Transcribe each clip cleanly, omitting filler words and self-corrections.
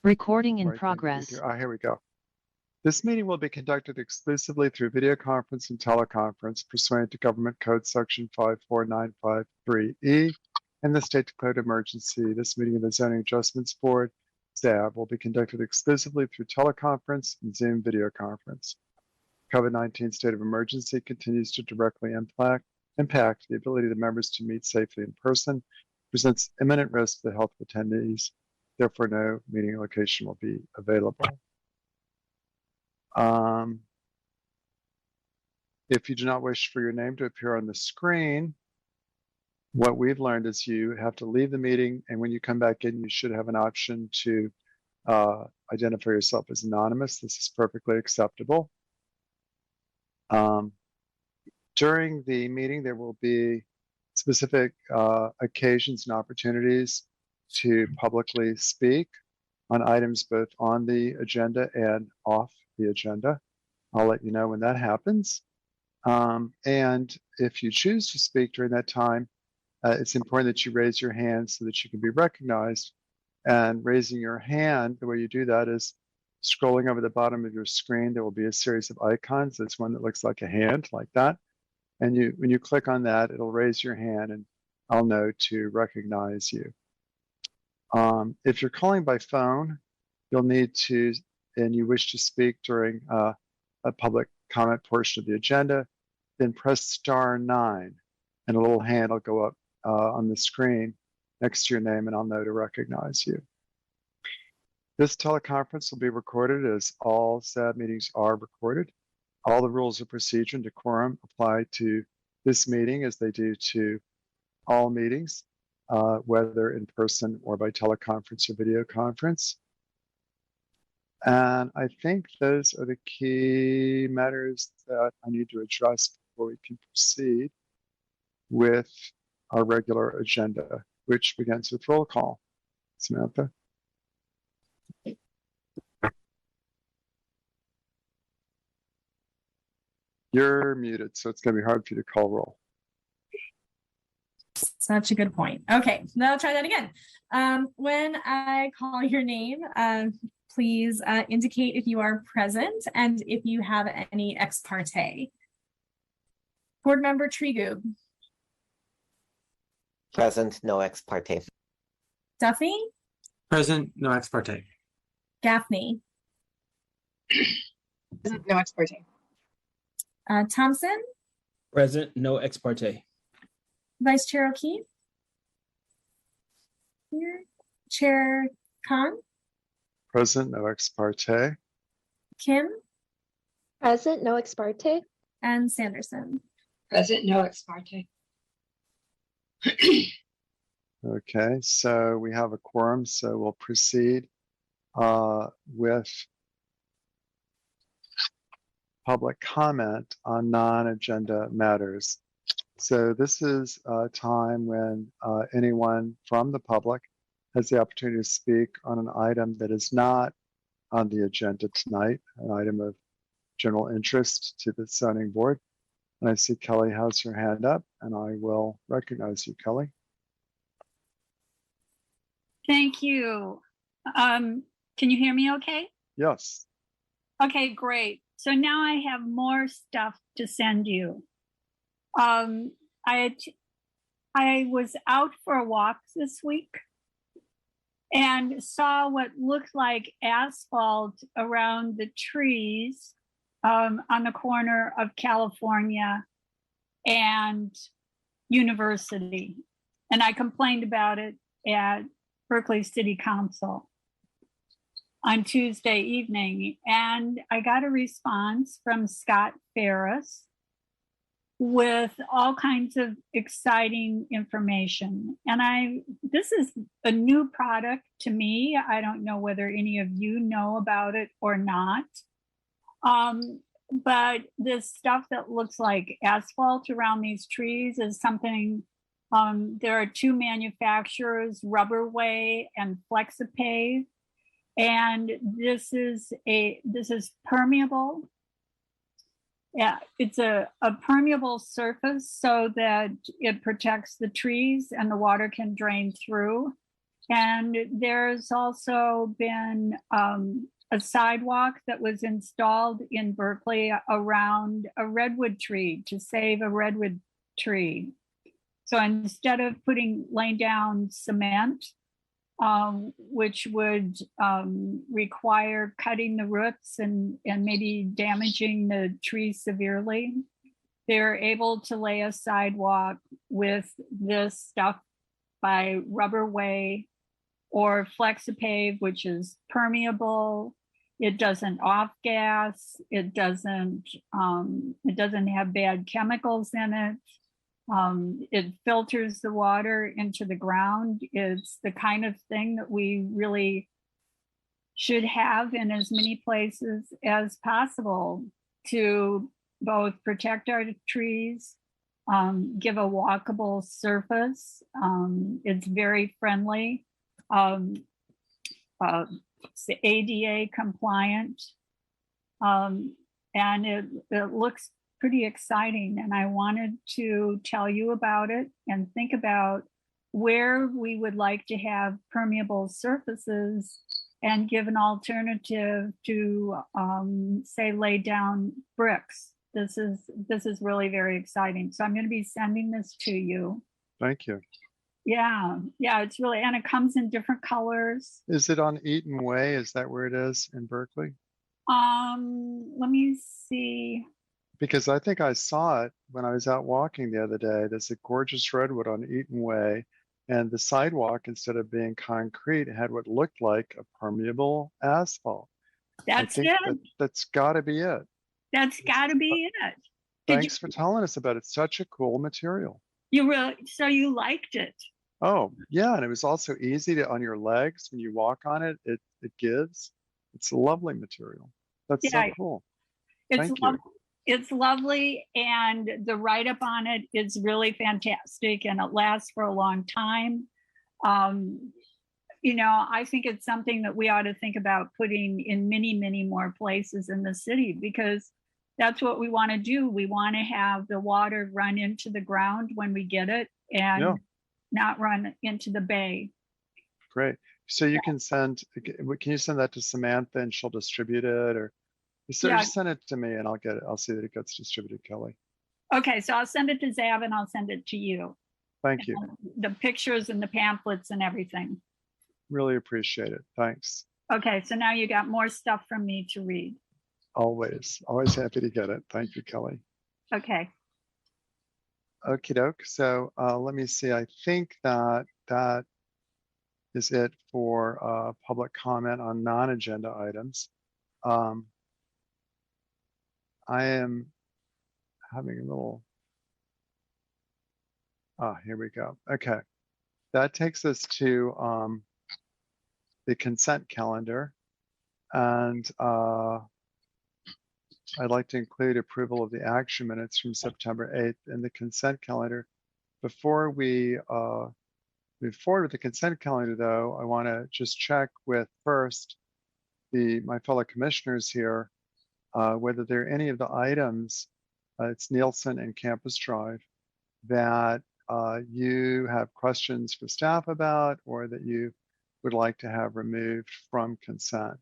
Recording in Right, progress. here we go. This meeting will be conducted exclusively through video conference and teleconference pursuant to Government Code Section 54953E and the State Declared Emergency. This meeting of the Zoning Adjustments Board, ZAB, will be conducted exclusively through teleconference and Zoom video conference. COVID-19 state of emergency continues to directly impact the ability of the members to meet safely in person, presents imminent risk to the health of attendees. Therefore, no meeting location will be available. If you do not wish for your name to appear on the screen, what we've learned is you have to leave the meeting, and when you come back in, you should have an option to identify yourself as anonymous. This is perfectly acceptable. During the meeting, there will be specific occasions and opportunities to publicly speak on items both on the agenda and off the agenda. I'll let you know when that happens. And if you choose to speak during that time, it's important that you raise your hand so that you can be recognized. And raising your hand, the way you do that is scrolling over the bottom of your screen. There will be a series of icons. There's one that looks like a hand, like that. And when you click on that, it'll raise your hand and I'll know to recognize you. If you're calling by phone, you'll need to, and you wish to speak during a public comment portion of the agenda, then press *9 and a little hand will go up on the screen next to your name and I'll know to recognize you. This teleconference will be recorded, as all ZAB meetings are recorded. All the rules of procedure and decorum apply to this meeting as they do to all meetings, whether in person or by teleconference or video conference. And I think those are the key matters that I need to address before we can proceed with our regular agenda, which begins with roll call. Samantha. You're muted, so it's going to be hard for you to call roll. Such a good point. Okay, now I'll try that again. When I call your name, please indicate if you are present and if you have any ex parte. Board Member Trigub. Present, no ex parte. Duffy. Present, no ex parte. Gaffney. Present, no ex parte. Thompson. Present, no ex parte. Vice Chair O'Keefe. Here. Chair Khan. Present, no ex parte. Kim. Present, no ex parte. And Sanderson. Present, no ex parte. Okay, so we have a quorum, so we'll proceed with public comment on non-agenda matters. So this is a time when anyone from the public has the opportunity to speak on an item that is not on the agenda tonight, an item of general interest to the zoning board. And I see Kelly has her hand up, and I will recognize you, Kelly. Thank you. Can you hear me okay? Yes. Okay, great. So now I have more stuff to send you. I was out for a walk this week and saw what looked like asphalt around the trees on the corner of California and University. And I complained about it at Berkeley City Council on Tuesday evening. And I got a response from Scott Ferris with all kinds of exciting information. And this is a new product to me. I don't know whether any of you know about it or not. But this stuff that looks like asphalt around these trees is something, there are two manufacturers, Rubberway and Flexipave. And this is permeable. Yeah, it's a permeable surface so that it protects the trees and the water can drain through. And there's also been a sidewalk that was installed in Berkeley around a redwood tree to save a redwood tree. So instead of laying down cement, which would require cutting the roots and maybe damaging the tree severely, they're able to lay a sidewalk with this stuff by Rubberway or Flexipave, which is permeable. It doesn't off gas. It doesn't have bad chemicals in it. It filters the water into the ground. It's the kind of thing that we really should have in as many places as possible to both protect our trees, give a walkable surface. It's very friendly. It's ADA compliant. And it looks pretty exciting. And I wanted to tell you about it and think about where we would like to have permeable surfaces and give an alternative to, say, lay down bricks. This is really very exciting. So I'm going to be sending this to you. Thank you. Yeah, it's really, and it comes in different colors. Is it on Eaton Way? Is that where it is in Berkeley? Let me see. Because I think I saw it when I was out walking the other day. There's a gorgeous redwood on Eaton Way, and the sidewalk, instead of being concrete, had what looked like a permeable asphalt. That's I think it. That's got to be it. That's got to be it. Thanks for telling us about it. It's such a cool material. So you liked it? Oh, yeah. And it was also easy to on your legs when you walk on it. It gives. It's a lovely material. That's so cool. Thank you. It's lovely, and the write-up on it is really fantastic, and it lasts for a long time. I think it's something that we ought to think about putting in many, many more places in the city, because that's what we want to do. We want to have the water run into the ground when we get it and not run into the bay. Great. So you can can you send that to Samantha and she'll distribute it, or just send it to me and I'll get it. I'll see that it gets distributed, Kelly. Okay, so I'll send it to ZAB and I'll send it to you. Thank you. The pictures and the pamphlets and everything. Really appreciate it. Thanks. Okay, so now you got more stuff from me to read. Always happy to get it. Thank you, Kelly. Okay. Okie doke. So let me see. I think that is it for public comment on non-agenda items. I am having a little, here we go. Okay. That takes us to the consent calendar. And I'd like to include approval of the action minutes from September 8th in the consent calendar. Before we move forward with the consent calendar, though, I want to just check with first my fellow commissioners here whether there are any of the items, it's Nielsen and Campus Drive, that you have questions for staff about or that you would like to have removed from consent.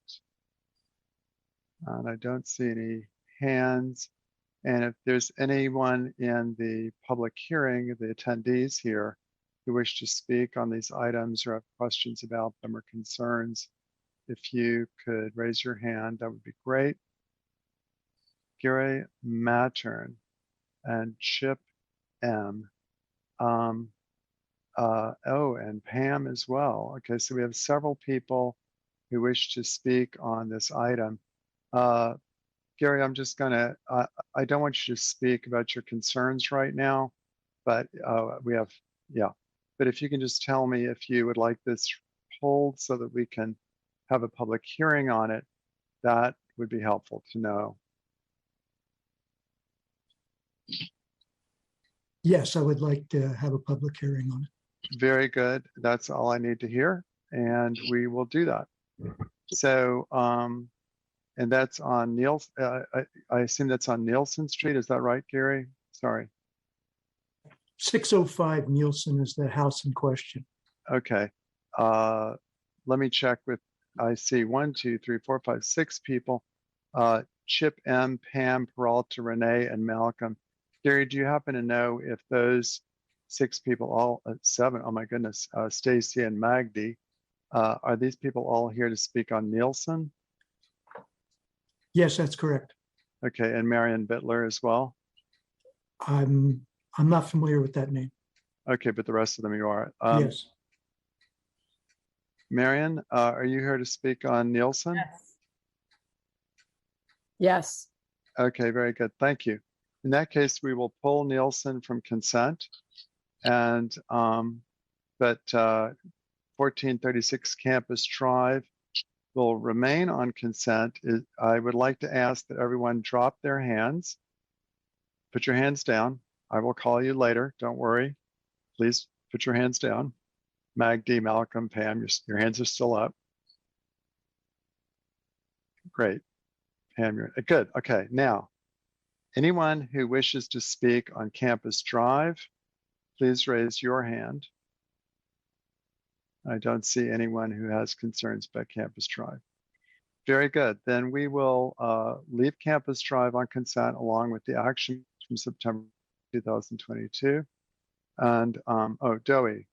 And I don't see any hands. And if there's anyone in the public hearing, the attendees here, who wish to speak on these items or have questions about them or concerns, if you could raise your hand, that would be great. Gary Mattern and Chip M. And Pam as well. Okay, so we have several people who wish to speak on this item. Gary, I'm just gonna, I don't want you to speak about your concerns right now, but but if you can just tell me if you would like this pulled so that we can have a public hearing on it, that would be helpful to know. Yes, I would like to have a public hearing on it. Very good. That's all I need to hear, and we will do that. So, and that's on Nielsen. I assume that's on Nielsen Street. Is that right, Gary? Sorry. 605 Nielsen is the house in question. Okay. let me check with, I see 1, 2, 3, 4, 5, 6 people. Chip M, Pam, Peralta, Renee, and Malcolm. Gary, do you happen to know if those 6 people, all 7, oh my goodness, Stacy and Magdi, are these people all here to speak on Nielsen? Yes, that's correct. Okay, and Marion Bittler as well? I'm not familiar with that name. Okay, but the rest of them you are. Yes. Marion, are you here to speak on Nielsen? Yes. Okay, very good. Thank you. In that case, we will pull Nielsen from consent, and but 1436 Campus Drive will remain on consent. I would like to ask that everyone drop their hands. Put your hands down. I will call you later. Don't worry. Please put your hands down. Magdi, Malcolm, Pam, your hands are still up. Great. Pam, you're good. Okay, now, anyone who wishes to speak on Campus Drive, please raise your hand. I don't see anyone who has concerns about Campus Drive. Very good. Then we will leave Campus Drive on consent along with the action from September 2022. And, oh, Doey.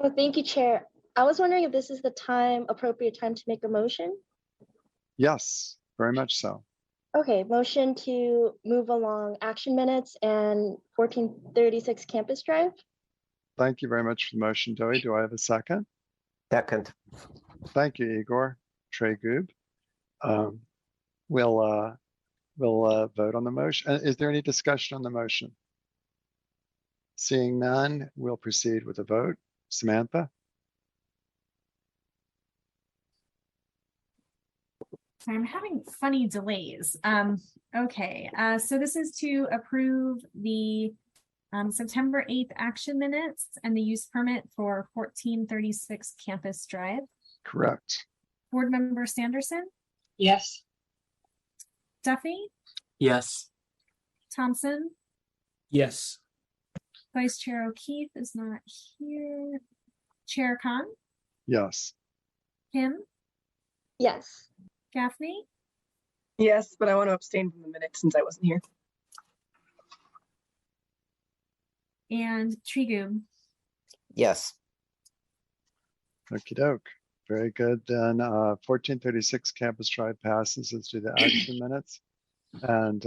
Oh, thank you, Chair. I was wondering if this is the appropriate time to make a motion? Yes, very much so. Okay, motion to move along action minutes and 1436 Campus Drive. Thank you very much for the motion, Doey. Do I have a second? Second. Thank you, Igor. Trey Goob. We'll vote on the motion. Is there any discussion on the motion? Seeing none, we'll proceed with a vote. Samantha? So I'm having funny delays. Okay, so this is to approve the September 8th action minutes and the use permit for 1436 Campus Drive. Correct. Board Member Sanderson, Yes. Duffy, Yes. Thompson, Yes. Vice Chair O'Keefe is not here. Chair Khan, Yes. Kim, Yes. Gaffney, Yes, but I want to abstain from the minutes since I wasn't here. and Trigub. Yes. Okie doke. Very good. Then 1436 Campus Drive passes. Let's do the action minutes. And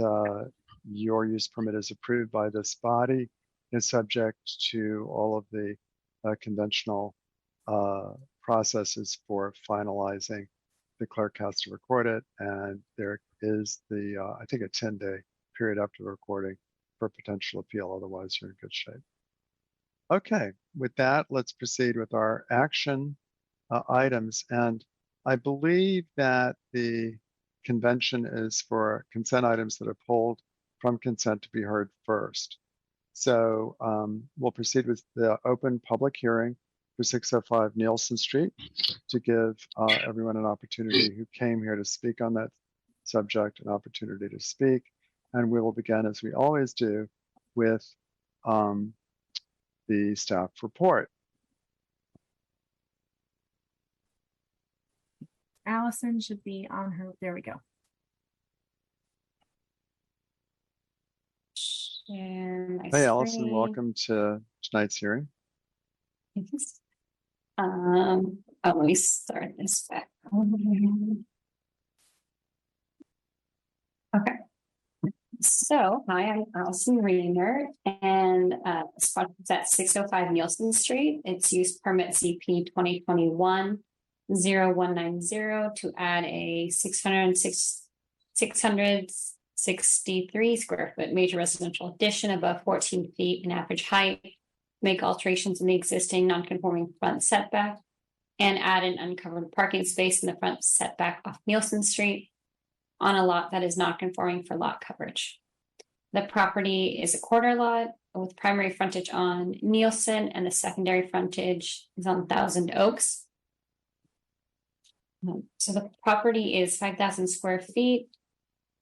your use permit is approved by this body. It's subject to all of the conventional processes for finalizing. The clerk has to record it, and there is the, I think, a 10-day period after the recording for potential appeal. Otherwise, you're in good shape. Okay, with that, let's proceed with our action items. And I believe that the convention is for consent items that are pulled from consent to be heard first. So we'll proceed with the open public hearing for 605 Nielsen Street to give everyone an opportunity who came here to speak on that subject, an opportunity to speak. And we will begin, as we always do, with the staff report. Allison should be on her. There we go. Hey, Allison, welcome to tonight's hearing. Let me start this back. Okay. So, hi, I'm Allison Reiner, and spot is at 605 Nielsen Street. It's use permit CP 2021-0190 to add a 663 square foot major residential addition above 14 feet in average height, make alterations in the existing non-conforming front setback, and add an uncovered parking space in the front setback off Nielsen Street on a lot that is not conforming for lot coverage. The property is a quarter lot with primary frontage on Nielsen, and the secondary frontage is on Thousand Oaks. So the property is 5,000 square feet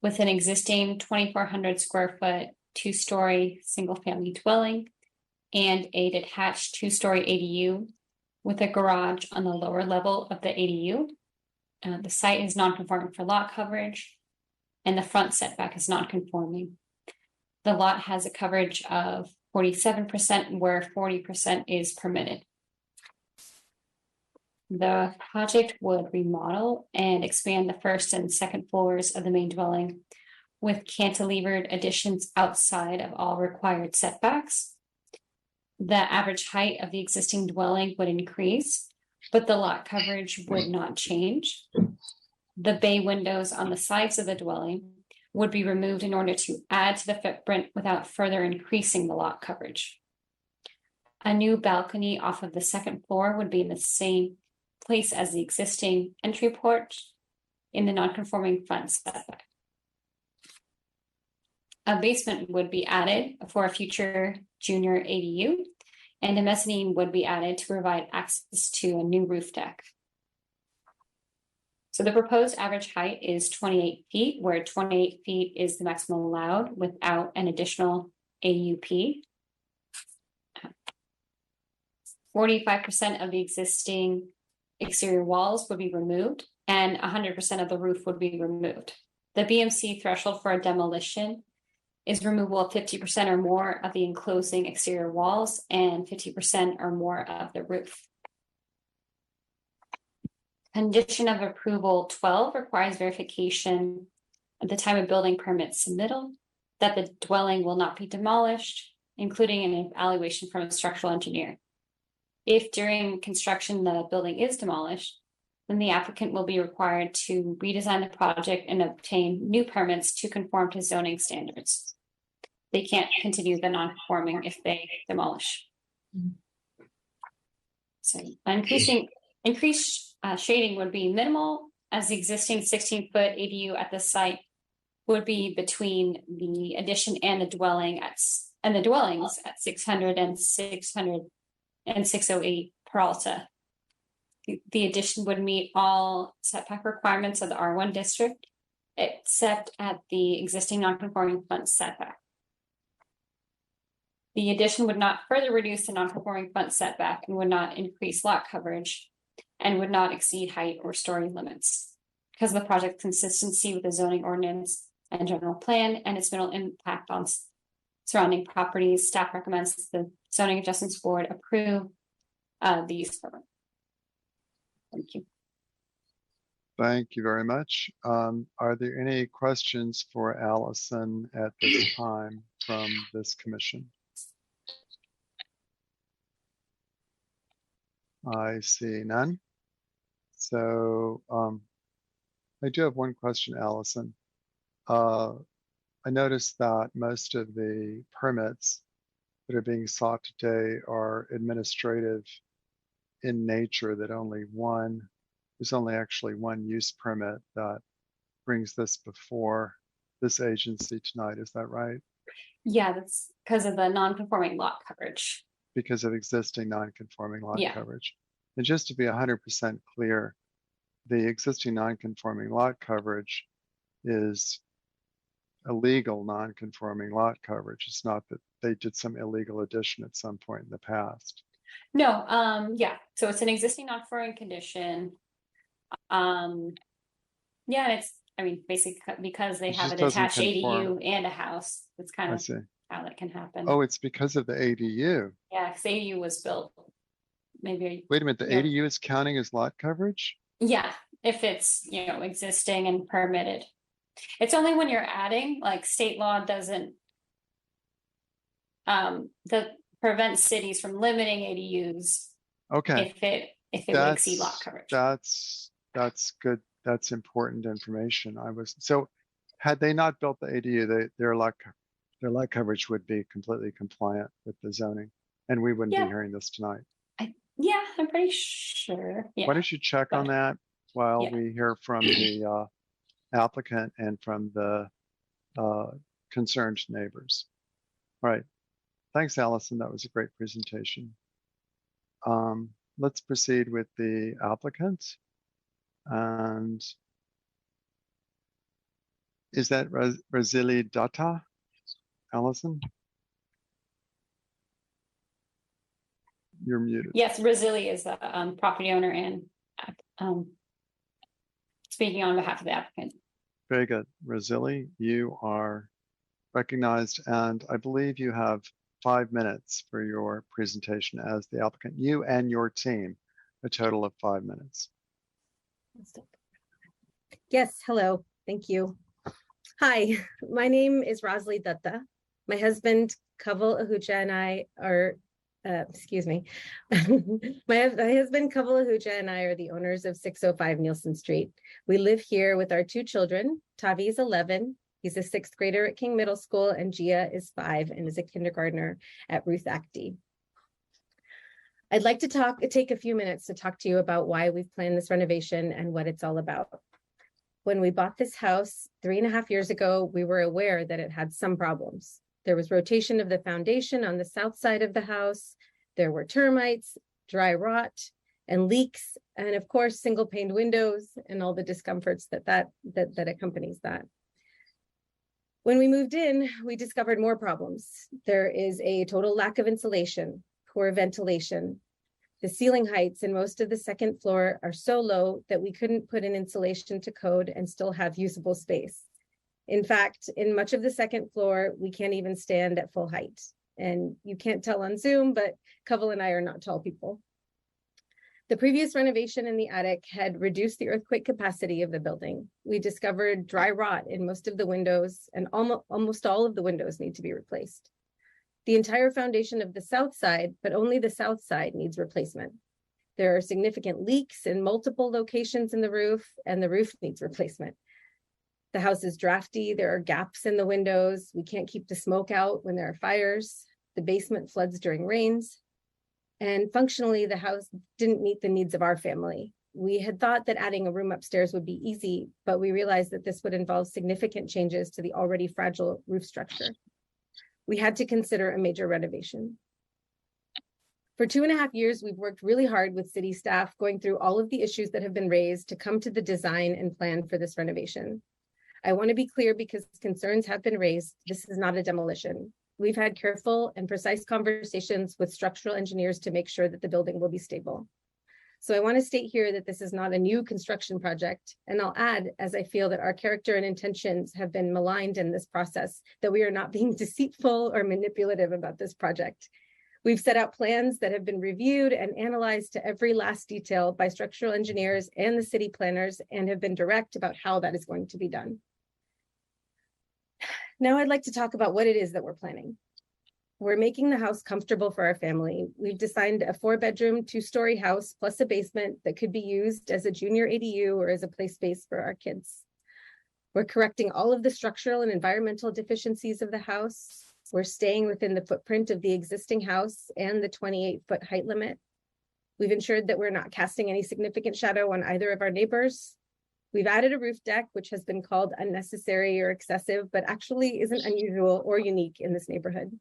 with an existing 2,400 square foot, 2-story single family dwelling. and a detached two-story ADU with a garage on the lower level of the ADU. The site is non-conforming for lot coverage, and the front setback is non-conforming. The lot has a coverage of 47%, where 40% is permitted. The project would remodel and expand the first and second floors of the main dwelling with cantilevered additions outside of all required setbacks. The average height of the existing dwelling would increase, but the lot coverage would not change. The bay windows on the sides of the dwelling would be removed in order to add to the footprint without further increasing the lot coverage. A new balcony off of the second floor would be in the same place as the existing entry porch in the non-conforming front setback. A basement would be added for a future junior ADU, and a mezzanine would be added to provide access to a new roof deck. So the proposed average height is 28 feet, where 28 feet is the maximum allowed without an additional AUP. 45% of the existing exterior walls would be removed, and 100% of the roof would be removed. The BMC threshold for a demolition is removal of 50% or more of the enclosing exterior walls and 50% or more of the roof. Condition of approval 12 requires verification at the time of building permit submittal that the dwelling will not be demolished, including an evaluation from a structural engineer. If during construction the building is demolished, then the applicant will be required to redesign the project and obtain new permits to conform to zoning standards. They can't continue the non-conforming if they demolish. So increased shading would be minimal, as the existing 16-foot ADU at the site would be between the addition and the dwelling and the dwellings at 600 and 608 Peralta. The addition would meet all setback requirements of the R1 district, except at the existing non-conforming front setback. The addition would not further reduce the non-conforming front setback and would not increase lot coverage and would not exceed height or story limits. Because of the project's consistency with the zoning ordinance and general plan and its minimal impact on surrounding properties, staff recommends the Zoning Adjustments Board approve the use permit. Thank you. Thank you very much. Are there any questions for Allison at this time from this commission? I see none. So I do have one question, Allison. I noticed that most of the permits that are being sought today are administrative in nature, that there's only actually one use permit that brings this before this agency tonight. Is that right? Yeah, that's because of the non-conforming lot coverage. Because of existing non-conforming lot Yeah. coverage. And just to be 100% clear, the existing non-conforming lot coverage is illegal non-conforming lot coverage. It's not that they did some illegal addition at some point in the past. No, yeah, so it's an existing non-conforming condition. Yeah, and it's, I mean, basically because they It have a just doesn't detached conform. ADU and a house, that's kind I of see. how that can happen. Oh, it's because of the ADU. Yeah, because ADU was built maybe. Wait a minute, the Yeah. ADU is counting as lot coverage? Yeah, if it's, existing and permitted. It's only when you're adding, like state law doesn't that prevents cities from limiting ADUs Okay, if it would exceed lot coverage. that's good. That's important information. So had they not built the ADU, their lot coverage would be completely compliant with the zoning, and we wouldn't be Yeah. hearing this tonight. Yeah, I'm pretty sure. Yeah. Why don't you check on that while Yeah. we hear from the applicant and from the concerned neighbors. All right. Thanks, Allison. That was a great presentation. Let's proceed with the applicant. And is that Razili Datta, Allison? you're muted. Yes, Rosili is the property owner and speaking on behalf of the applicant. Very good. Rosili, you are recognized, and I believe you have 5 minutes for your presentation as the applicant, you and your team, a total of 5 minutes. Yes, hello, thank you. Hi, my name is Rosalie Dutta. My husband, Kaval Ahuja, and I are, excuse me. my husband, Kaval Ahuja, and I are the owners of 605 Nielsen Street. We live here with our 2 children. Tavi is 11. He's a 6th grader at King Middle School, and Gia is 5 and is a kindergartner at Ruth Actie. I'd like to take a few minutes to talk to you about why we've planned this renovation and what it's all about. When we bought this house 3.5 years ago, we were aware that it had some problems. There was rotation of the foundation on the south side of the house. There were termites, dry rot, and leaks, and of course, single paned windows and all the discomforts that accompanies that. When we moved in, we discovered more problems. There is a total lack of insulation, poor ventilation. The ceiling heights in most of the 2nd floor are so low that we couldn't put in insulation to code and still have usable space. In fact, in much of the 2nd floor, we can't even stand at full height. And you can't tell on Zoom, but Kaval and I are not tall people. The previous renovation in the attic had reduced the earthquake capacity of the building. We discovered dry rot in most of the windows, and almost all of the windows need to be replaced. The entire foundation of the south side, but only the south side, needs replacement. There are significant leaks in multiple locations in the roof, and the roof needs replacement. The house is drafty. There are gaps in the windows. We can't keep the smoke out when there are fires. The basement floods during rains. And functionally, the house didn't meet the needs of our family. We had thought that adding a room upstairs would be easy, but we realized that this would involve significant changes to the already fragile roof structure. We had to consider a major renovation. For 2.5 years, we've worked really hard with city staff, going through all of the issues that have been raised to come to the design and plan for this renovation. I want to be clear because concerns have been raised. This is not a demolition. We've had careful and precise conversations with structural engineers to make sure that the building will be stable. So I want to state here that this is not a new construction project. And I'll add, as I feel that our character and intentions have been maligned in this process, that we are not being deceitful or manipulative about this project. We've set out plans that have been reviewed and analyzed to every last detail by structural engineers and the city planners, and have been direct about how that is going to be done. Now I'd like to talk about what it is that we're planning. We're making the house comfortable for our family. We've designed a 4-bedroom, 2-story house plus a basement that could be used as a junior ADU or as a play space for our kids. We're correcting all of the structural and environmental deficiencies of the house. We're staying within the footprint of the existing house and the 28-foot height limit. We've ensured that we're not casting any significant shadow on either of our neighbors. We've added a roof deck, which has been called unnecessary or excessive, but actually isn't unusual or unique in this neighborhood.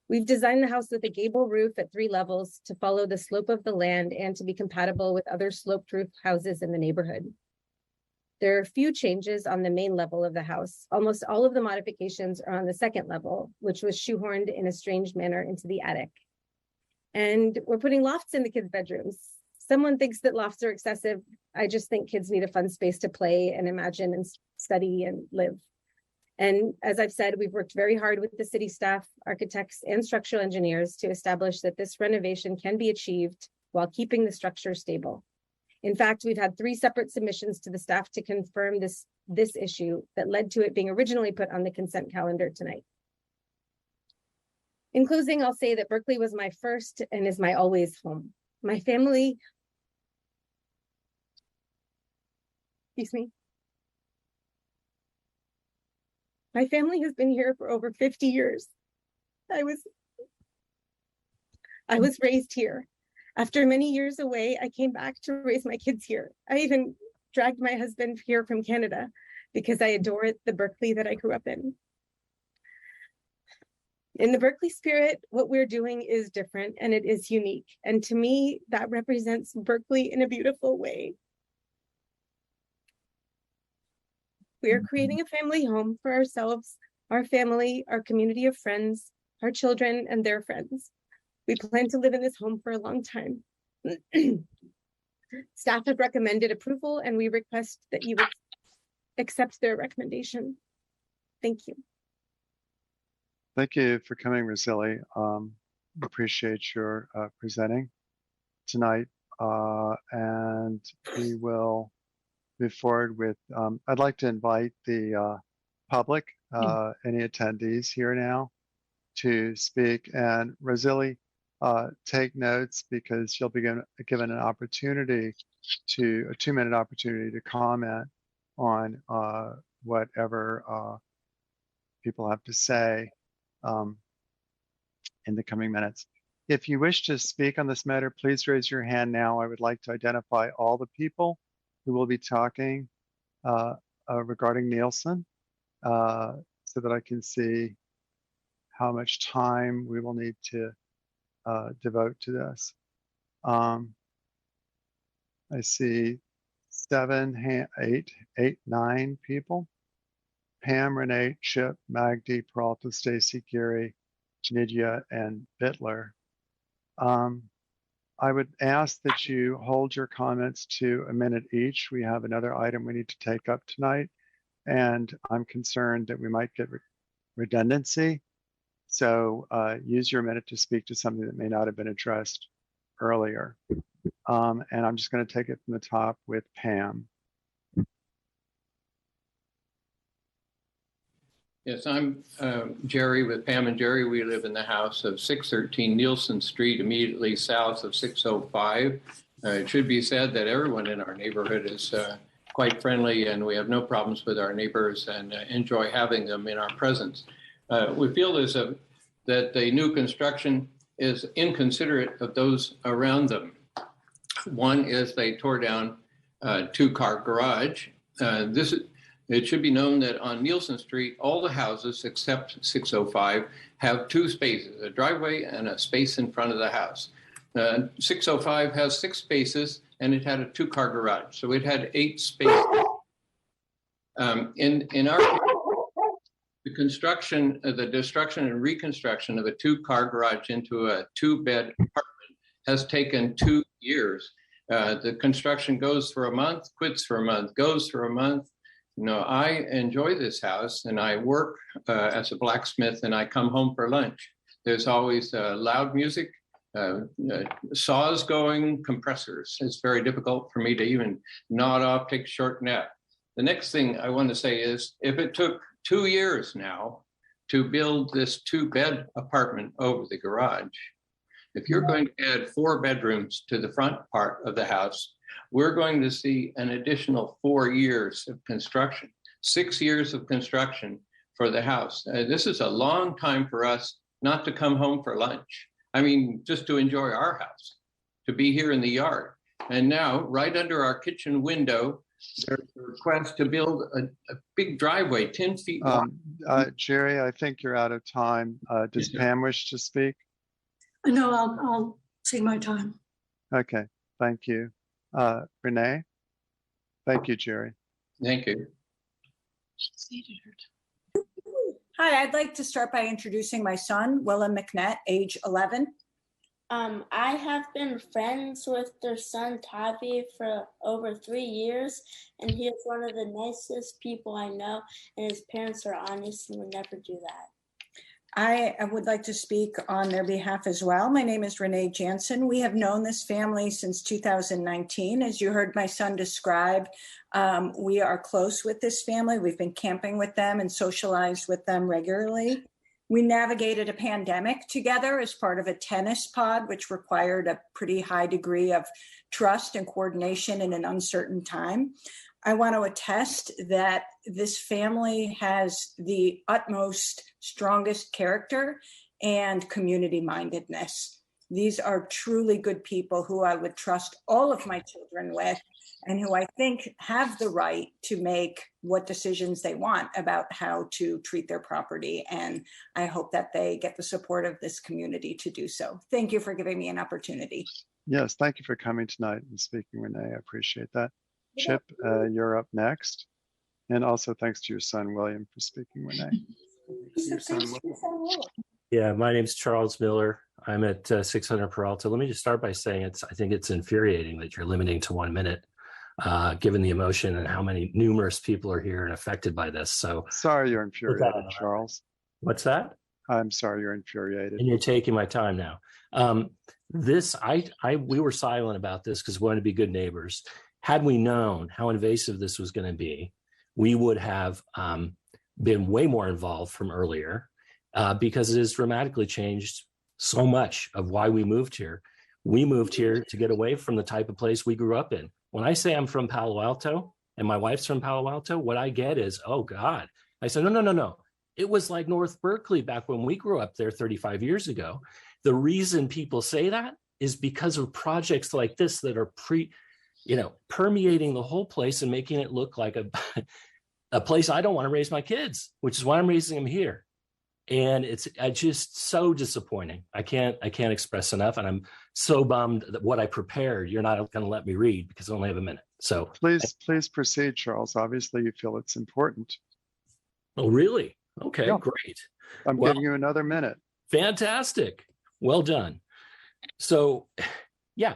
We've designed the house with a gable roof at 3 levels to follow the slope of the land and to be compatible with other sloped roof houses in the neighborhood. There are a few changes on the main level of the house. Almost all of the modifications are on the 2nd level, which was shoehorned in a strange manner into the attic. And we're putting lofts in the kids' bedrooms. Someone thinks that lofts are excessive. I just think kids need a fun space to play and imagine and study and live. And as I've said, we've worked very hard with the city staff, architects, and structural engineers to establish that this renovation can be achieved while keeping the structure stable. In fact, we've had 3 separate submissions to the staff to confirm this issue that led to it being originally put on the consent calendar tonight. In closing, I'll say that Berkeley was my first and is my always home. My family, my family has been here for over 50 years. I was raised here. After many years away, I came back to raise my kids here. I even dragged my husband here from Canada because I adore the Berkeley that I grew up in. In the Berkeley spirit, what we're doing is different and it is unique. And to me, that represents Berkeley in a beautiful way. We are creating a family home for ourselves, our family, our community of friends, our children, and their friends. We plan to live in this home for a long time. Staff have recommended approval and we request that you accept their recommendation. Thank you. Thank you for coming, Rosalie. Appreciate your presenting tonight. And we will move forward with, I'd like to invite the public, any attendees here now to speak. And Rosalie, take notes because you'll be given an opportunity to, a 2-minute opportunity to comment on whatever people have to say in the coming minutes. If you wish to speak on this matter, please raise your hand now. I would like to identify all the people who will be talking regarding Nielsen so that I can see how much time we will need to devote to this. I see 7, 8, 9 people. Pam, Renee, Chip, Magdi, Peralta, Stacy, Gary, Janidia, and Bittler. I would ask that you hold your comments to a minute each. We have another item we need to take up tonight, and I'm concerned that we might get redundancy. So use your minute to speak to something that may not have been addressed earlier. And I'm just going to take it from the top with Pam. Yes, I'm Jerry with Pam and Jerry. We live in the house of 613 Nielsen Street, immediately south of 605. It should be said that everyone in our neighborhood is quite friendly, and we have no problems with our neighbors and enjoy having them in our presence. We feel that the new construction is inconsiderate of those around them. One is they tore down a 2-car garage. It should be known that on Nielsen Street, all the houses except 605 have 2 spaces, a driveway and a space in front of the house. 605 has 6 spaces and it had a 2-car garage, so it had 8 spaces. In our case, the destruction and reconstruction of a 2-car garage into a 2-bed apartment has taken 2 years. The construction goes for a month, quits for a month, goes for a month. You know, I enjoy this house and I work as a blacksmith and I come home for lunch. There's always loud music, saws going, compressors. It's very difficult for me to even nod off, take a short nap. The next thing I want to say is if it took 2 years now to build this 2-bed apartment over the garage, if you're going to add 4 bedrooms to the front part of the house, we're going to see an additional 4 years of construction, 6 years of construction for the house. This is a long time for us not to come home for lunch. I mean, just to enjoy our house, to be here in the yard. And now, right under our kitchen window, there's a request to build a big driveway, 10 feet wide. Jerry, I think you're out of time. Does Pam wish to speak? No, I'll take my time. Okay, thank you. Renee? Thank you, Jerry. Thank you. Hi, I'd like to start by introducing my son, Willem McNett, age 11. I have been friends with their son, Tavi, for over 3 years, and he is one of the nicest people I know, and his parents are honest and would never do that. I would like to speak on their behalf as well. My name is Renee Jansen. We have known this family since 2019. As you heard my son describe, we are close with this family. We've been camping with them and socialized with them regularly. We navigated a pandemic together as part of a tennis pod, which required a pretty high degree of trust and coordination in an uncertain time. I want to attest that this family has the utmost, strongest character and community mindedness. These are truly good people who I would trust all of my children with and who I think have the right to make what decisions they want about how to treat their property. And I hope that they get the support of this community to do so. Thank you for giving me an opportunity. Yes, thank you for coming tonight and speaking, Renee. I appreciate that. Chip, you're up next. And also thanks to your son, William, for speaking, Renee. Yeah, my name's Charles Miller. I'm at 600 Peralta. Let me just start by saying I think it's infuriating that you're limiting to 1 minute, given the emotion and how many numerous people are here and affected by this. So Sorry you're infuriated, Charles. what's that? I'm sorry you're infuriated. And you're taking my time now. We were silent about this because we wanted to be good neighbors. Had we known how invasive this was going to be, we would have been way more involved from earlier, because it has dramatically changed so much of why we moved here. We moved here to get away from the type of place we grew up in. When I say I'm from Palo Alto and my wife's from Palo Alto, what I get is, oh God. I said, no. It was like North Berkeley back when we grew up there 35 years ago. The reason people say that is because of projects like this that are permeating the whole place and making it look like a place I don't want to raise my kids, which is why I'm raising them here. And it's just so disappointing. I can't express enough. And I'm so bummed that what I prepared, you're not going to let me read because I only have a minute. So please proceed, Charles. Obviously you feel it's important. Oh, really? Okay, yeah. Great. I'm giving you another minute. Fantastic. Well done. So yeah,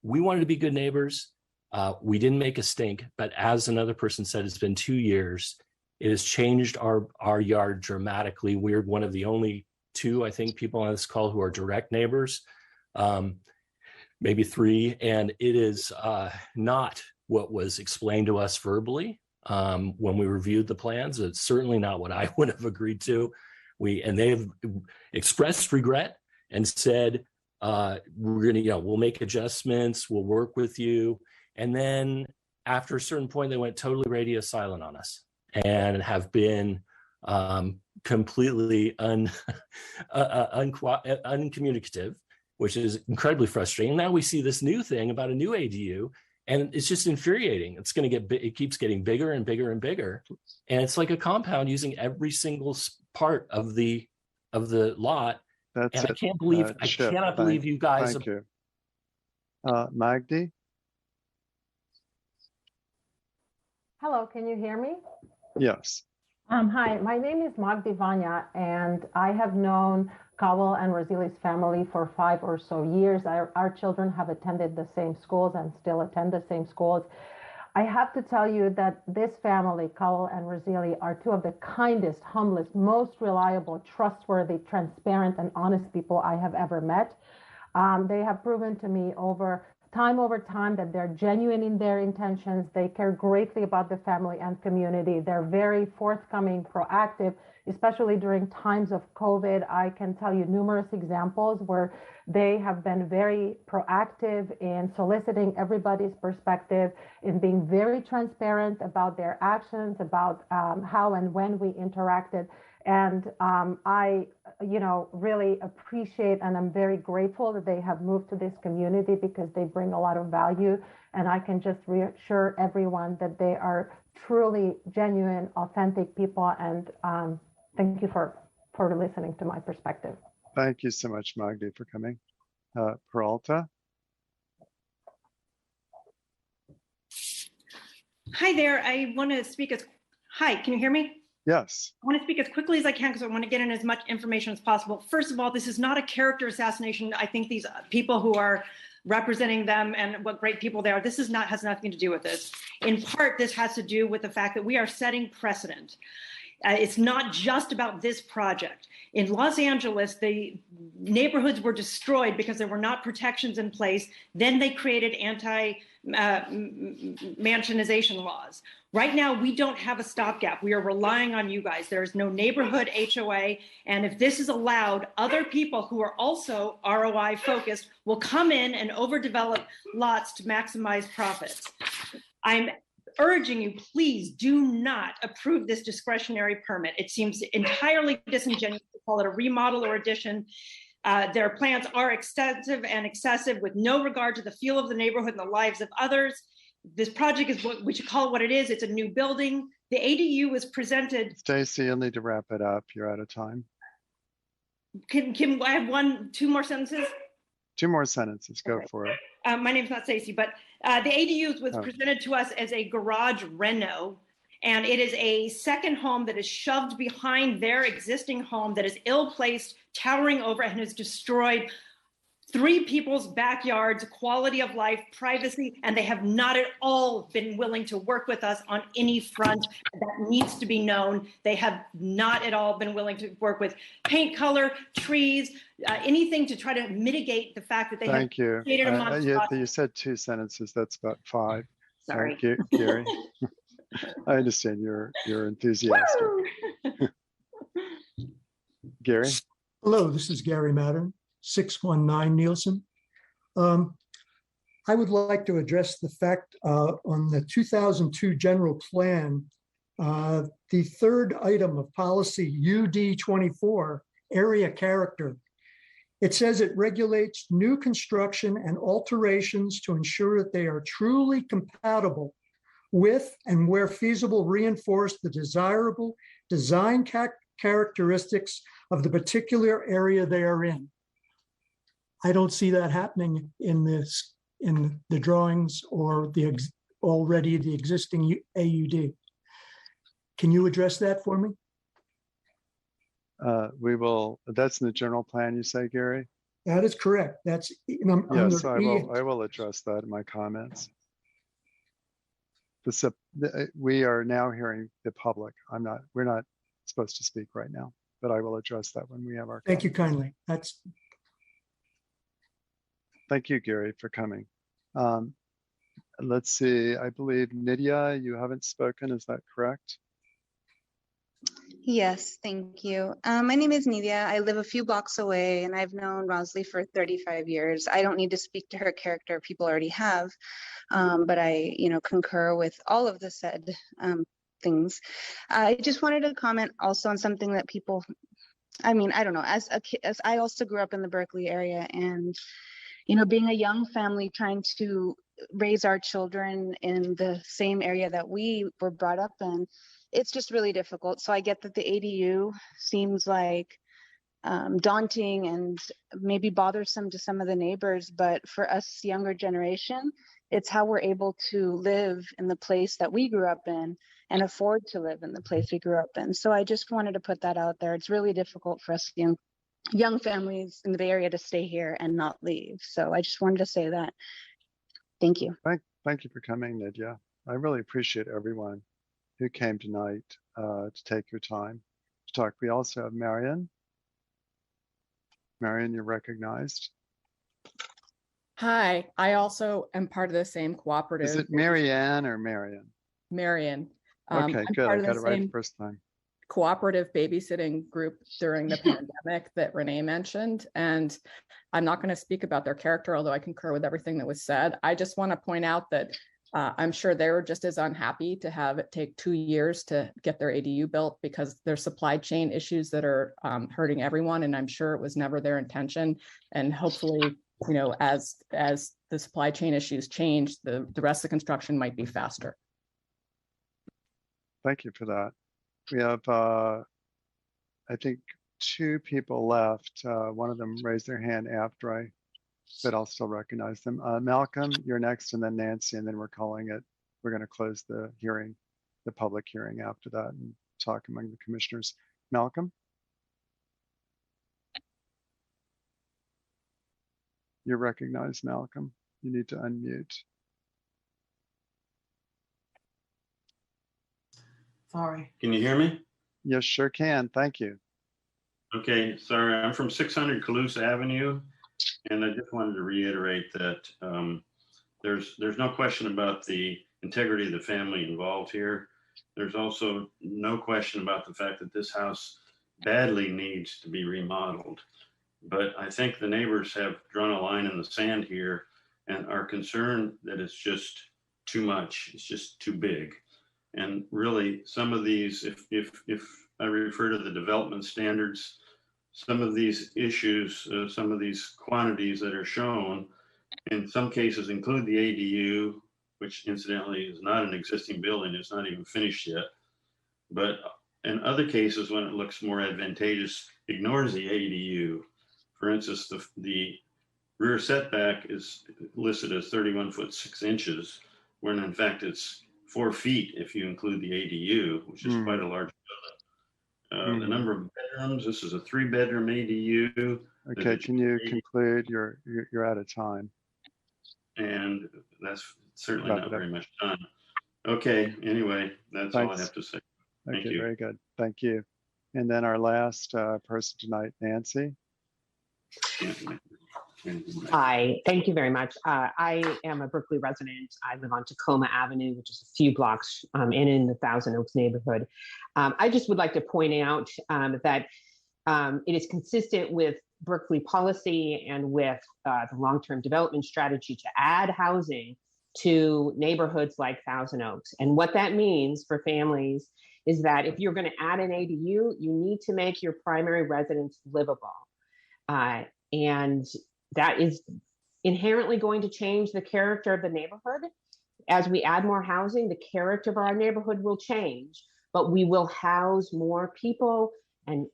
we wanted to be good neighbors. We didn't make a stink, but as another person said, it's been 2 years. It has changed our yard dramatically. We're one of the only 2, I think, people on this call who are direct neighbors, maybe 3. And it is not what was explained to us verbally when we reviewed the plans. It's certainly not what I would have agreed to. And they have expressed regret and said, we'll make adjustments, we'll work with you. And then after a certain point, they went totally radio silent on us and have been completely uncommunicative, which is incredibly frustrating. Now we see this new thing about a new ADU, and it's just infuriating. It keeps getting bigger and bigger and bigger, and it's like a compound using every single part of the lot. That's and it. I cannot believe you guys. Thank you. Magdi? Hello, can you hear me? Yes. Hi, my name is Magdi Vanya, and I have known Cowell and Rosili's family for 5 or so years. Our children have attended the same schools and still attend the same schools. I have to tell you that this family, Cowell and Rosili, are 2 of the kindest, humblest, most reliable, trustworthy, transparent, and honest people I have ever met. They have proven to me over time that they're genuine in their intentions. They care greatly about the family and community. They're very forthcoming, proactive, especially during times of COVID. I can tell you numerous examples where they have been very proactive in soliciting everybody's perspective, in being very transparent about their actions, about how and when we interacted. And I, really appreciate, and I'm very grateful that they have moved to this community because they bring a lot of value. And I can just reassure everyone that they are truly genuine, authentic people. And thank you for listening to my perspective. Thank you so much, Magdi, for coming. Peralta? Hi there. I want to speak Hi, can you hear me? Yes. I want to speak as quickly as I can because I want to get in as much information as possible. First of all, this is not a character assassination. I think these people who are representing them and what great people they are, has nothing to do with this. In part, this has to do with the fact that we are setting precedent. It's not just about this project. In Los Angeles, the neighborhoods were destroyed because there were not protections in place. Then they created anti-mansionization laws. Right now, we don't have a stopgap. We are relying on you guys. There is no neighborhood HOA. And if this is allowed, other people who are also ROI focused will come in and overdevelop lots to maximize profits. I'm urging you, please do not approve this discretionary permit. It seems entirely disingenuous to call it a remodel or addition. Their plans are extensive and excessive with no regard to the feel of the neighborhood and the lives of others. This project is what we should call it what it is. It's a new building. The ADU was presented. Stacy, you'll need to wrap it up. You're out of time. Can I have 2 more sentences? 2 more sentences. Go for it. My name's not Stacy, but the ADU was presented to us as a garage reno, and it is a second home that is shoved behind their existing home that is ill-placed, towering over, and has destroyed 3 people's backyards, quality of life, privacy, and they have not at all been willing to work with us on any front. That needs to be known. They have not at all been willing to work with paint color, trees, anything to try to mitigate the fact that they Thank you. have created a monstrosity. You said 2 sentences. That's about 5. Sorry. Gary. I understand you're enthusiastic. Gary? Hello, this is Gary Mattern, 619 Nielsen. I would like to address the fact on the 2002 general plan, the third item of policy UD24, area character. It says it regulates new construction and alterations to ensure that they are truly compatible with and where feasible reinforce the desirable design characteristics of the particular area they are in. I don't see that happening in the drawings or already the existing AUD. Can you address that for me? We will. That's in the general plan, you say, Gary? That is correct. That's yes. I will address that in my comments. We are now hearing the public. We're not supposed to speak right now, but I will address that when we have our. Thank you kindly. Thank you, Gary, for coming. Let's see. I believe Nydia, you haven't spoken. Is that correct? Yes, thank you. My name is Nydia. I live a few blocks away and I've known Rosalie for 35 years. I don't need to speak to her character, people already have, but I, concur with all of the said things. I just wanted to comment also on something that people, I don't know, as a kid, as I also grew up in the Berkeley area and, being a young family trying to raise our children in the same area that we were brought up in, it's just really difficult. So I get that the ADU seems like daunting and maybe bothersome to some of the neighbors, but for us younger generation, it's how we're able to live in the place that we grew up in and afford to live in the place we grew up in. So I just wanted to put that out there. It's really difficult for us young families in the Bay Area to stay here and not leave. So I just wanted to say that. Thank you. Thank you for coming, Nydia. I really appreciate everyone who came tonight to take your time to talk. We also have Marion. Marion, you're recognized. Hi, I also am part of the same cooperative. Is it Marianne or Marion? Marion. Okay, good. I got it right the first time. Cooperative babysitting group during the pandemic that Renee mentioned. And I'm not going to speak about their character, although I concur with everything that was said. I just want to point out that I'm sure they were just as unhappy to have it take 2 years to get their ADU built because there's supply chain issues that are hurting everyone. And I'm sure it was never their intention. And hopefully, as the supply chain issues change, the rest of the construction might be faster. Thank you for that. We have, I think, 2 people left. One of them raised their hand after I said I'll still recognize them. Malcolm, you're next, and then Nancy, and then we're going to close the hearing, the public hearing after that and talk among the commissioners. Malcolm? You're recognized, Malcolm. You need to unmute. Sorry. Can you hear me? Yes, sure can. Thank you. Okay, sorry. I'm from 600 Calouse Avenue, and I just wanted to reiterate that there's no question about the integrity of the family involved here. There's also no question about the fact that this house badly needs to be remodeled. But I think the neighbors have drawn a line in the sand here and are concerned that it's just too much. It's just too big. And really, some of these, if I refer to the development standards, some of these issues, some of these quantities that are shown, in some cases include the ADU, which incidentally is not an existing building, it's not even finished yet. But in other cases, when it looks more advantageous, ignores the ADU. For instance, the rear setback is listed as 31 foot 6 inches, when in fact it's 4 feet if you include the ADU, which is quite a large The number of bedrooms, this is a 3-bedroom ADU. Okay, can you conclude? You're out of time. And that's certainly Wrap not it up. very much done. Okay, anyway, that's all I Thanks. have to say. Thank Okay, you. very good. Thank you. And then our last person tonight, Nancy. Hi, thank you very much. I am a Berkeley resident. I live on Tacoma Avenue, which is a few blocks in the Thousand Oaks neighborhood. I just would like to point out that it is consistent with Berkeley policy and with the long-term development strategy to add housing to neighborhoods like Thousand Oaks. And what that means for families is that if you're going to add an ADU, you need to make your primary residence livable. And that is inherently going to change the character of the neighborhood. As we add more housing, the character of our neighborhood will change, but we will house more people and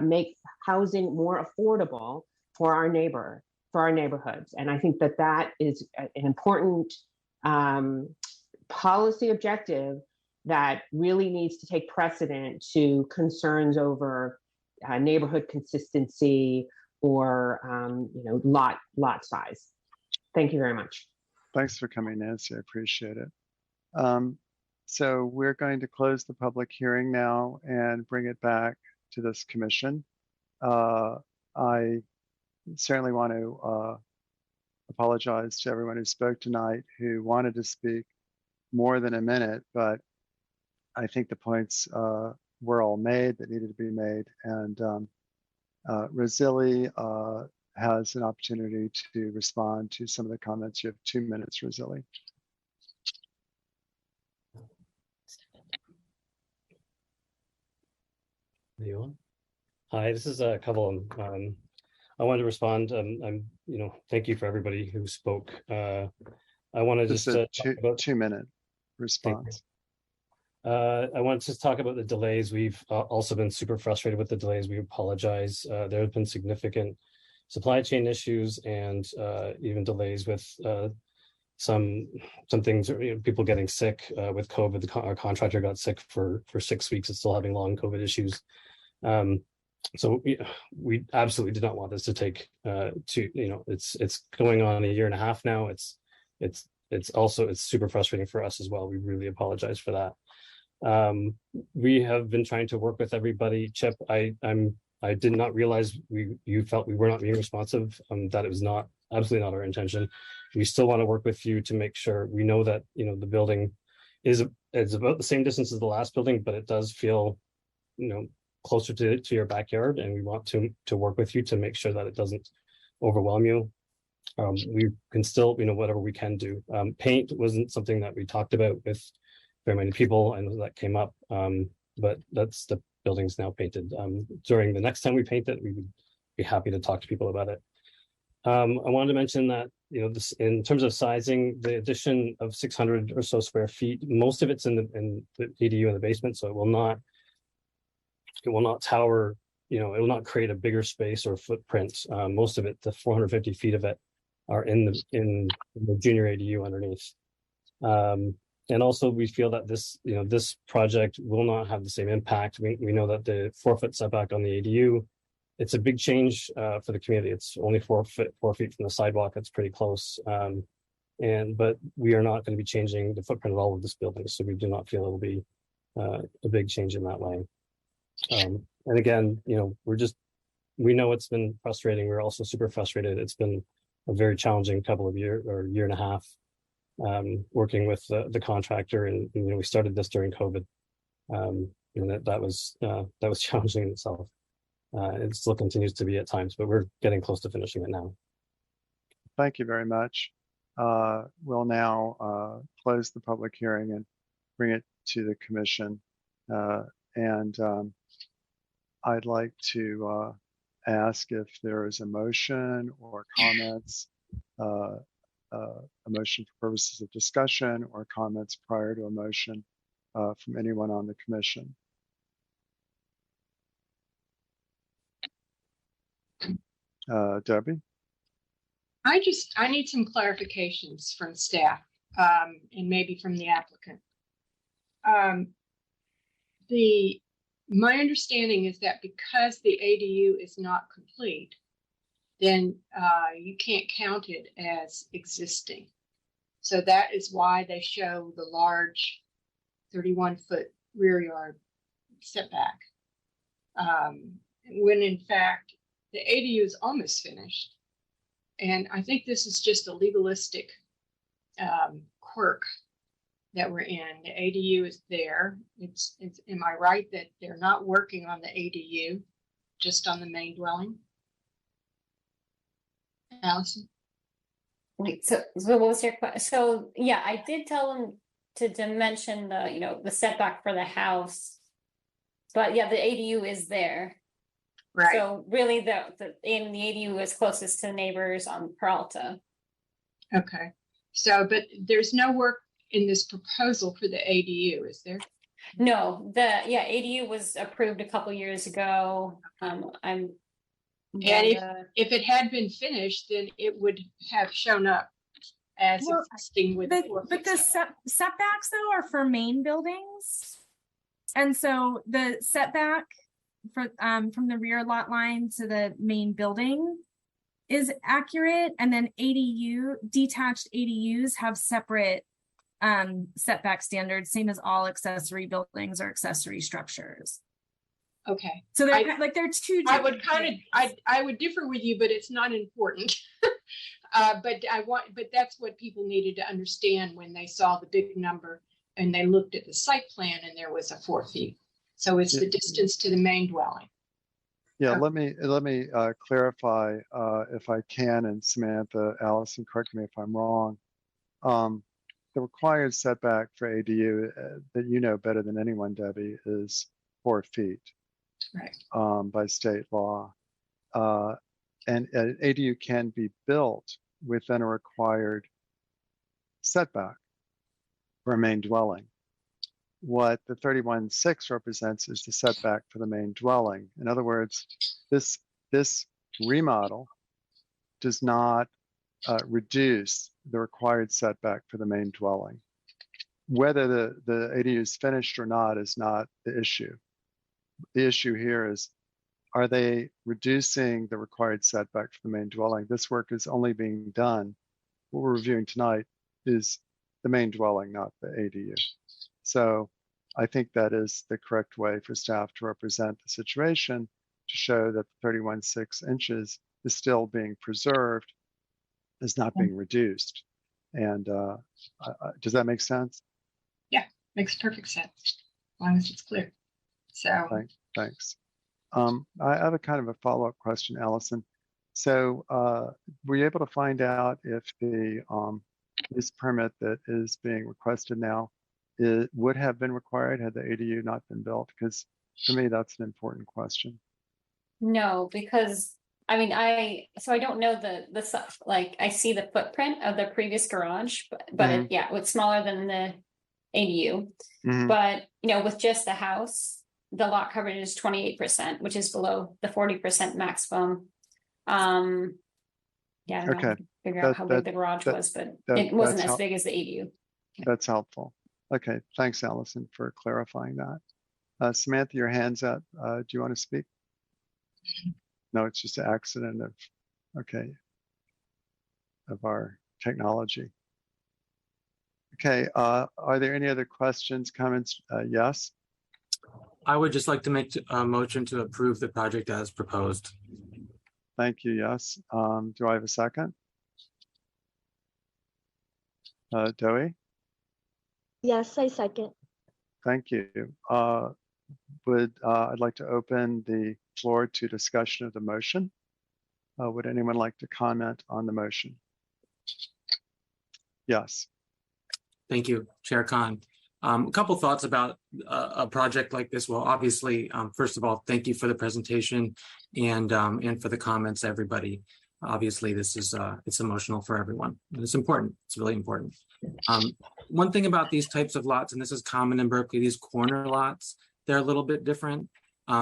make housing more affordable for our neighborhoods. And I think that that is an important policy objective that really needs to take precedent to concerns over neighborhood consistency or lot size. Thank you very much. Thanks for coming, Nancy. I appreciate it. So we're going to close the public hearing now and bring it back to this commission. I certainly want to apologize to everyone who spoke tonight who wanted to speak more than a minute, but I think the points were all made that needed to be made. And Rosalie has an opportunity to respond to some of the comments. You have 2 minutes, Rosalie. Hi, this is a couple. I wanted to respond. Thank you for everybody who spoke. I want to Just just a talk about 2-minute response. I want to talk about the delays. We've also been super frustrated with the delays. We apologize. There have been significant supply chain issues and even delays with some things, people getting sick with COVID. Our contractor got sick for 6 weeks and still having long COVID issues. So we absolutely did not want this to take it's going on 1.5 years now. It's super frustrating for us as well. We really apologize for that. We have been trying to work with everybody. Chip, I did not realize you felt we were not being responsive. That it was absolutely not our intention. We still want to work with you to make sure we know that the building is about the same distance as the last building, but it does feel closer to your backyard, and we want to work with you to make sure that it doesn't overwhelm you. We can still whatever we can do. Paint wasn't something that we talked about with very many people, and that came up, but that's the building's now painted. During the next time we paint it, we would be happy to talk to people about it. I wanted to mention that this, in terms of sizing, the addition of 600 or so square feet, most of it's in the ADU in the basement, so it will not tower, it will not create a bigger space or footprint. Most of it, the 450 feet of it, are in the junior ADU underneath. And also we feel that this project will not have the same impact. We know that the 4-foot setback on the ADU, it's a big change for the community. It's only 4 feet from the sidewalk. That's pretty close. But we are not going to be changing the footprint at all of this building. So we do not feel it will be a big change in that way. And again, we know it's been frustrating. We're also super frustrated. It's been a very challenging couple of years or 1.5 years working with the contractor, and we started this during COVID. That was challenging in itself. It still continues to be at times, but we're getting close to finishing it now. Thank you very much. We'll now close the public hearing and bring it to the commission. I'd like to ask if there is a motion or comments, a motion for purposes of discussion or comments prior to a motion from anyone on the commission. Debbie? I need some clarifications from staff and maybe from the applicant. My understanding is that because the ADU is not complete, then you can't count it as existing. So that is why they show the large 31-foot rear yard setback. When in fact, the ADU is almost finished. And I think this is just a legalistic quirk that we're in. The ADU is there. It's am I right that they're not working on the ADU, just on the main dwelling? Allison? Wait, so what was your question? So yeah, I did tell them to mention the setback for the house, but yeah, the ADU is there. Right. So really, the ADU is closest to the neighbors on Peralta. Okay. So, but there's no work in this proposal for the ADU, is there? No, ADU was approved a couple years ago. And if it had been finished, then it would have shown up as existing with. But the setbacks though are for main buildings, and so the setback from the rear lot line to the main building is accurate, and then detached ADUs have separate setback standards, same as all accessory buildings or accessory structures. Okay. So they're they're two. I would differ with you, but it's not important. But that's what people needed to understand when they saw the big number and they looked at the site plan and there was a 4 feet. So it's the distance to the main dwelling. Yeah, let me clarify if I can, and Samantha, Allison, correct me if I'm wrong. The required setback for ADU that you know better than anyone, Debbie, is 4 feet. Right. By state law. And an ADU can be built within a required setback for a main dwelling. What the 31.6 represents is the setback for the main dwelling. In other words, this remodel does not reduce the required setback for the main dwelling. Whether the ADU is finished or not is not the issue. The issue here is, are they reducing the required setback for the main dwelling? This work is only being done. What we're reviewing tonight is the main dwelling, not the ADU. So I think that is the correct way for staff to represent the situation, to show that the 31.6 inches is still being preserved, is not being reduced. And does that make sense? Yeah, makes perfect sense, as long as it's clear. So thanks. I have a kind of a follow-up question, Allison. So were you able to find out if the use permit that is being requested now would have been required had the ADU not been built? Because to me, that's an important question. No, because I mean, I don't know the stuff. Like I see the footprint of the previous garage, but it's smaller than the ADU. But with just the house, the lot coverage is 28%, which is below the 40% maximum. I don't know, figure out how big the garage was, but it wasn't as big as the ADU. That's helpful. Okay, thanks, Allison, for clarifying that. Samantha, your hand's up. Do you want to speak? No, it's just an accident of our technology. Okay, are there any other questions, comments? Yes. I would just like to make a motion to approve the project as proposed. Thank you. Yes. Do I have a second? Dewey? Yes, I second. Thank you. I'd like to open the floor to discussion of the motion. Would anyone like to comment on the motion? Yes. Thank you, Chair Khan. A couple thoughts about a project like this. Well, obviously, first of all, thank you for the presentation and for the comments, everybody. Obviously, this is it's emotional for everyone, and it's important. It's really important. One thing about these types of lots, and this is common in Berkeley, these corner lots, they're a little bit different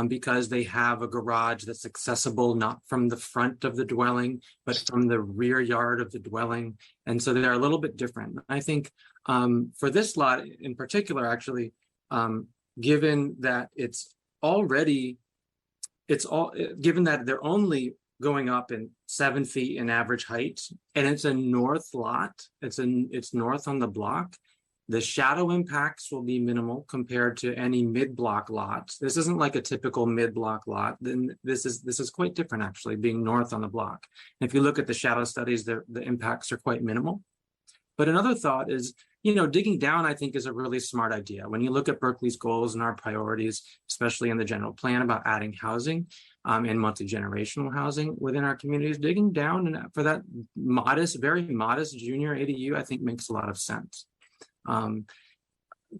because they have a garage that's accessible not from the front of the dwelling, but from the rear yard of the dwelling, and so they're a little bit different. I think for this lot in particular, actually, given that it's already, it's all, given that they're only going up in 7 feet in average height, and it's a north lot, it's north on the block, the shadow impacts will be minimal compared to any mid-block lot. This isn't like a typical mid-block lot. Then this is quite different, actually, being north on the block. And if you look at the shadow studies, the impacts are quite minimal. But another thought is, digging down, I think, is a really smart idea. When you look at Berkeley's goals and our priorities, especially in the general plan about adding housing and multi-generational housing within our communities, digging down and for that modest, very modest junior ADU, I think makes a lot of sense.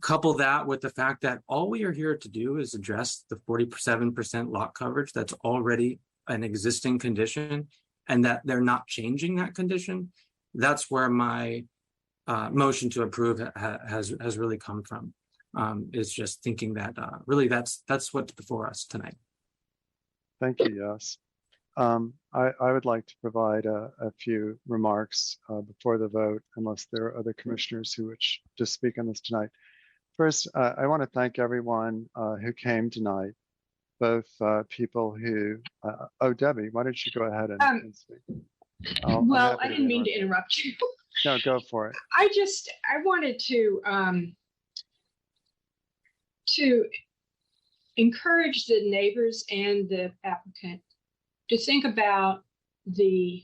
Couple that with the fact that all we are here to do is address the 47% lot coverage that's already an existing condition, and that they're not changing that condition. That's where my motion to approve has really come from, is just thinking that really that's what's before us tonight. Thank you, Yes. I would like to provide a few remarks before the vote, unless there are other commissioners who wish to speak on this tonight. First, I want to thank everyone who came tonight, both people who, Debbie, why don't you go ahead and speak? Well, I didn't mean to interrupt you. No, go for it. I wanted to encourage the neighbors and the applicant to think about the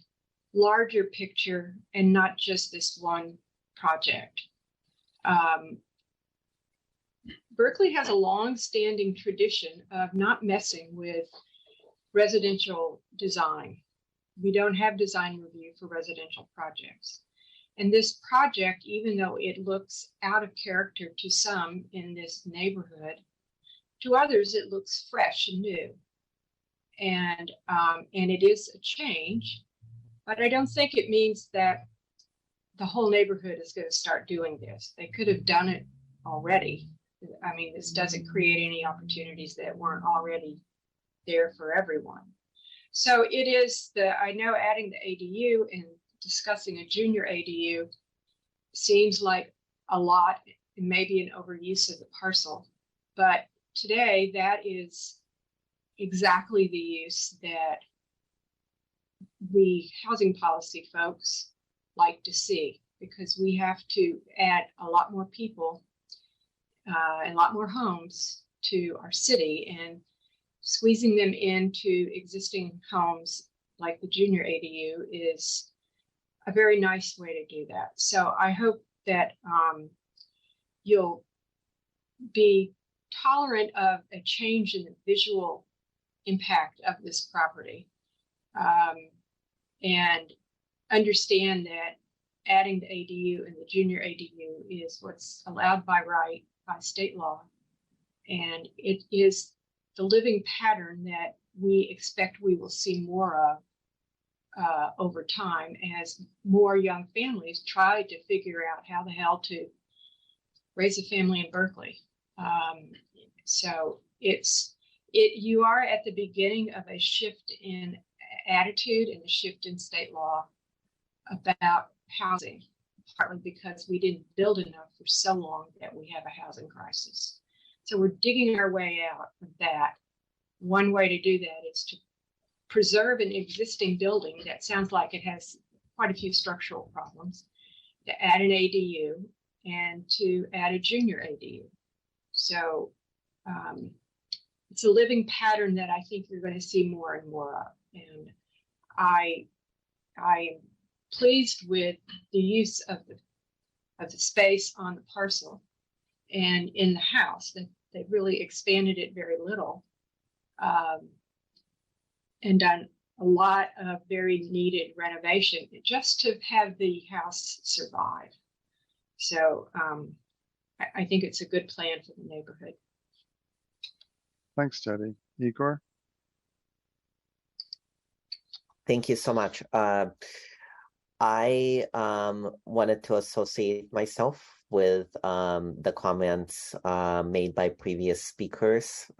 larger picture and not just this one project. Berkeley has a long-standing tradition of not messing with residential design. We don't have design review for residential projects. And this project, even though it looks out of character to some in this neighborhood, to others it looks fresh and new. And it is a change, but I don't think it means that the whole neighborhood is going to start doing this. They could have done it already. I mean, this doesn't create any opportunities that weren't already there for everyone. So it is I know adding the ADU and discussing a junior ADU seems like a lot, and maybe an overuse of the parcel, but today that is exactly the use that we housing policy folks like to see, because we have to add a lot more people and a lot more homes to our city, and squeezing them into existing homes like the junior ADU is a very nice way to do that. So I hope that you'll be tolerant of a change in the visual impact of this property, and understand that adding the ADU and the junior ADU is what's allowed by right by state law, and it is the living pattern that we expect we will see more of over time as more young families try to figure out how the hell to raise a family in Berkeley. So you are at the beginning of a shift in attitude and a shift in state law about housing, partly because we didn't build enough for so long that we have a housing crisis. So we're digging our way out of that. One way to do that is to preserve an existing building that sounds like it has quite a few structural problems, to add an ADU and to add a junior ADU. So it's a living pattern that I think you're going to see more and more of. And I am pleased with the use of the space on the parcel and in the house. That they really expanded it very little, and done a lot of very needed renovation just to have the house survive. So I think it's a good plan for the neighborhood. Thanks, Debbie. Igor? Thank you so much. I wanted to associate myself with the comments made by previous speakers.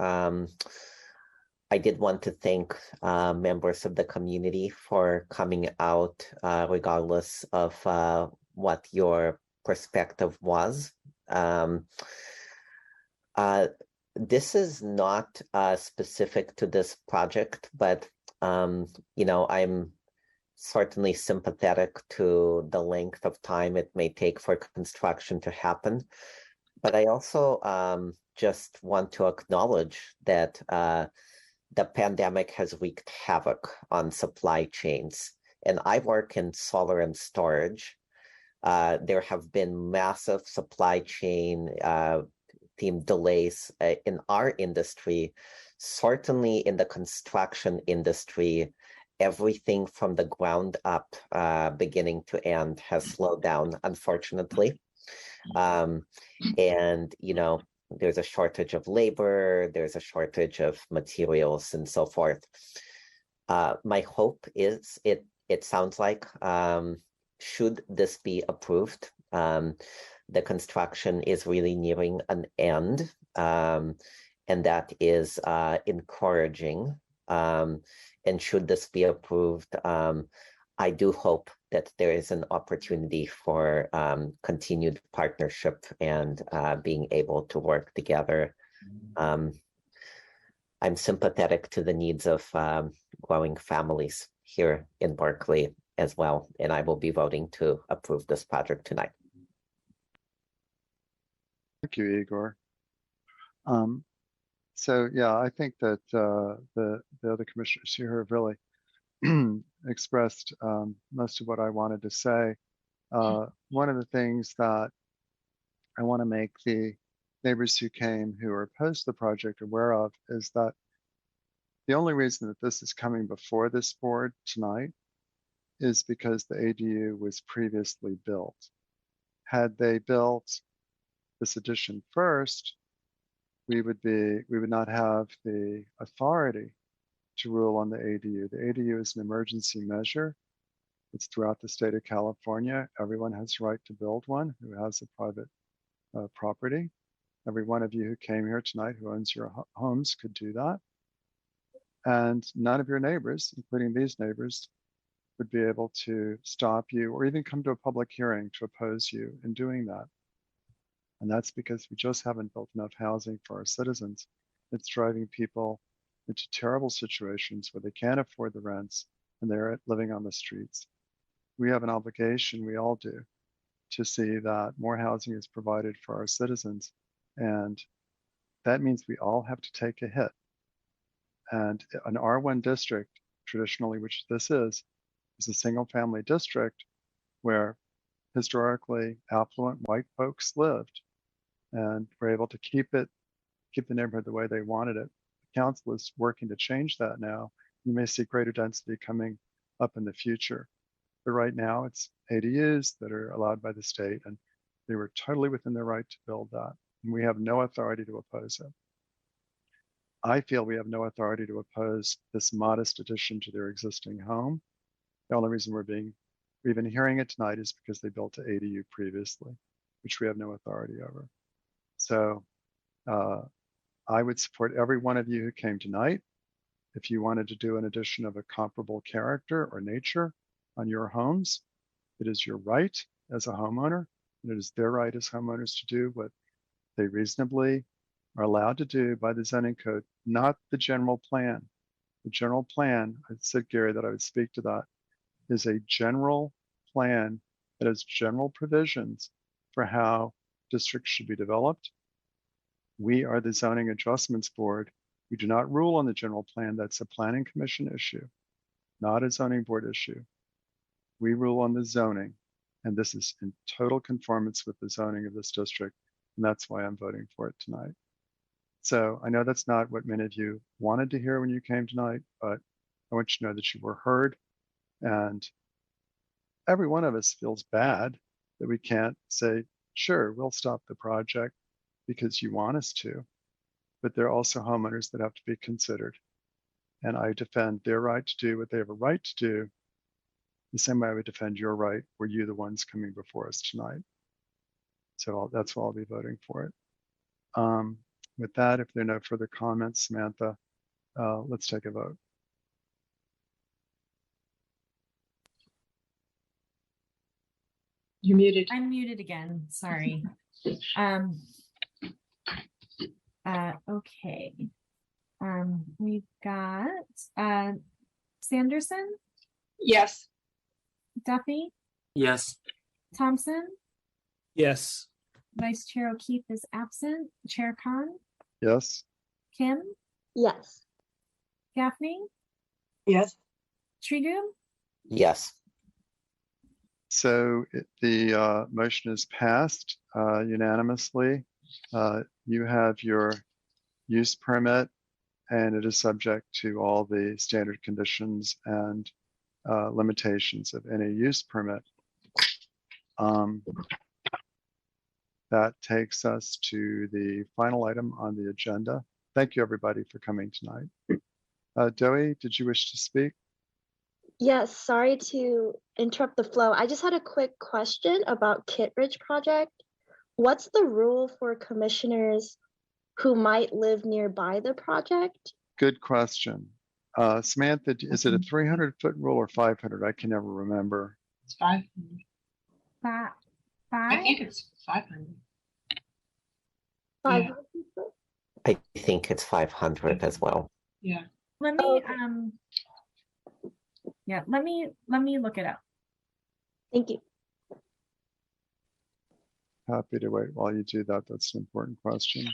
I did want to thank members of the community for coming out regardless of what your perspective was. This is not specific to this project, but I'm certainly sympathetic to the length of time it may take for construction to happen. But I also just want to acknowledge that the pandemic has wreaked havoc on supply chains. And I work in solar and storage. There have been massive supply chain team delays in our industry. Certainly in the construction industry, everything from the ground up, beginning to end, has slowed down, unfortunately. And, there's a shortage of labor, there's a shortage of materials and so forth. My hope is it sounds like, should this be approved, the construction is really nearing an end, and that is encouraging. And should this be approved, I do hope that there is an opportunity for continued partnership and being able to work together. I'm sympathetic to the needs of growing families here in Berkeley as well, and I will be voting to approve this project tonight. Thank you, Igor. So yeah, I think that the other commissioners here have really expressed most of what I wanted to say. One of the things that I want to make the neighbors who came who are opposed to the project aware of is that the only reason that this is coming before this board tonight is because the ADU was previously built. Had they built this addition first, we would not have the authority to rule on the ADU. The ADU is an emergency measure. It's throughout the state of California. Everyone has the right to build one who has a private property. Every one of you who came here tonight who owns your homes could do that. And none of your neighbors, including these neighbors, would be able to stop you or even come to a public hearing to oppose you in doing that. And that's because we just haven't built enough housing for our citizens. It's driving people into terrible situations where they can't afford the rents and they're living on the streets. We have an obligation, we all do, to see that more housing is provided for our citizens. And that means we all have to take a hit. And an R1 district, traditionally, which this is a single family district where historically affluent white folks lived and were able to keep the neighborhood the way they wanted it. The council is working to change that now. You may see greater density coming up in the future. But right now it's ADUs that are allowed by the state, and they were totally within their right to build that. And we have no authority to oppose it. I feel we have no authority to oppose this modest addition to their existing home. The only reason we're even hearing it tonight is because they built an ADU previously, which we have no authority over. So I would support every one of you who came tonight. If you wanted to do an addition of a comparable character or nature on your homes, it is your right as a homeowner, and it is their right as homeowners to do what they reasonably are allowed to do by the zoning code, not the general plan. The general plan, I said, Gary, that I would speak to that, is a general plan that has general provisions for how districts should be developed. We are the Zoning Adjustments Board. We do not rule on the general plan. That's a planning commission issue, not a zoning board issue. We rule on the zoning, and this is in total conformance with the zoning of this district, and that's why I'm voting for it tonight. So I know that's not what many of you wanted to hear when you came tonight, but I want you to know that you were heard. And every one of us feels bad that we can't say, sure, we'll stop the project because you want us to. But there are also homeowners that have to be considered. And I defend their right to do what they have a right to do, the same way I would defend your right were you the ones coming before us tonight. So that's why I'll be voting for it. With that, if there are no further comments, Samantha, let's take a vote. You muted. I'm muted again. Sorry. Okay. We've got Sanderson, Yes. Duffy, Yes. Thompson, Yes. Vice Chair O'Keefe is absent. Chair Khan, Yes. Kim, Yes. Gaffney, Yes. Trigu, Yes. So the motion is passed unanimously. You have your use permit, and it is subject to all the standard conditions and limitations of any use permit. That takes us to the final item on the agenda. Thank you, everybody, for coming tonight. Dewey, did you wish to speak? Yes, sorry to interrupt the flow. I just had a quick question about Kittredge project. What's the rule for commissioners who might live nearby the project? Good question. Samantha, is it a 300-foot rule or 500? I can never remember. It's 500. Five. I think it's 500. 500 foot? I think it's 500 as well. Yeah. Let me let me look it up. Thank you. Happy to wait while you do that. That's an important question.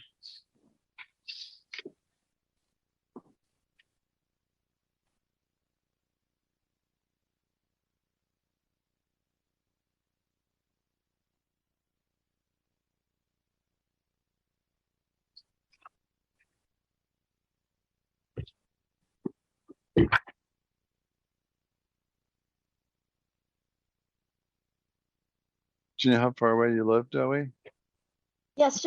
Do you know how far away you live, Dewey? Yes,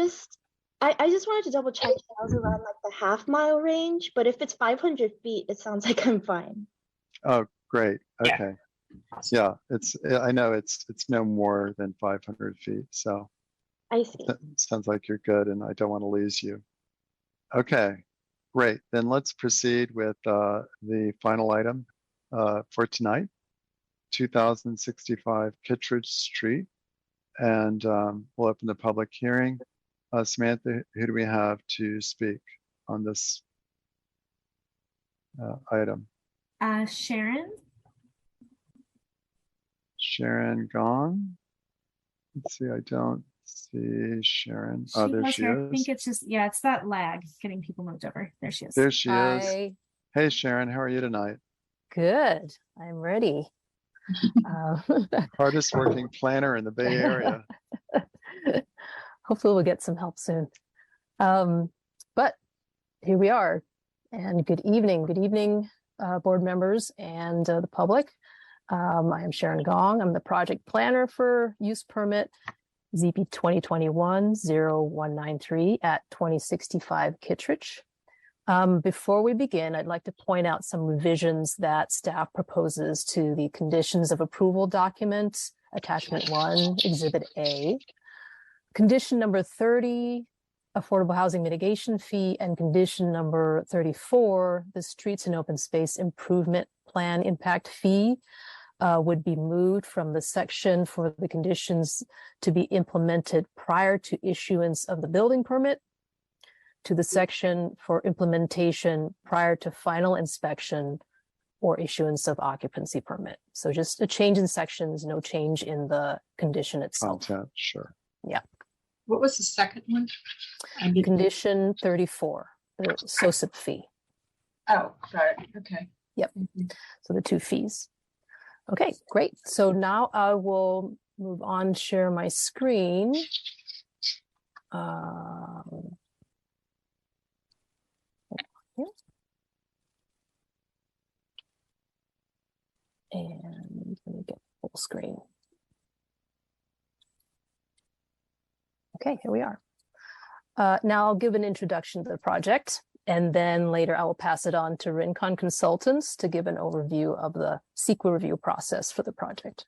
I just wanted to double check that I was around like the half-mile range, but if it's 500 feet, it sounds like I'm fine. Oh, great. Yeah. Okay. Yeah, I know it's no more than 500 feet. So I see. that sounds like you're good, and I don't want to lose you. Okay, great. Then let's proceed with the final item for tonight, 2065 Kittredge Street. And we'll open the public hearing. Samantha, who do we have to speak on this item? Sharon. Sharon gone. Let's see, I don't see Sharon. Oh, there she I think is. it's just, yeah, it's that lag getting people moved over. There she is. There she is. Hi. Hey, Sharon, how are you tonight? Good. I'm ready. Hardest working planner in the Bay Area. Hopefully we'll get some help soon. But here we are. And good evening, board members and the public. I am Sharon Gong. I'm the project planner for use permit ZP 2021-0193 at 2065 Kittredge. Before we begin, I'd like to point out some revisions that staff proposes to the conditions of approval document, attachment 1, exhibit A. Condition number 30, affordable housing mitigation fee, and condition number 34, the streets and open space improvement plan impact fee, would be moved from the section for the conditions to be implemented prior to issuance of the building permit to the section for implementation prior to final inspection or issuance of occupancy permit. So just a change in sections, no change in the condition itself. Content, sure. Yeah. What was the second one? Condition 34, the SOSIP fee. Oh, got it. Okay. Yep. So the two fees. Okay, great. So now I will move on, share my screen. And let me get full screen. Okay, here we are. Now I'll give an introduction to the project, and then later I will pass it on to Rincon Consultants to give an overview of the CEQA review process for the project.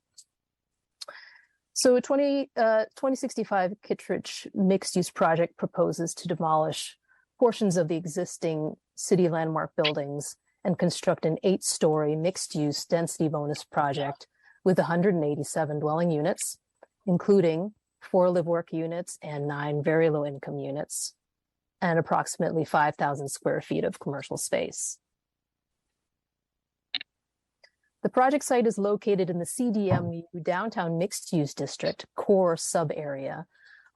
So a 2065 Kittredge mixed-use project proposes to demolish portions of the existing city landmark buildings and construct an 8-story mixed-use density bonus project with 187 dwelling units, including 4 live-work units and 9 very low-income units. and approximately 5,000 square feet of commercial space. The project site is located in the CDMU Downtown Mixed Use District core sub-area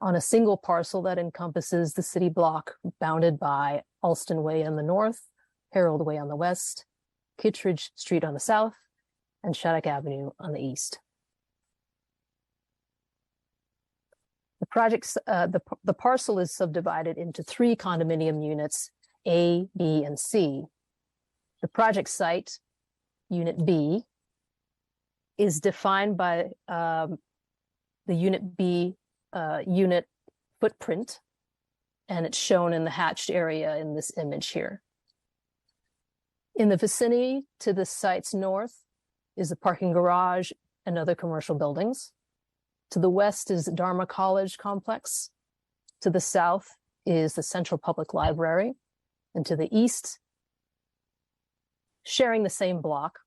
on a single parcel that encompasses the city block bounded by Alston Way on the north, Harold Way on the west, Kittredge Street on the south, and Shattuck Avenue on the east. The parcel is subdivided into 3 condominium units, A, B, and C. The project site, Unit B, is defined by the Unit B unit footprint, and it's shown in the hatched area in this image here. In the vicinity to the site's north is the parking garage and other commercial buildings. To the west is Dharma College complex. To the south is the Central Public Library. And to the east, sharing the same block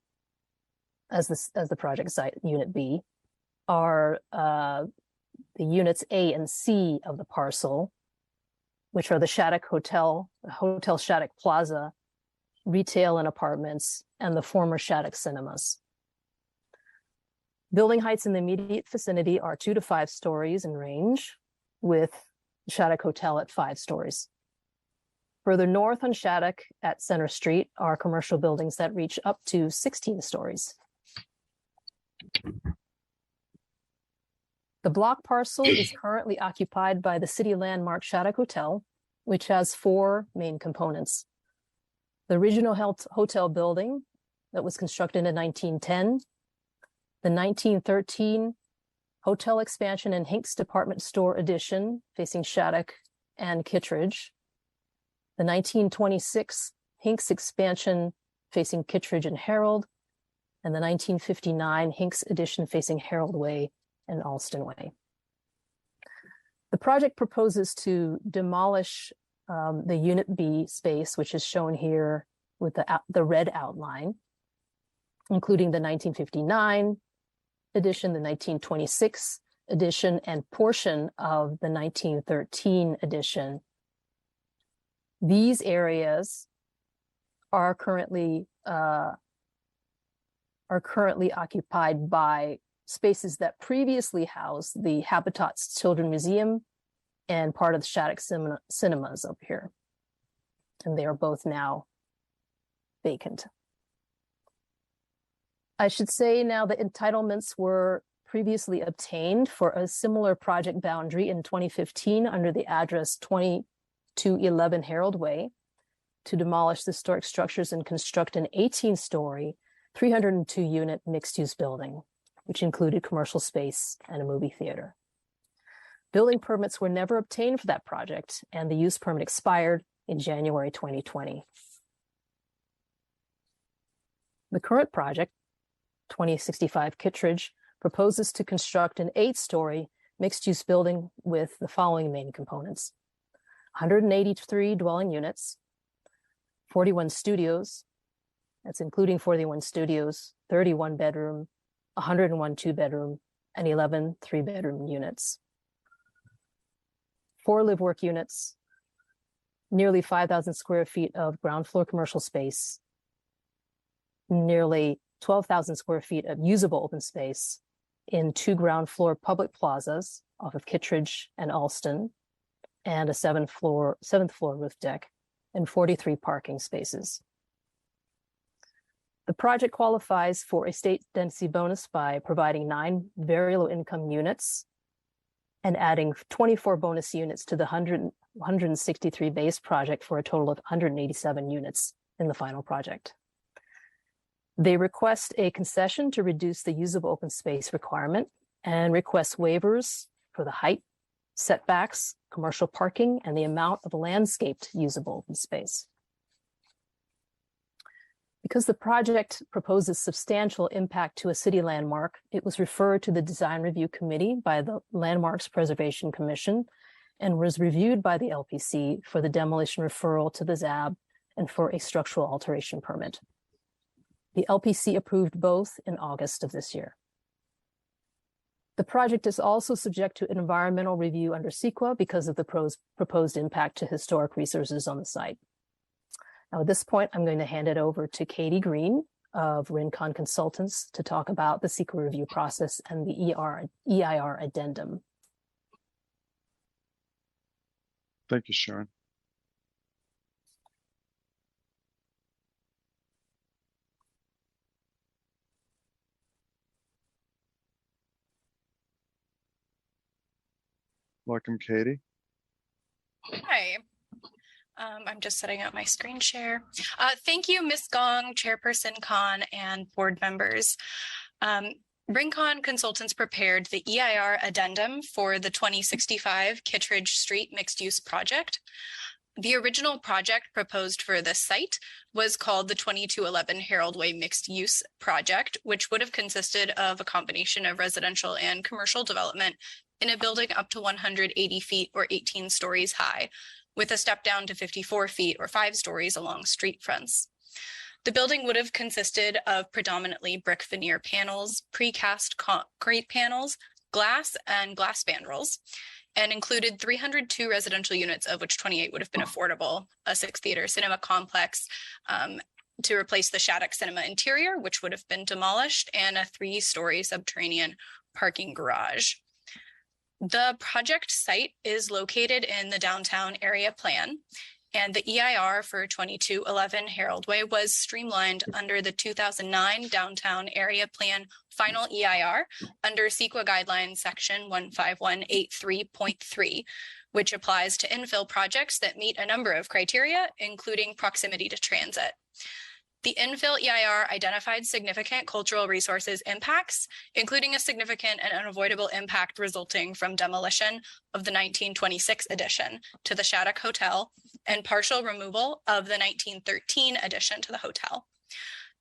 as the project site, Unit B, are the units A and C of the parcel, which are the Shattuck Hotel, Hotel Shattuck Plaza, retail and apartments, and the former Shattuck Cinemas. Building heights in the immediate vicinity are 2 to 5 stories in range, with Shattuck Hotel at 5 stories. Further north on Shattuck at Center Street are commercial buildings that reach up to 16 stories. The block parcel is currently occupied by the city landmark Shattuck Hotel, which has 4 main components. The original hotel building that was constructed in 1910, the 1913 hotel expansion and Hinks department store addition facing Shattuck and Kittredge, the 1926 Hinks expansion facing Kittredge and Harold, and the 1959 Hinks addition facing Harold Way and Alston Way. The project proposes to demolish the Unit B space, which is shown here with the red outline, including the 1959 edition, the 1926 edition, and portion of the 1913 edition. These areas are currently occupied by spaces that previously housed the Habitat's Children Museum and part of the Shattuck Cinemas up here. And they are both now vacant. I should say now that entitlements were previously obtained for a similar project boundary in 2015 under the address 2211 Harold Way to demolish the historic structures and construct an 18-story, 302-unit mixed-use building, which included commercial space and a movie theater. Building permits were never obtained for that project, and the use permit expired in January 2020. The current project, 2065 Kittredge, proposes to construct an 8-story mixed-use building with the following main components: 183 dwelling units, 41 studios, that's including 41 studios, 31 bedroom, 101 2-bedroom, and 11 3-bedroom units. 4 live-work units, nearly 5,000 square feet of ground floor commercial space, nearly 12,000 square feet of usable open space in 2 ground floor public plazas off of Kittredge and Alston, and a 7th floor roof deck, and 43 parking spaces. The project qualifies for a state density bonus by providing 9 very low income units and adding 24 bonus units to the 163 base project for a total of 187 units in the final project. They request a concession to reduce the usable open space requirement and request waivers for the height, setbacks, commercial parking, and the amount of landscaped usable open space. Because the project proposes substantial impact to a city landmark, it was referred to the Design Review Committee by the Landmarks Preservation Commission and was reviewed by the LPC for the demolition referral to the ZAB and for a structural alteration permit. The LPC approved both in August of this year. The project is also subject to an environmental review under CEQA because of the proposed impact to historic resources on the site. Now, at this point, I'm going to hand it over to Katie Green of Rincon Consultants to talk about the CEQA review process and the EIR addendum. Thank you, Sharon. Welcome, Katie. Hi. I'm just setting up my screen share. Thank you, Ms. Gong, Chairperson Khan, and board members. Rincon Consultants prepared the EIR addendum for the 2065 Kittredge Street mixed-use project. The original project proposed for this site was called the 2211 Herald Way Mixed Use Project, which would have consisted of a combination of residential and commercial development in a building up to 180 feet or 18 stories high, with a step down to 54 feet or 5 stories along street fronts. The building would have consisted of predominantly brick veneer panels, precast concrete panels, glass, and glass spandrels, and included 302 residential units, of which 28 would have been affordable, a 6-theater cinema complex to replace the Shattuck Cinema interior, which would have been demolished, and a 3-story subterranean parking garage. The project site is located in the downtown area plan, and the EIR for 2211 Herald Way was streamlined under the 2009 Downtown Area Plan Final EIR under CEQA Guidelines Section 15183.3, which applies to infill projects that meet a number of criteria, including proximity to transit. The infill EIR identified significant cultural resources impacts, including a significant and unavoidable impact resulting from demolition of the 1926 addition to the Shattuck Hotel and partial removal of the 1913 addition to the hotel.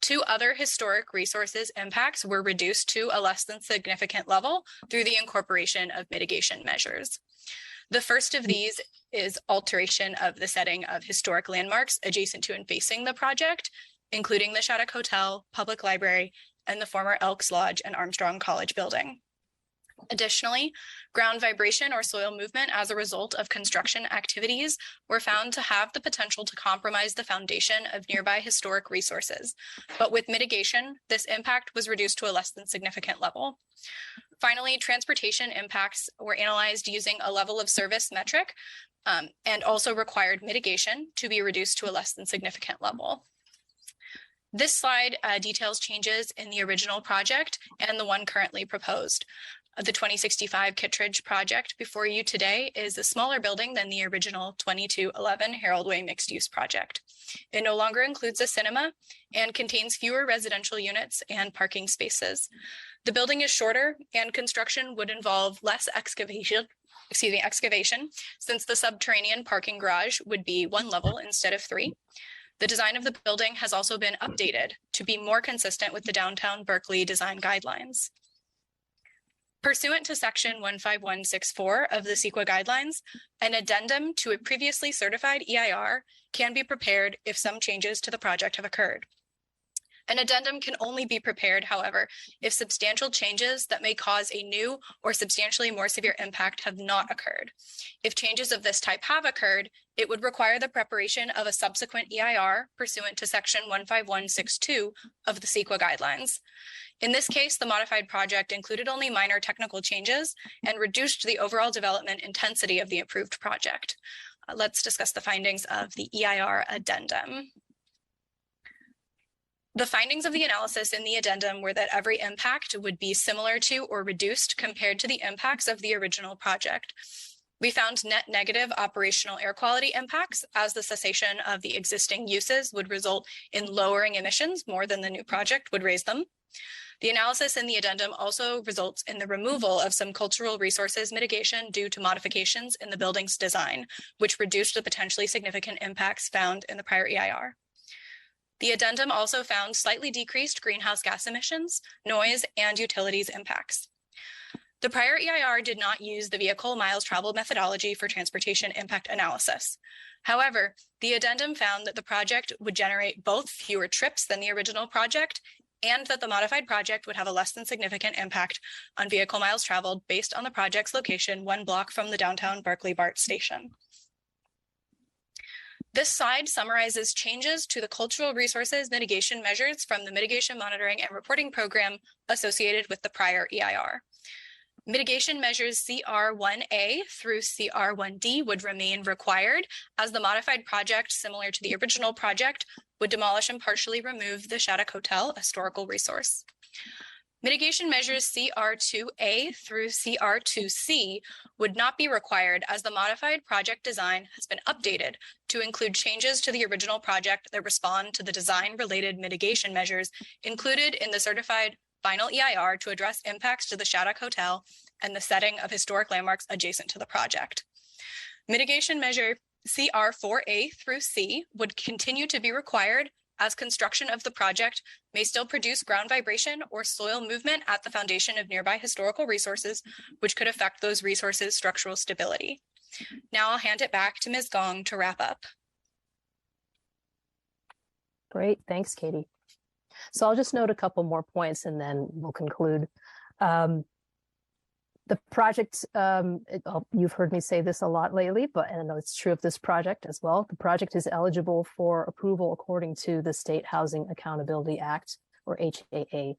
2 other historic resources impacts were reduced to a less than significant level through the incorporation of mitigation measures. The first of these is alteration of the setting of historic landmarks adjacent to and facing the project, including the Shattuck Hotel, Public Library, and the former Elks Lodge and Armstrong College building. Additionally, ground vibration or soil movement as a result of construction activities were found to have the potential to compromise the foundation of nearby historic resources. But with mitigation, this impact was reduced to a less than significant level. Finally, transportation impacts were analyzed using a level of service metric and also required mitigation to be reduced to a less than significant level. This slide details changes in the original project and the one currently proposed. The 2065 Kittredge project before you today is a smaller building than the original 2211 Herald Way mixed-use project. It no longer includes a cinema and contains fewer residential units and parking spaces. The building is shorter and construction would involve less excavation, since the subterranean parking garage would be 1 level instead of 3. The design of the building has also been updated to be more consistent with the downtown Berkeley design guidelines. Pursuant to section 15164 of the CEQA guidelines, an addendum to a previously certified EIR can be prepared if some changes to the project have occurred. An addendum can only be prepared, however, if substantial changes that may cause a new or substantially more severe impact have not occurred. If changes of this type have occurred, it would require the preparation of a subsequent EIR pursuant to section 15162 of the CEQA guidelines. In this case, the modified project included only minor technical changes and reduced the overall development intensity of the approved project. Let's discuss the findings of the EIR addendum. The findings of the analysis in the addendum were that every impact would be similar to or reduced compared to the impacts of the original project. We found net negative operational air quality impacts, as the cessation of the existing uses would result in lowering emissions more than the new project would raise them. The analysis in the addendum also results in the removal of some cultural resources mitigation due to modifications in the building's design, which reduced the potentially significant impacts found in the prior EIR. The addendum also found slightly decreased greenhouse gas emissions, noise, and utilities impacts. The prior EIR did not use the vehicle miles traveled methodology for transportation impact analysis. However, the addendum found that the project would generate both fewer trips than the original project and that the modified project would have a less than significant impact on vehicle miles traveled based on the project's location 1 block from the downtown Berkeley BART station. This slide summarizes changes to the cultural resources mitigation measures from the Mitigation Monitoring and Reporting Program associated with the prior EIR. Mitigation measures CR1A through CR1D would remain required, as the modified project, similar to the original project, would demolish and partially remove the Shattuck Hotel, a historical resource. Mitigation measures CR2A through CR2C would not be required, as the modified project design has been updated to include changes to the original project that respond to the design-related mitigation measures included in the certified final EIR to address impacts to the Shattuck Hotel and the setting of historic landmarks adjacent to the project. Mitigation measure CR4A through C would continue to be required, as construction of the project may still produce ground vibration or soil movement at the foundation of nearby historical resources, which could affect those resources' structural stability. Now I'll hand it back to Ms. Gong to wrap up. Great, thanks, Katie. So I'll just note a couple more points and then we'll conclude. The project, you've heard me say this a lot lately, but I know it's true of this project as well. The project is eligible for approval according to the State Housing Accountability Act, or HAA,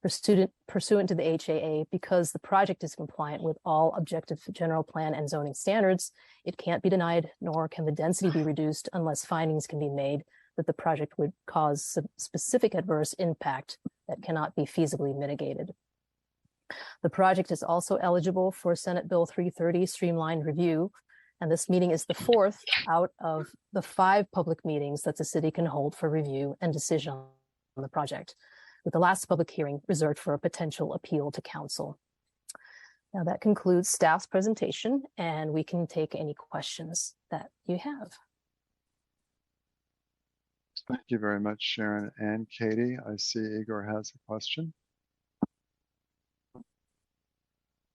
pursuant to the HAA. Because the project is compliant with all objective general plan and zoning standards, it can't be denied, nor can the density be reduced unless findings can be made that the project would cause specific adverse impact that cannot be feasibly mitigated. The project is also eligible for Senate Bill 330 streamlined review, and this meeting is the 4th out of the 5 public meetings that the city can hold for review and decision on the project, with the last public hearing reserved for a potential appeal to council. Now that concludes staff's presentation, and we can take any questions that you have. Thank you very much, Sharon and Katie. I see Igor has a question.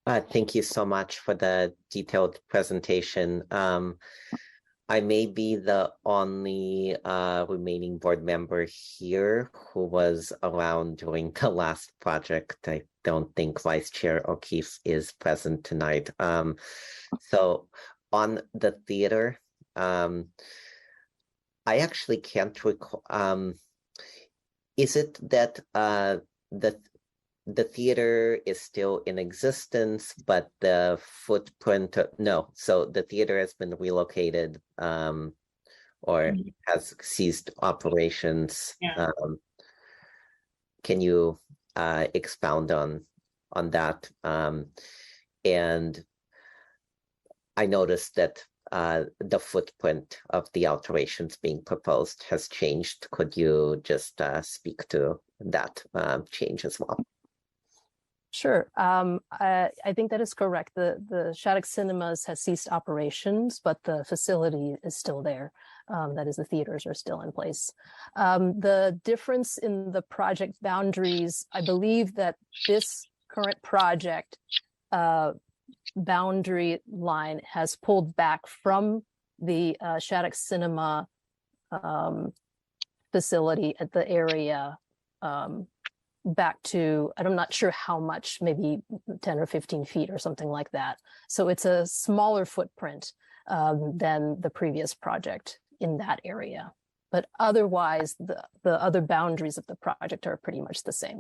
Thank you so much for the detailed presentation. I may be the only remaining board member here who was around during the last project. I don't think Vice Chair O'Keefe is present tonight. So on the theater, I actually can't recall. Is it that the theater is still in existence, but the footprint, no. So the theater has been relocated or has ceased operations. Yeah. Can you expound on that? And I noticed that the footprint of the alterations being proposed has changed. Could you just speak to that change as well? Sure. I think that is correct. The Shattuck Cinemas has ceased operations, but the facility is still there. That is, the theaters are still in place. The difference in the project boundaries, I believe that this current project boundary line has pulled back from the Shattuck Cinema facility at the area back to, I'm not sure how much, maybe 10 or 15 feet or something like that. So it's a smaller footprint than the previous project in that area. But otherwise, the other boundaries of the project are pretty much the same.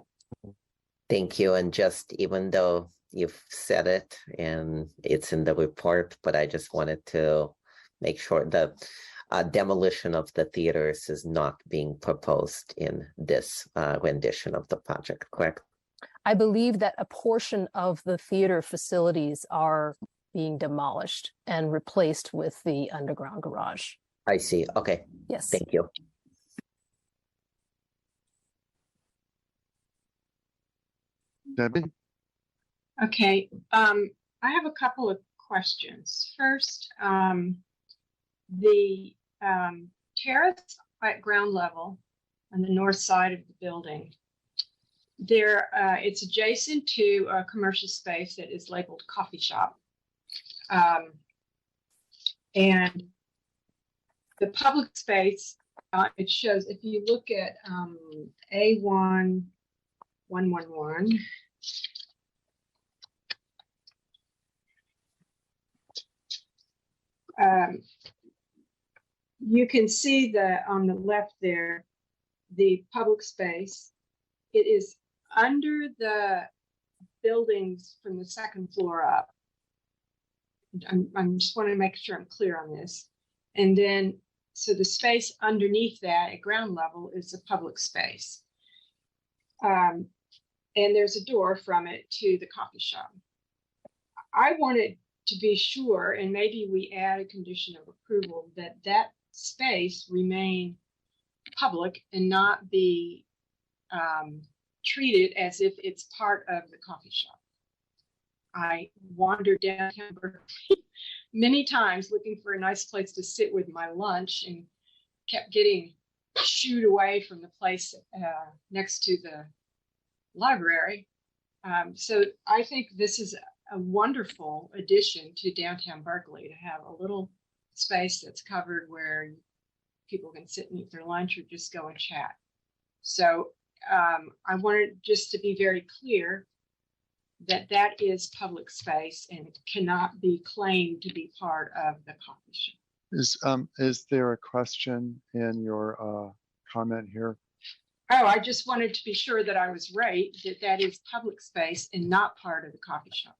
Thank you. And just even though you've said it and it's in the report, but I just wanted to make sure that demolition of the theaters is not being proposed in this rendition of the project, correct? I believe that a portion of the theater facilities are being demolished and replaced with the underground garage. I see. Okay. Yes. Thank you. Debbie? Okay. I have a couple of questions. First, the terrace at ground level on the north side of the building, there it's adjacent to a commercial space that is labeled coffee shop. And the public space, it shows, if you look at A1 111. You can see on the left there, the public space. It is under the buildings from the second floor up. I'm just want to make sure I'm clear on this. And then, so the space underneath that at ground level is a public space. And there's a door from it to the coffee shop. I wanted to be sure, and maybe we add a condition of approval, that that space remain public and not be treated as if it's part of the coffee shop. I wandered downtown Berkeley many times looking for a nice place to sit with my lunch and kept getting shooed away from the place next to the library. So I think this is a wonderful addition to downtown Berkeley, to have a little space that's covered where people can sit and eat their lunch or just go and chat. So I wanted just to be very clear that that is public space and it cannot be claimed to be part of the coffee shop. Is there a question in your comment here? Oh, I just wanted to be sure that I was right, that that is public space and not part of the coffee shop.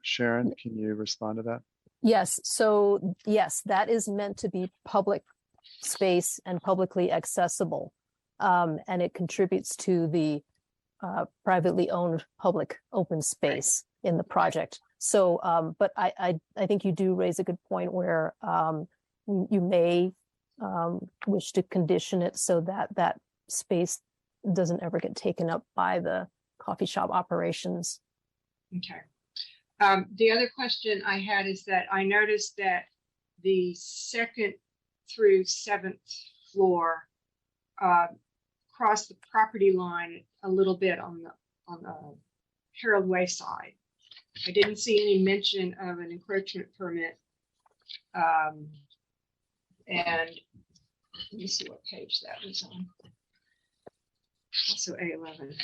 Sharon, can you respond to that? Yes. So yes, that is meant to be public space and publicly accessible. And it contributes to the privately owned public open space in the project. So, but I think you do raise a good point where you may wish to condition it so that that space doesn't ever get taken up by the coffee shop operations. Okay. The other question I had is that I noticed that the second through seventh floor cross the property line a little bit on the Harold Way side. I didn't see any mention of an encroachment permit. And let me see what page that was on. Also A11.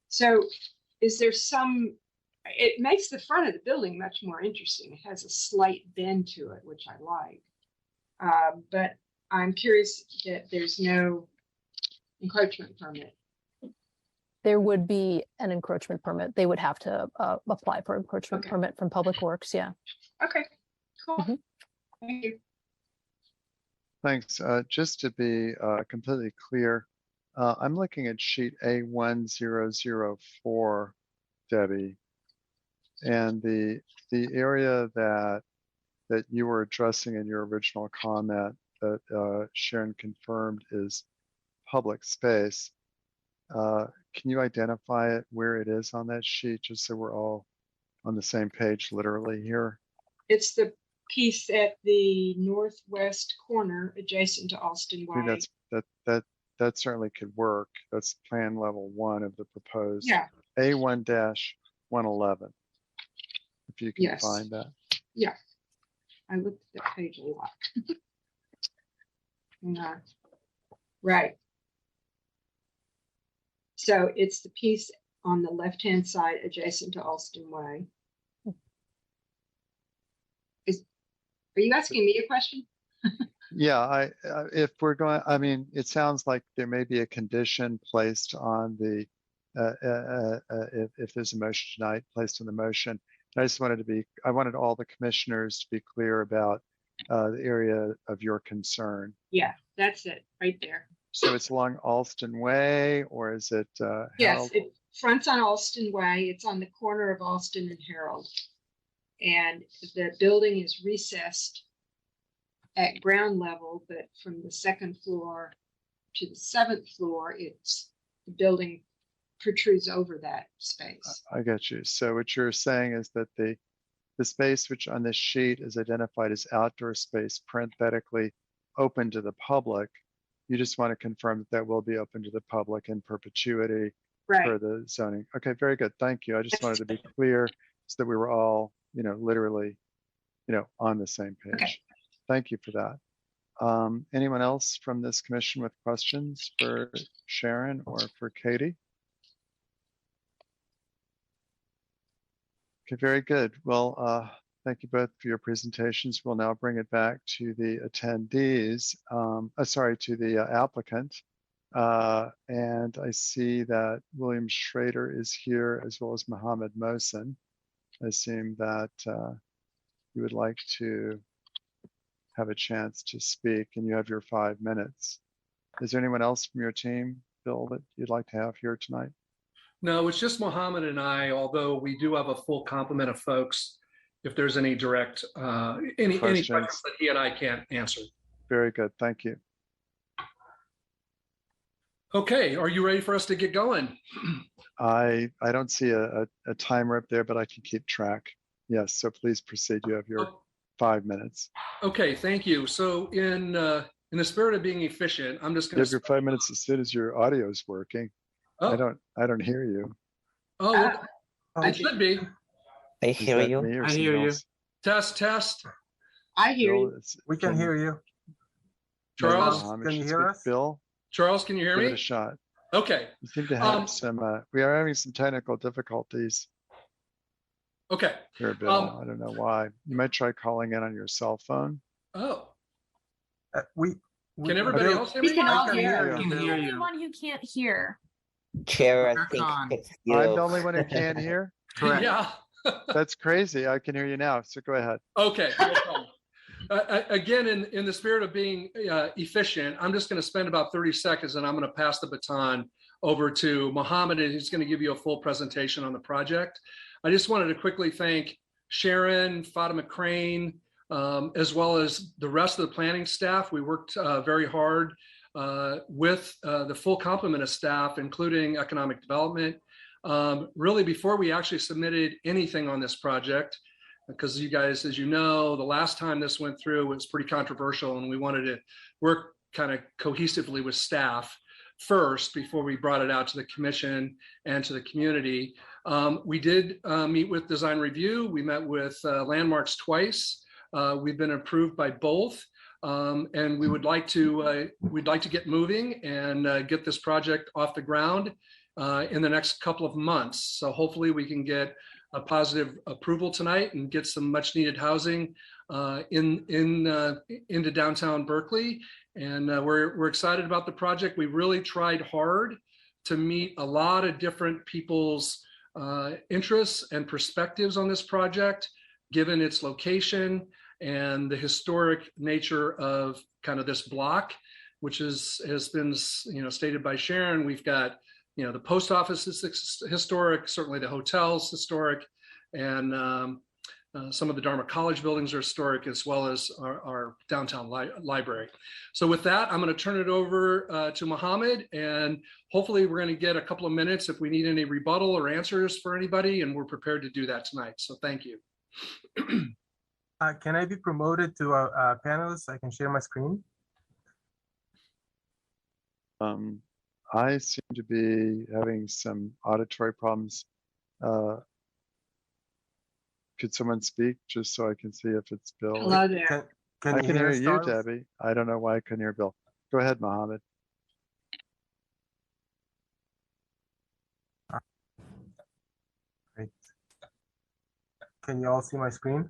So is there some, it makes the front of the building much more interesting. It has a slight bend to it, which I like. But I'm curious that there's no encroachment permit. There would be an encroachment permit. They would have to apply for encroachment permit from Public Works. Yeah. Okay, cool. Mm-hmm. Thank you. Thanks. Just to be completely clear, I'm looking at sheet A1004, Debbie, and the area that you were addressing in your original comment that Sharon confirmed is public space. Can you identify it where it is on that sheet, just so we're all on the same page literally here? It's the piece at the northwest corner adjacent to Alston Way. I think that certainly could work. That's plan level 1 of the proposed. Yeah. A1-111. If you can Yes. find that. Yeah. I looked at that page a lot. Right. So it's the piece on the left-hand side adjacent to Alston Way. Are you asking me a question? Yeah, if we're going, I mean, it sounds like there may be a condition placed on the, if there's a motion tonight, placed in the motion. I just wanted I wanted all the commissioners to be clear about the area of your concern. Yeah, that's it, right there. So it's along Alston Way, or is it? Yes, Harold? it fronts on Alston Way. It's on the corner of Alston and Harold. And the building is recessed at ground level, but from the second floor to the 7th floor, the building protrudes over that space. I get you. So what you're saying is that the space which on this sheet is identified as outdoor space, parenthetically open to the public, you just want to confirm that will be open to the public in perpetuity for the zoning. Okay, very good. Thank you. I just wanted to be clear so that we were all, literally, on the same page. Okay. Thank you for that. Anyone else from this commission with questions for Sharon or for Katie? Okay, very good. Well, thank you both for your presentations. We'll now bring it back to the attendees, to the applicant. And I see that William Schrader is here as well as Mohammed Mohsen. I assume that you would like to have a chance to speak, and you have your 5 minutes. Is there anyone else from your team, Bill, that you'd like to have here tonight? No, it's just Mohammed and I, although we do have a full complement of folks if there's any direct, any questions that he and I can't answer. Very good, thank you. Okay, are you ready for us to get going? I don't see a timer up there, but I can keep track. Yes, so please proceed. You have your 5 minutes. Okay, thank you. So in the spirit of being efficient, I'm just going to. You have your 5 minutes as soon as your audio is working. Oh. I don't hear you. Oh, it should be. I hear you. I hear you. Test. I hear you. We can hear you. Charles, can you hear us? Bill? Charles, can you hear me? Give it a shot. Okay. We seem to have we are having some technical difficulties. Okay. Here, Bill. I don't know why. You might try calling in on your cell phone. Oh. Can everybody else hear me? We can all hear. I can hear I'm you. the one who can't hear. Chair, I think it's you. I'm the only one who can't hear? Correct. Yeah. That's crazy. I can hear you now, so go ahead. Okay, no problem. Again, in the spirit of being efficient, I'm just going to spend about 30 seconds and I'm going to pass the baton over to Mohammed, and he's going to give you a full presentation on the project. I just wanted to quickly thank Sharon, Fatima Crane, as well as the rest of the planning staff. We worked very hard with the full complement of staff, including economic development. Really, before we actually submitted anything on this project, because you guys, as you know, the last time this went through was pretty controversial, and we wanted to work kind of cohesively with staff first before we brought it out to the commission and to the community. We did meet with design review. We met with landmarks twice. We've been approved by both, and we'd like to get moving and get this project off the ground in the next couple of months. So hopefully we can get a positive approval tonight and get some much needed housing into downtown Berkeley. And we're excited about the project. We really tried hard to meet a lot of different people's interests and perspectives on this project, given its location and the historic nature of kind of this block, which has been stated by Sharon. We've got the post office is historic, certainly the hotel's historic, and some of the Dartmouth College buildings are historic, as well as our downtown library. So with that, I'm going to turn it over to Mohammed, and hopefully we're going to get a couple of minutes if we need any rebuttal or answers for anybody, and we're prepared to do that tonight. So thank you. Can I be promoted to a panelist? I can share my screen. I seem to be having some auditory problems. Could someone speak just so I can see if it's Bill? Hello there. I can hear you, Debbie. I don't know why I couldn't hear Bill. Go ahead, Mohammed. Great. Can you all see my screen?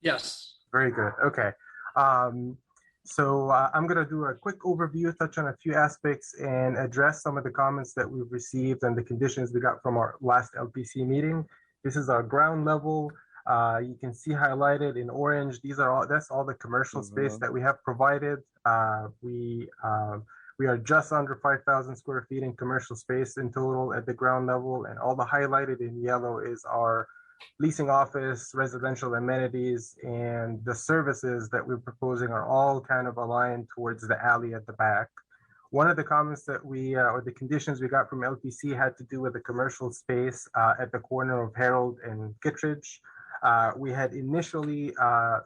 Yes. Very good. Okay. So I'm going to do a quick overview, touch on a few aspects, and address some of the comments that we've received and the conditions we got from our last LPC meeting. This is our ground level. You can see highlighted in orange. That's all the commercial space that we have provided. We are just under 5,000 square feet in commercial space in total at the ground level, and all the highlighted in yellow is our leasing office, residential amenities, and the services that we're proposing are all kind of aligned towards the alley at the back. One of the comments that or the conditions we got from LPC had to do with the commercial space at the corner of Herald and Kittredge. We had initially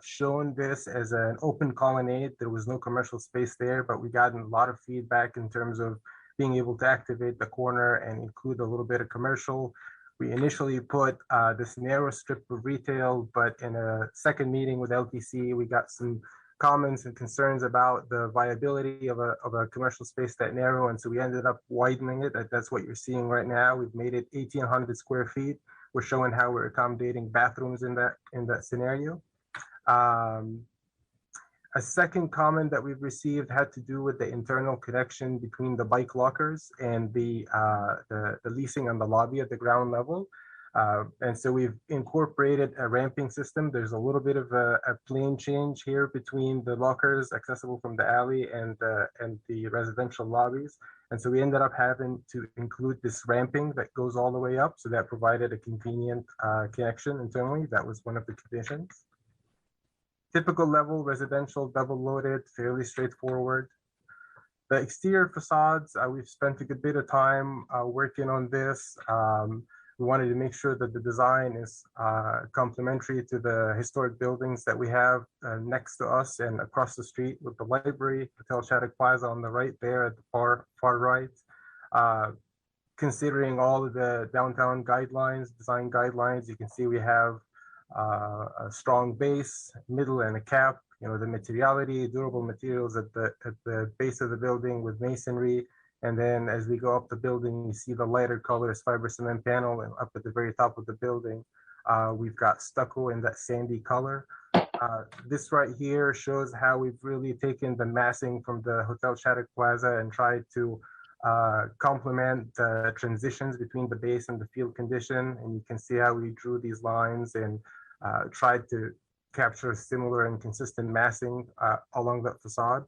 shown this as an open colonnade. There was no commercial space there, but we got a lot of feedback in terms of being able to activate the corner and include a little bit of commercial. We initially put this narrow strip of retail, but in a second meeting with LPC, we got some comments and concerns about the viability of a commercial space that narrow, and so we ended up widening it. That's what you're seeing right now. We've made it 1,800 square feet. We're showing how we're accommodating bathrooms in that scenario. A second comment that we've received had to do with the internal connection between the bike lockers and the leasing on the lobby at the ground level. And so we've incorporated a ramping system. There's a little bit of a plane change here between the lockers accessible from the alley and the residential lobbies. And so we ended up having to include this ramping that goes all the way up. So that provided a convenient connection internally. That was one of the conditions. Typical level residential, double loaded, fairly straightforward. The exterior facades, we've spent a good bit of time working on this. We wanted to make sure that the design is complementary to the historic buildings that we have next to us and across the street with the library, Hotel Shattuck Plaza on the right there at the far right. Considering all of the downtown guidelines, design guidelines, you can see we have a strong base, middle, and a cap. You know, the materiality, durable materials at the base of the building with masonry. And then as we go up the building, you see the lighter colors, fiber cement panel, and up at the very top of the building, we've got stucco in that sandy color. This right here shows how we've really taken the massing from the Hotel Shattuck Plaza and tried to complement the transitions between the base and the field condition. And you can see how we drew these lines and tried to capture similar and consistent massing along that facade.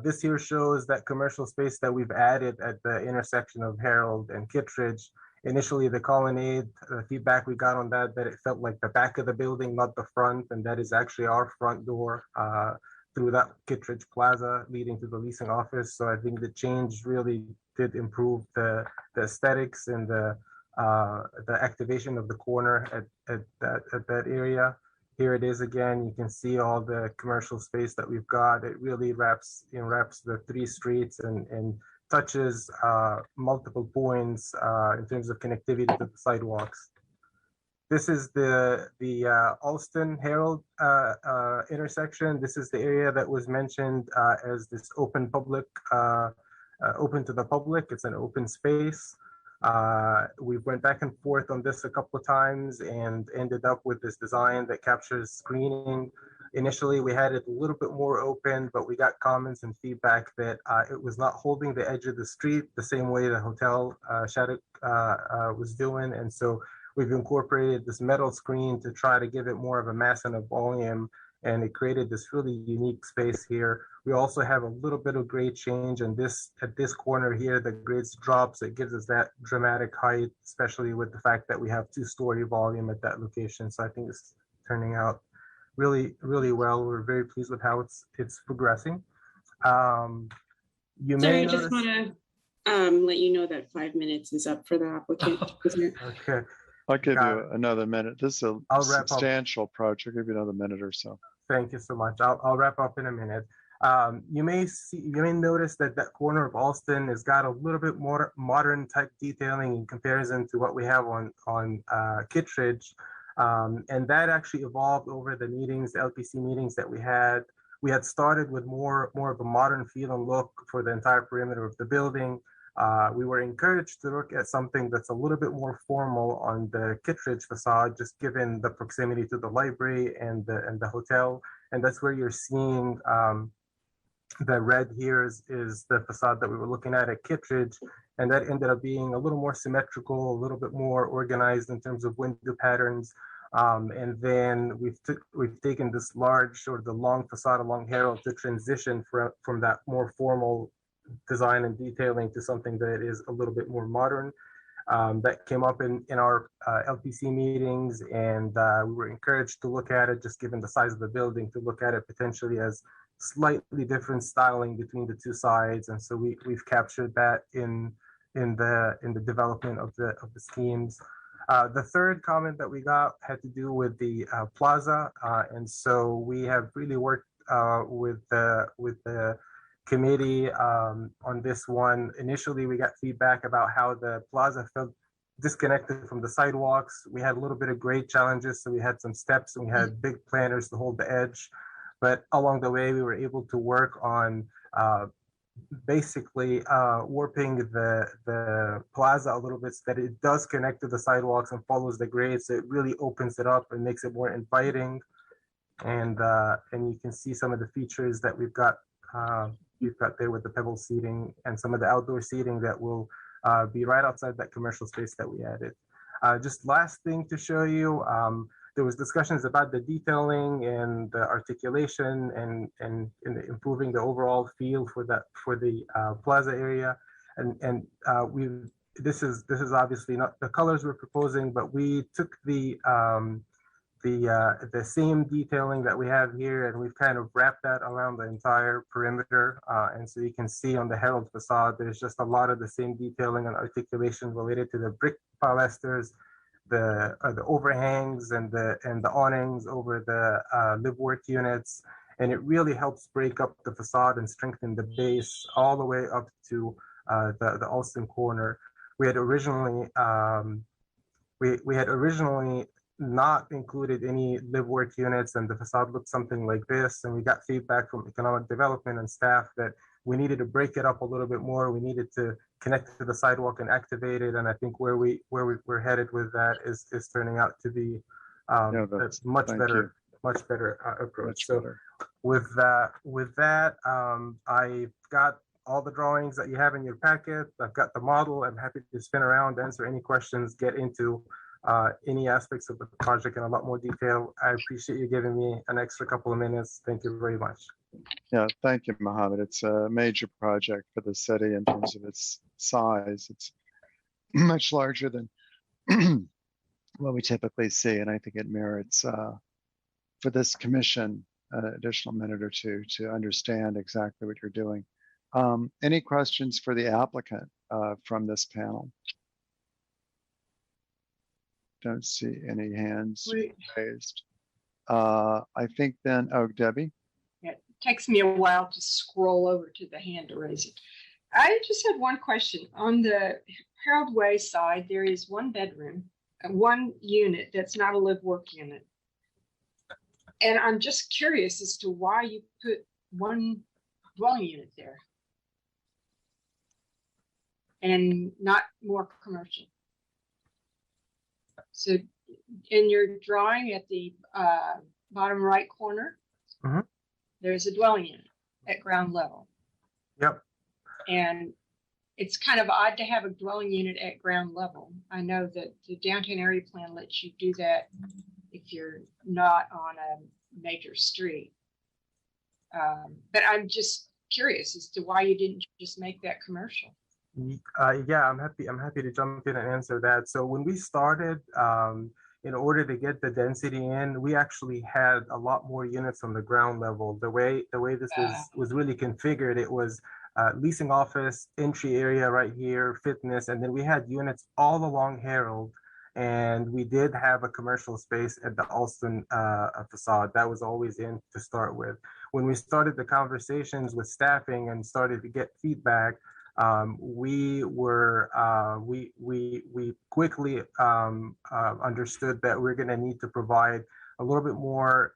This here shows that commercial space that we've added at the intersection of Herald and Kittredge. Initially, the colonnade, the feedback we got on that it felt like the back of the building, not the front, and that is actually our front door through that Kittredge Plaza leading to the leasing office. So I think the change really did improve the aesthetics and the activation of the corner at that area. Here it is again. You can see all the commercial space that we've got. It really wraps the three streets and touches multiple points in terms of connectivity to the sidewalks. This is the Alston Herald intersection. This is the area that was mentioned as this open public, open to the public. It's an open space. We went back and forth on this a couple of times and ended up with this design that captures screening. Initially, we had it a little bit more open, but we got comments and feedback that it was not holding the edge of the street the same way the Hotel Shattuck was doing. And so we've incorporated this metal screen to try to give it more of a mass and a volume, and it created this really unique space here. We also have a little bit of grade change, and at this corner here, the grades drop, so it gives us that dramatic height, especially with the fact that we have two-story volume at that location. So I think it's turning out really, really well. We're very pleased with how it's progressing. You may I just want to let you know that 5 minutes is up for the applicant. Okay. I'll give you another minute. This is a I'll wrap up. substantial project. I'll give you another minute or so. Thank you so much. I'll wrap up in a minute. You may notice that corner of Alston has got a little bit more modern type detailing in comparison to what we have on Kittredge. And that actually evolved over the meetings, the LPC meetings that we had. We had started with more of a modern feel and look for the entire perimeter of the building. We were encouraged to look at something that's a little bit more formal on the Kittredge facade, just given the proximity to the library and the hotel. And that's where you're seeing the red here is the facade that we were looking at Kittredge. And that ended up being a little more symmetrical, a little bit more organized in terms of window patterns. And then we've taken this large or the long facade along Herald to transition from that more formal design and detailing to something that is a little bit more modern. That came up in our LPC meetings, and we were encouraged to look at it, just given the size of the building, to look at it potentially as slightly different styling between the two sides. And so we've captured that in the development of the schemes. The third comment that we got had to do with the plaza, and so we have really worked with the committee on this one. Initially, we got feedback about how the plaza felt disconnected from the sidewalks. We had a little bit of grade challenges, so we had some steps and we had big planters to hold the edge. But along the way, we were able to work on basically warping the plaza a little bit so that it does connect to the sidewalks and follows the grade. So it really opens it up and makes it more inviting. And you can see some of the features that we've got there with the pebble seating and some of the outdoor seating that will be right outside that commercial space that we added. Just last thing to show you, there was discussions about the detailing and the articulation and improving the overall feel for the plaza area. And this is obviously not the colors we're proposing, but we took the same detailing that we have here, and we've kind of wrapped that around the entire perimeter. And so you can see on the Herald facade, there's just a lot of the same detailing and articulation related to the brick pilasters, the overhangs and the awnings over the live work units. And it really helps break up the facade and strengthen the base all the way up to the Alston corner. We had originally not included any live work units, and the facade looked something like this. And we got feedback from economic development and staff that we needed to break it up a little bit more. We needed to connect to the sidewalk and activate it. And I think where we're headed with that is turning out to be a much better approach. With that, I've got all the drawings that you have in your packet. I've got the model. I'm happy to spin around, answer any questions, get into any aspects of the project in a lot more detail. I appreciate you giving me an extra couple of minutes. Thank you very much. Yeah, thank you, Mohammed. It's a major project for the city in terms of its size. It's much larger than what we typically see, and I think it merits for this commission an additional minute or two to understand exactly what you're doing. Any questions for the applicant from this panel? Don't see any hands raised. I think then, oh, Debbie. Yeah, it takes me a while to scroll over to the hand to raise it. I just had one question. On the Harold Way side, there is one bedroom, one unit that's not a live work unit. And I'm just curious as to why you put one dwelling unit there and not more commercial. So in your drawing at the bottom right corner, there's a dwelling unit at ground level. Yep. And it's kind of odd to have a dwelling unit at ground level. I know that the downtown area plan lets you do that if you're not on a major street. But I'm just curious as to why you didn't just make that commercial. Yeah, I'm happy to jump in and answer that. So when we started, in order to get the density in, we actually had a lot more units on the ground level. The way this was really configured, it was leasing office, entry area right here, fitness, and then we had units all along Herald. And we did have a commercial space at the Alston facade. That was always in to start with. When we started the conversations with staffing and started to get feedback, we quickly understood that we're going to need to provide a little bit more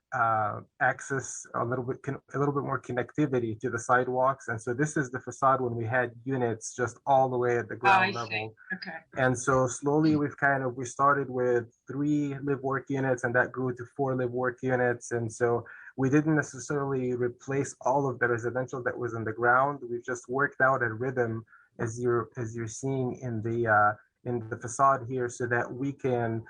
access, a little bit more connectivity to the sidewalks. And so this is the facade when we had units just all the way at the ground level. Okay. And so slowly we started with 3 live work units, and that grew to 4 live work units. And so we didn't necessarily replace all of the residential that was in the ground. We've just worked out a rhythm as you're seeing in the facade here, so that we can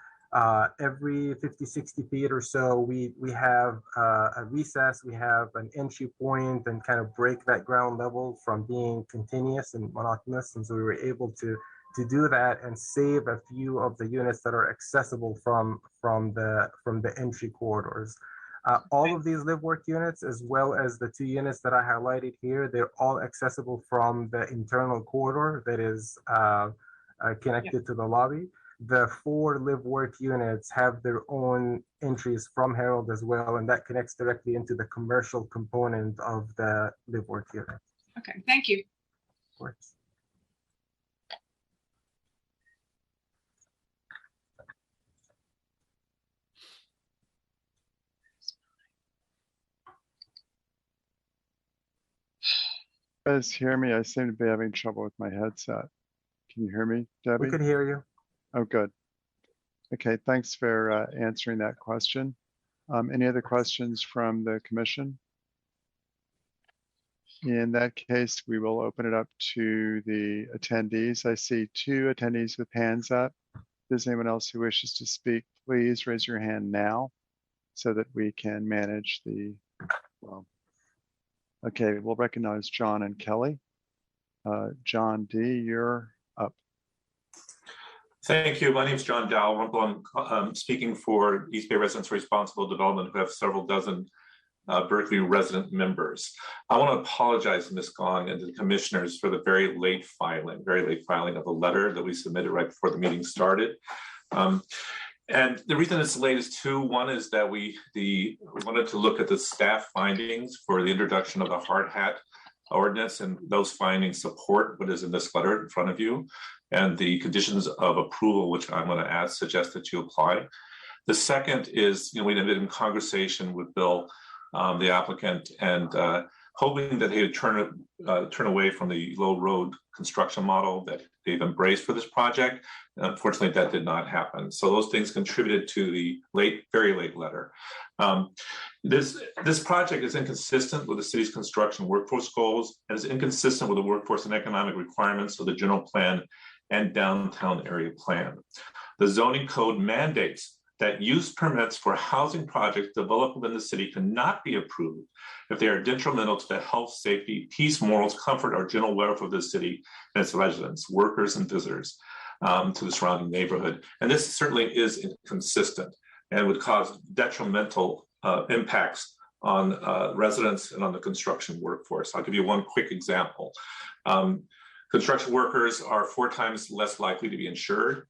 every 50-60 feet or so we have a recess, we have an entry point, and kind of break that ground level from being continuous and monotonous. And so we were able to do that and save a few of the units that are accessible from the entry corridors. All of these live work units, as well as the 2 units that I highlighted here, they're all accessible from the internal corridor that is connected to the lobby. The 4 live work units have their own entries from Herald as well, and that connects directly into the commercial component of the live work unit. Okay, thank you. Of course. Guys hear me? I seem to be having trouble with my headset. Can you hear me, Debbie? We can hear you. Oh, good. Okay, thanks for answering that question. Any other questions from the commission? In that case, we will open it up to the attendees. I see 2 attendees with hands up. If there's anyone else who wishes to speak, please raise your hand now so that we can manage the, well, okay, we'll recognize John and Kelly. John D., you're up. Thank you. My name is John Dalrymple. I'm speaking for East Bay Residents for Responsible Development, who have several dozen Berkeley resident members. I want to apologize, Ms. Gong, and to the commissioners for the very late filing of a letter that we submitted right before the meeting started. And the reason it's late is 2. One is that we wanted to look at the staff findings for the introduction of the hard hat ordinance, and those findings support what is in this letter in front of you, and the conditions of approval, which I'm going to suggest that you apply. The second is, we've been in conversation with Bill, the applicant, and hoping that he would turn away from the low road construction model that they've embraced for this project. And unfortunately, that did not happen. So those things contributed to the very late letter. This project is inconsistent with the city's construction workforce goals and is inconsistent with the workforce and economic requirements of the general plan and downtown area plan. The zoning code mandates that use permits for housing projects developed within the city cannot be approved if they are detrimental to the health, safety, peace, morals, comfort, or general welfare of the city and its residents, workers, and visitors to the surrounding neighborhood. And this certainly is inconsistent and would cause detrimental impacts on residents and on the construction workforce. I'll give you one quick example. Construction workers are 4 times less likely to be insured.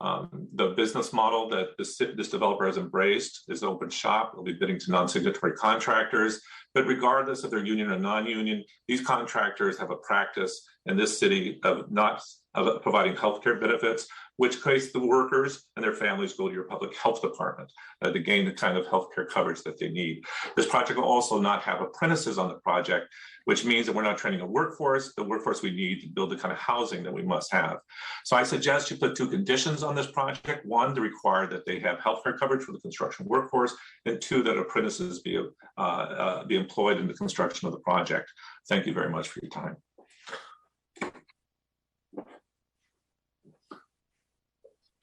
The business model that this developer has embraced is open shop. It'll be bidding to non-signatory contractors, but regardless if they're union or non-union, these contractors have a practice in this city of providing healthcare benefits, which case the workers and their families go to your public health department to gain the kind of healthcare coverage that they need. This project will also not have apprentices on the project, which means that we're not training the workforce we need to build the kind of housing that we must have. So I suggest you put 2 conditions on this project. 1, to require that they have healthcare coverage for the construction workforce, and 2, that apprentices be employed in the construction of the project. Thank you very much for your time.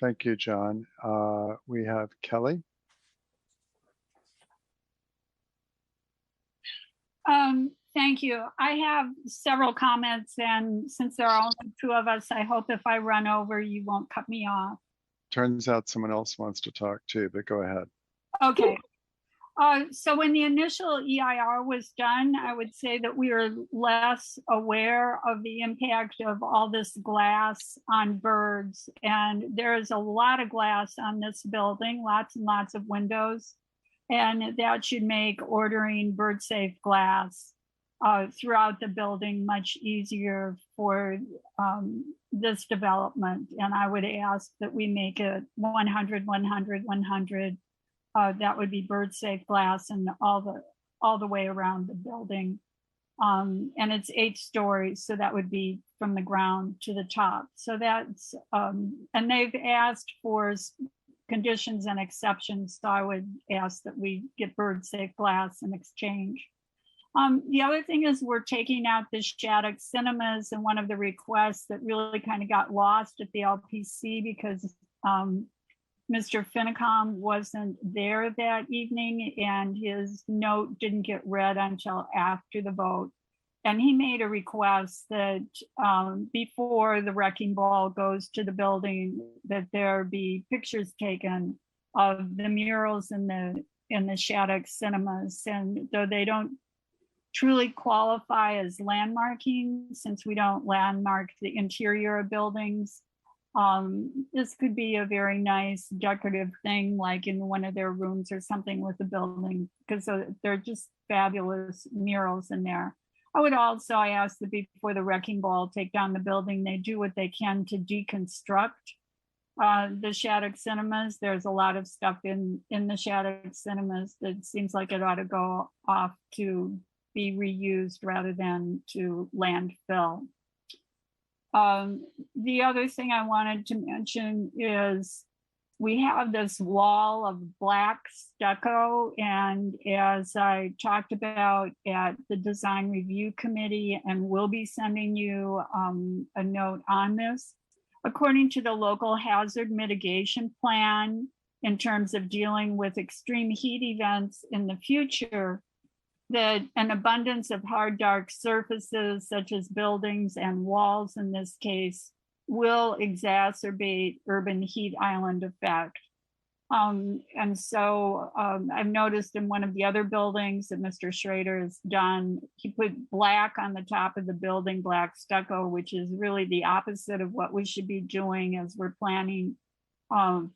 Thank you, John. We have Kelly. Thank you. I have several comments, and since there are only 2 of us, I hope if I run over, you won't cut me off. Turns out someone else wants to talk too, but go ahead. Okay. So when the initial EIR was done, I would say that we were less aware of the impact of all this glass on birds. And there is a lot of glass on this building, lots and lots of windows. And that should make ordering bird-safe glass throughout the building much easier for this development. And I would ask that we make it 100, 100, 100. That would be bird-safe glass and all the way around the building. And it's 8 stories, so that would be from the ground to the top. So that's, and they've asked for conditions and exceptions, so I would ask that we get bird-safe glass in exchange. The other thing is we're taking out the Shattuck cinemas, and one of the requests that really kind of got lost at the LPC because Mr. Finicom wasn't there that evening and his note didn't get read until after the vote. And he made a request that before the wrecking ball goes to the building, that there be pictures taken of the murals in the Shattuck cinemas. And though they don't truly qualify as landmarking, since we don't landmark the interior of buildings, this could be a very nice decorative thing, like in one of their rooms or something with the building, because they're just fabulous murals in there. I would also, I asked that before the wrecking ball take down the building, they do what they can to deconstruct the Shattuck cinemas. There's a lot of stuff in the Shattuck cinemas that seems like it ought to go off to be reused rather than to landfill. The other thing I wanted to mention is we have this wall of black stucco, and as I talked about at the design review committee, and we'll be sending you a note on this, according to the local hazard mitigation plan, in terms of dealing with extreme heat events in the future, that an abundance of hard, dark surfaces, such as buildings and walls in this case, will exacerbate urban heat island effect. And so I've noticed in one of the other buildings that Mr. Schrader has done, he put black on the top of the building, black stucco, which is really the opposite of what we should be doing as we're planning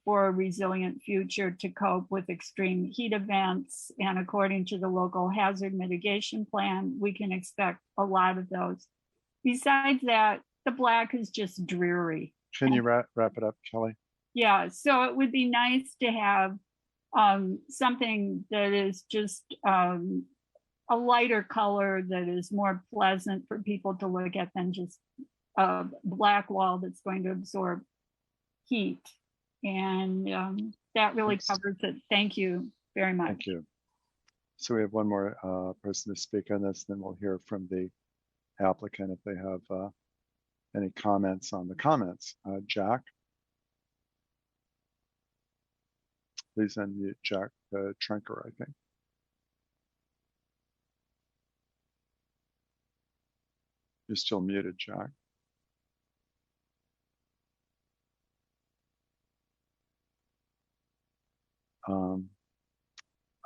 for a resilient future to cope with extreme heat events. And according to the local hazard mitigation plan, we can expect a lot of those. Besides that, the black is just dreary. Can you wrap it up, Kelly? Yeah, so it would be nice to have something that is just a lighter color that is more pleasant for people to look at than just a black wall that's going to absorb heat. And that really covers it. Thank you very much. Thank you. So we have one more person to speak on this, then we'll hear from the applicant if they have any comments on the comments. Jack? Please unmute Jack Trenker, I think. You're still muted, Jack.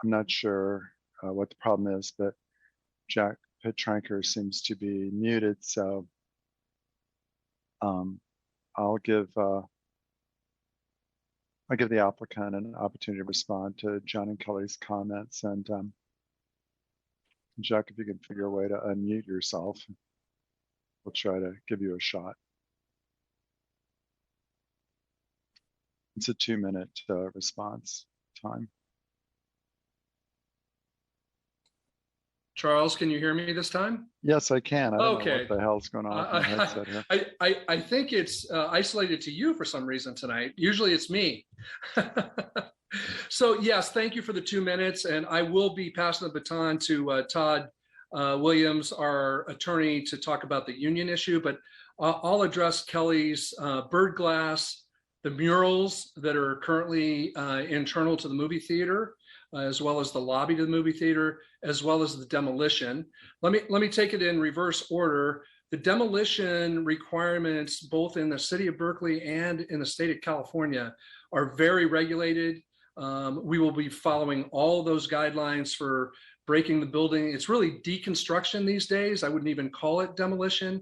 I'm not sure what the problem is, but Jack Petranker seems to be muted, so I'll give the applicant an opportunity to respond to John and Kelly's comments. And Jack, if you can figure a way to unmute yourself, we'll try to give you a shot. It's a 2-minute response time. Charles, can you hear me this time? Yes, I can. I don't know Okay. what the hell's going on with my headset here. I think it's isolated to you for some reason tonight. Usually it's me. So yes, thank you for the 2 minutes. And I will be passing the baton to Todd Williams, our attorney, to talk about the union issue. But I'll address Kelly's bird glass, the murals that are currently internal to the movie theater, as well as the lobby to the movie theater, as well as the demolition. Let me take it in reverse order. The demolition requirements, both in the city of Berkeley and in the state of California, are very regulated. We will be following all those guidelines for breaking the building. It's really deconstruction these days. I wouldn't even call it demolition.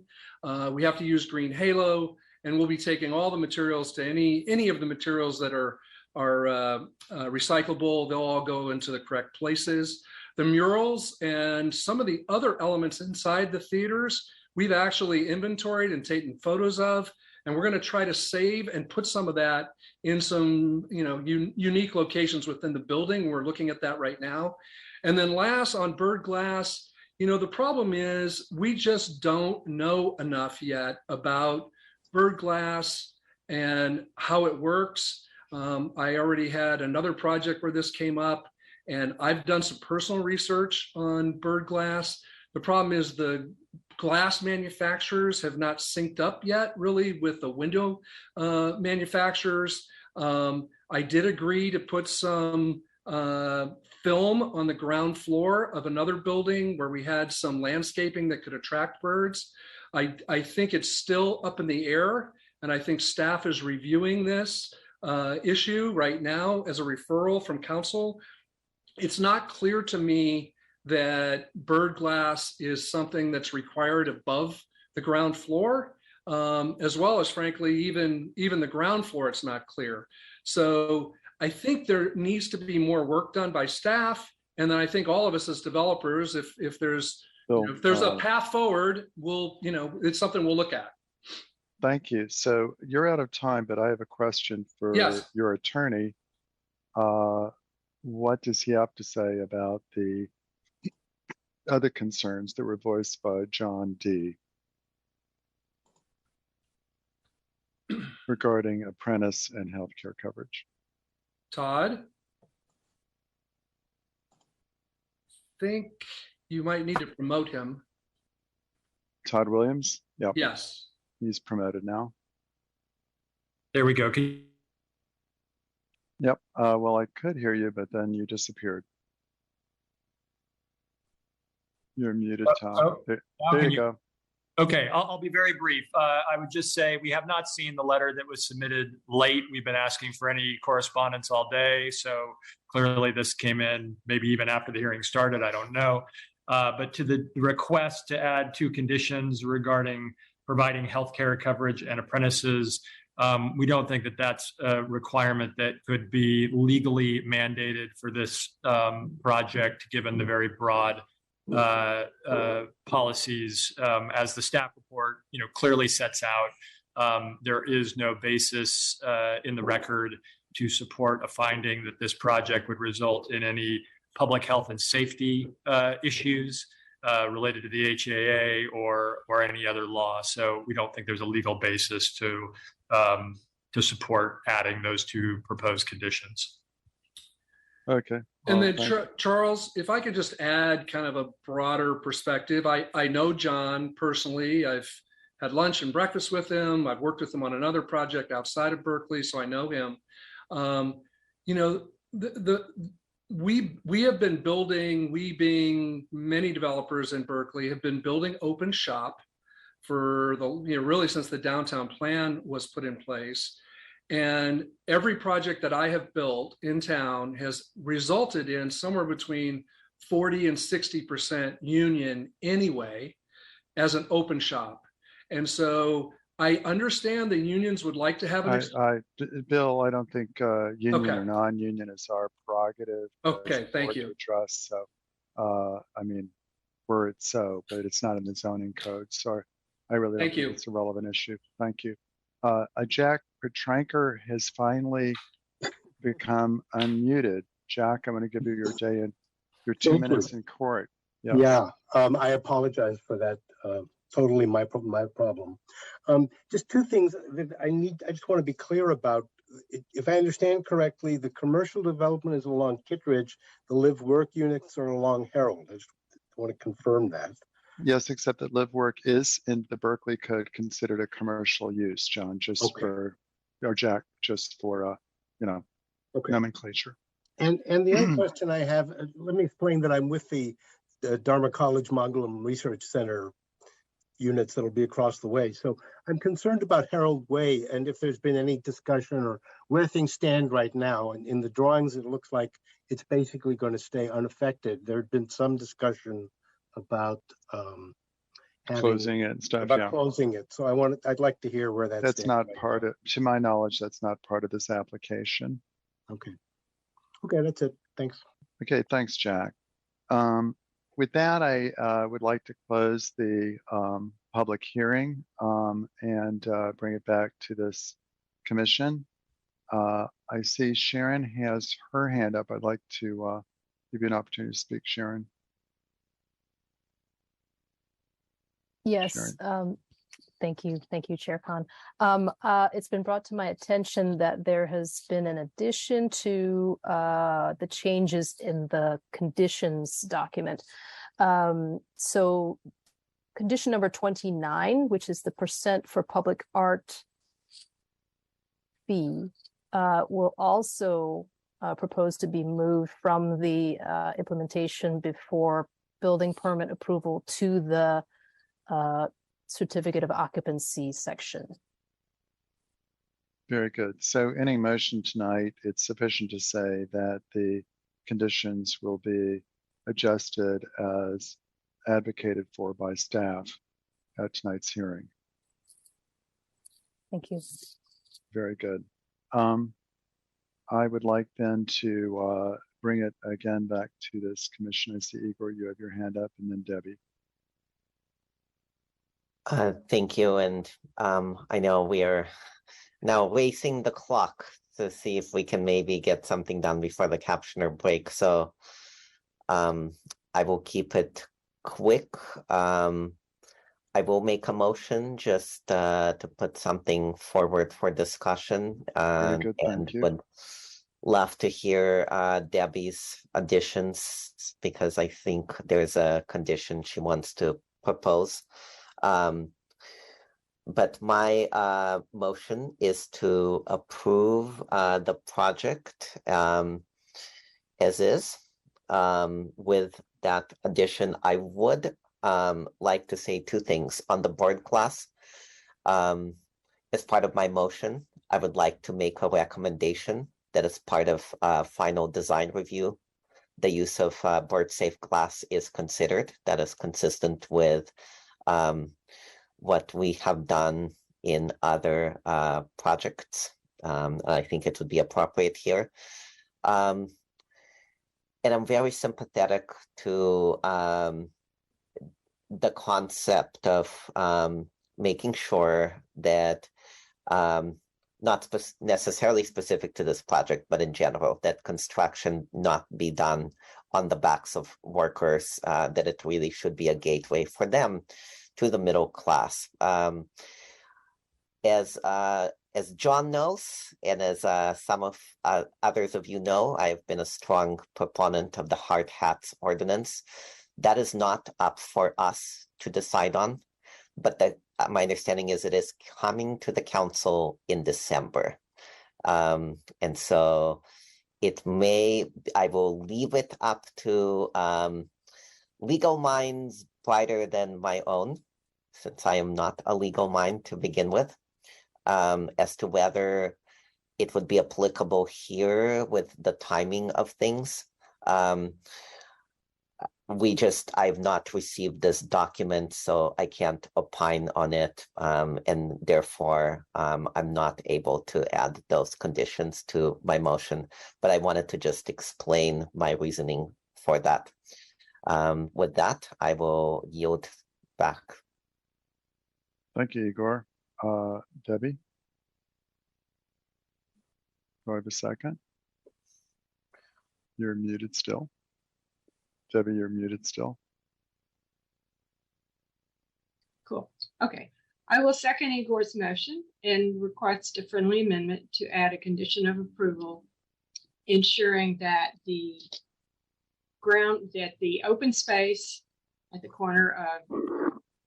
We have to use green halo, and we'll be taking all the materials to any of the materials that are recyclable. They'll all go into the correct places. The murals and some of the other elements inside the theaters, we've actually inventoried and taken photos of, and we're going to try to save and put some of that in some unique locations within the building. We're looking at that right now. And then last, on bird glass, the problem is we just don't know enough yet about bird glass and how it works. I already had another project where this came up, and I've done some personal research on bird glass. The problem is the glass manufacturers have not synced up yet really with the window manufacturers. I did agree to put some film on the ground floor of another building where we had some landscaping that could attract birds. I think it's still up in the air, and I think staff is reviewing this issue right now as a referral from council. It's not clear to me that bird glass is something that's required above the ground floor, as well as, frankly, even the ground floor, it's not clear. So I think there needs to be more work done by staff, and then I think all of us as developers, if there's a path forward, it's something we'll look at. Thank you. So you're out of time, but I have a question for your attorney. What does he have to say about the other concerns that were voiced by John D. regarding apprentice and healthcare coverage. Todd? Think you might need to promote him. Todd Williams? Yep. Yes. He's promoted now. There we go. Yep. Well, I could hear you, but then you disappeared. You're muted, Todd. There you go. Okay, I'll be very brief. I would just say we have not seen the letter that was submitted late. We've been asking for any correspondence all day. So clearly this came in maybe even after the hearing started. I don't know. But to the request to add 2 conditions regarding providing healthcare coverage and apprentices, we don't think that that's a requirement that could be legally mandated for this project, given the very broad policies as the staff report clearly sets out. There is no basis in the record to support a finding that this project would result in any public health and safety issues related to the HAA or any other law. So we don't think there's a legal basis to support adding those 2 proposed conditions. Okay. And then Charles, if I could just add kind of a broader perspective. I know John personally. I've had lunch and breakfast with him. I've worked with him on another project outside of Berkeley, so I know him. We have been building, we being many developers in Berkeley, have been building open shop for really since the downtown plan was put in place. And every project that I have built in town has resulted in somewhere between 40 and 60% union anyway, as an open shop. And so I understand the unions would like to have an Bill, I don't think union or non-union is our prerogative. Okay, thank you. To address. So, I mean, were it so, but it's not in the zoning code. So I really don't think it's a relevant issue. Thank you. Jack Petranker has finally become unmuted. Jack, I'm going to give you your 2 minutes in court. Yeah, I apologize for that. Totally my problem. Just 2 things that I just want to be clear about. If I understand correctly, the commercial development is along Kittredge, the live work units are along Herald. I just want to confirm that. Yes, except that live work is in the Berkeley code considered a commercial use, John, Jack, just for nomenclature. And the other question I have, let me explain that I'm with the Dharma College Mangalam Research Center units that'll be across the way. So I'm concerned about Herald Way and if there's been any discussion or where things stand right now. And in the drawings, it looks like it's basically going to stay unaffected. There had been some discussion about closing it and stuff. Closing it. So I'd like to hear where that's not part of, to my knowledge, that's not part of this application. Okay, that's it. Thanks. Okay, thanks, Jack. With that, I would like to close the public hearing and bring it back to this commission. I see Sharon has her hand up. I'd like to give you an opportunity to speak, Sharon. Yes, thank you, Chair Khan. It's been brought to my attention that there has been an addition to the changes in the conditions document. So condition number 29, which is the % for public art fee, will also propose to be moved from the implementation before building permit approval to the certificate of occupancy section. Very good. So any motion tonight, it's sufficient to say that the conditions will be adjusted as advocated for by staff at tonight's hearing. Thank you. Very good. I would like then to bring it again back to this commission. I see Igor, you have your hand up, and then Debbie. Thank you. And I know we are now racing the clock to see if we can maybe get something done before the captioner break. So I will keep it quick. I will make a motion just to put something forward for discussion. Very good, and thank you. would love to hear Debbie's additions because I think there's a condition she wants to propose. But my motion is to approve the project as is. With that addition, I would like to say two things on the board class. As part of my motion, I would like to make a recommendation that as part of final design review, the use of board safe glass is considered. That is consistent with what we have done in other projects. I think it would be appropriate here. And I'm very sympathetic to the concept of making sure that not necessarily specific to this project, but in general, that construction not be done on the backs of workers, that it really should be a gateway for them to the middle class. As John knows, and as some of others of you know, I've been a strong proponent of the hard hats ordinance. That is not up for us to decide on, but my understanding is it is coming to the council in December. And so I will leave it up to legal minds brighter than my own, since I am not a legal mind to begin with, as to whether it would be applicable here with the timing of things. I've not received this document, so I can't opine on it. And therefore, I'm not able to add those conditions to my motion, but I wanted to just explain my reasoning for that. With that, I will yield back. Thank you, Igor. Debbie? Do I have a second? You're muted still. Debbie, you're muted still. Cool. Okay. I will second Igor's motion and request a friendly amendment to add a condition of approval, ensuring that the open space at the corner of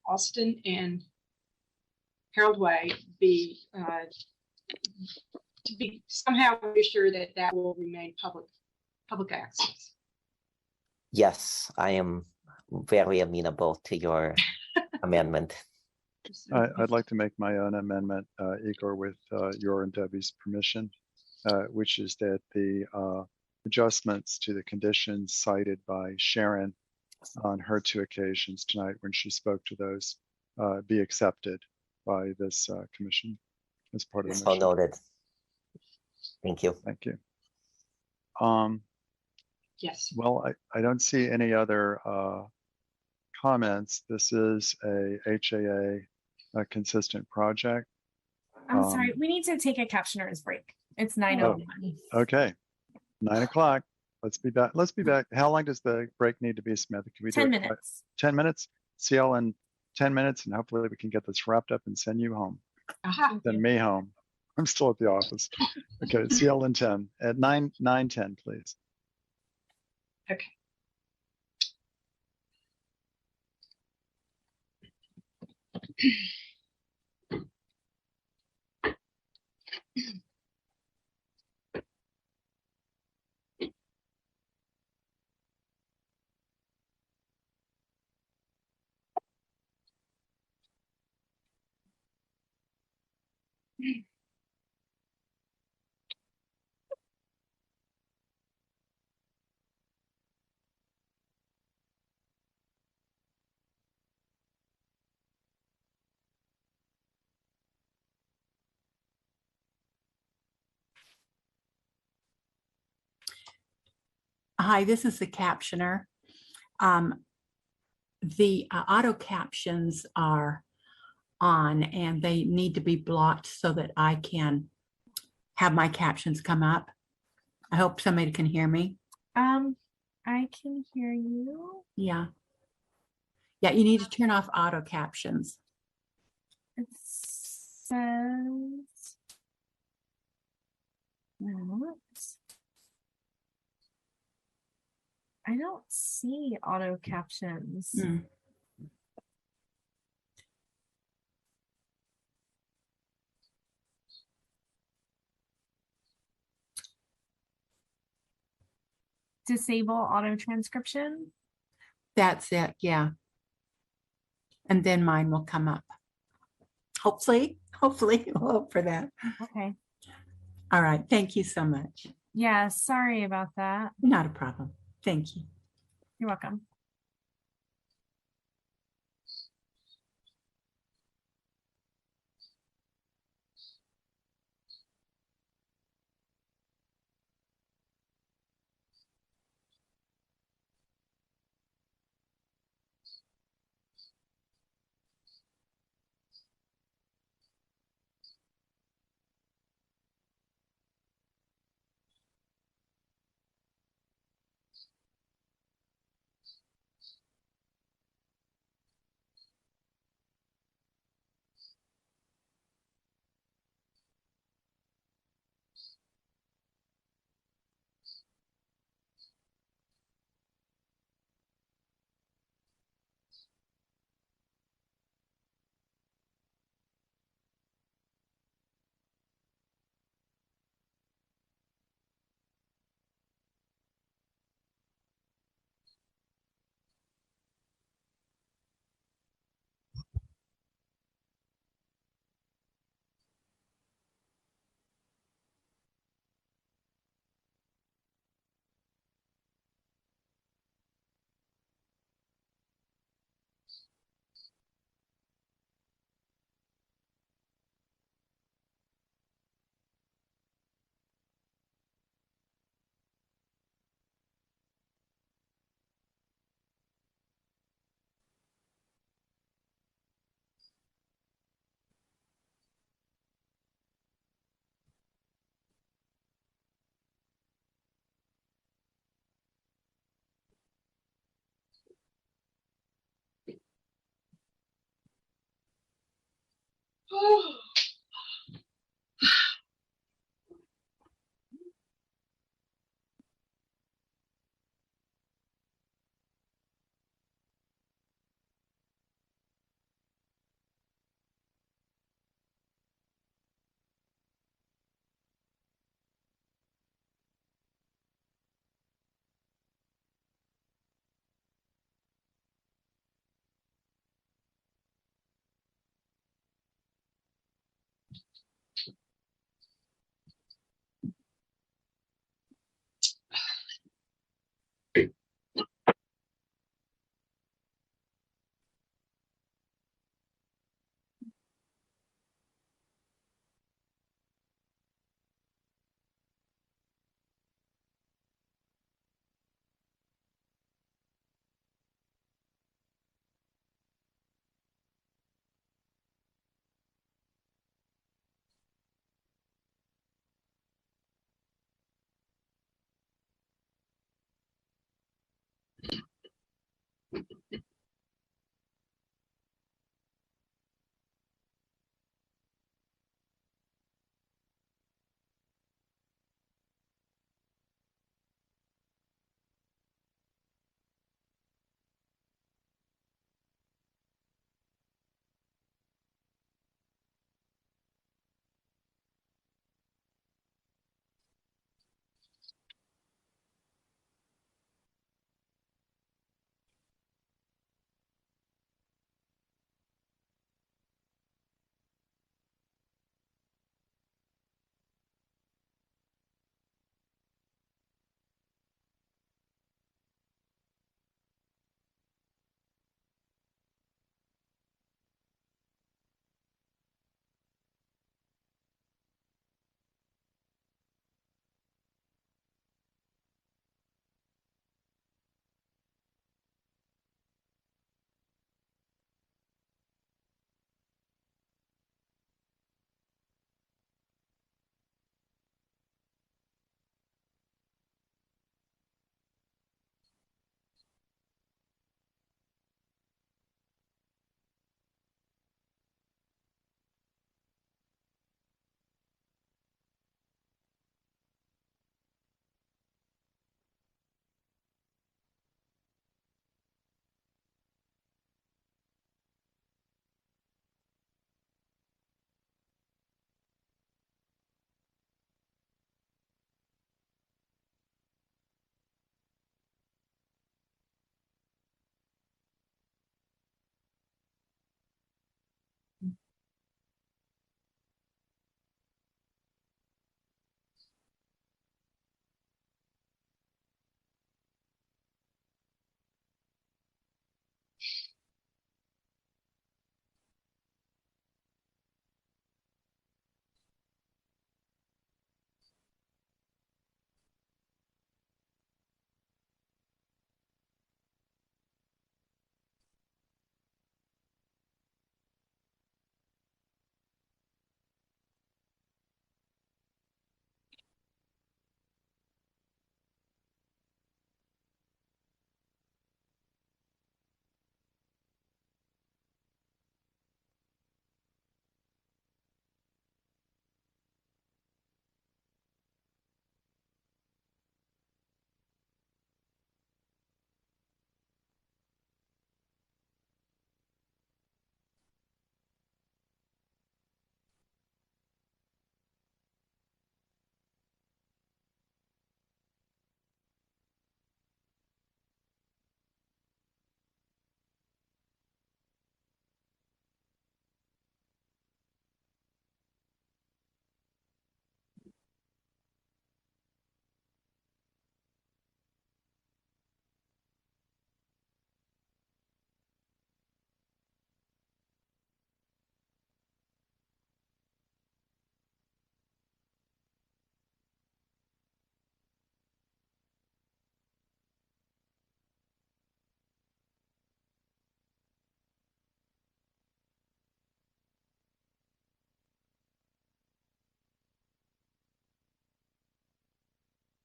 Austin and Harold Way be somehow be sure that that will remain public access. Yes, I am very amenable to your amendment. I'd like to make my own amendment, Igor, with your and Debbie's permission, which is that the adjustments to the conditions cited by Sharon on her 2 occasions tonight when she spoke to those be accepted by this commission as part of the So mission. noted. Thank you. Thank you. Yes. Well, I don't see any other comments. This is a HAA consistent project. I'm sorry, we need to take a captioner's break. It's 9:01. Okay, 9 o'clock. Let's be back. Let's be back. How long does the break need to be, Samantha? Can we 10 do it? minutes. 10 minutes? CL in 10 minutes, and hopefully we can get this wrapped up and send you home. Send me home. I'm still at the office. Okay, CL in 10 at 9:10, please. Okay. Hi, this is the captioner. The auto captions are on and they need to be blocked so that I can have my captions come up. I hope somebody can hear me. I can hear you. Yeah. Yeah, you need to turn off auto captions. It says. No, I don't see auto captions. Disable auto transcription. That's it. Yeah. And then mine will come up. Hopefully, we'll hope for that. Okay. All right. Thank you so much. Yeah, sorry about that. Not a problem. Thank you. You're welcome.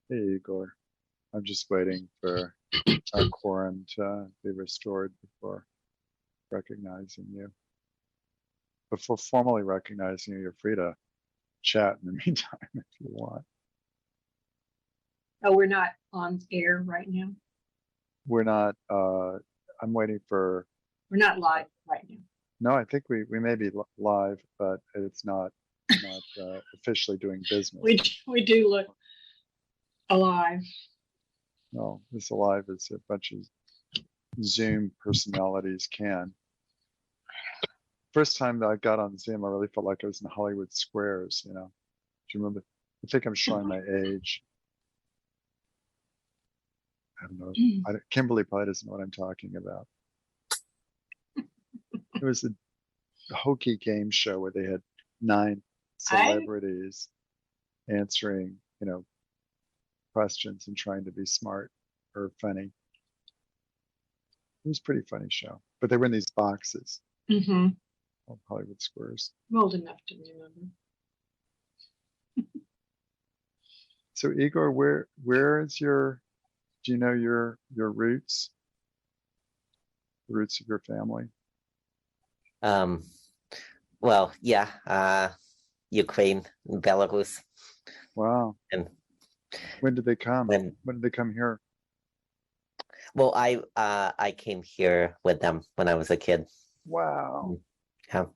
Hey, Igor. I'm just waiting for our quorum to be restored before recognizing you. Before formally recognizing you, you're free to chat in the meantime if you want. Oh, we're not on air right now. We're not, I'm waiting for. We're not live right now. No, I think we may be live, but it's not officially doing business. We do look alive. No, as alive as a bunch of Zoom personalities can. First time that I got on Zoom, I really felt like I was in Hollywood Squares, you know. Do you remember? I think I'm showing my age. I don't know. Kimberly probably doesn't know what I'm talking about. It was a hokey game show where they had 9 celebrities answering, you know, questions and trying to be smart or funny. It was a pretty funny show, but they were in these boxes. Mm-hmm. Hollywood Squares. I'm old enough to remember. So Igor, where is your? Do you know your roots? The roots of your family? Well, yeah, Ukraine, Belarus. Wow. And when did they come? When did they come here? Well, I came here with them when I was a kid. Wow. Yeah.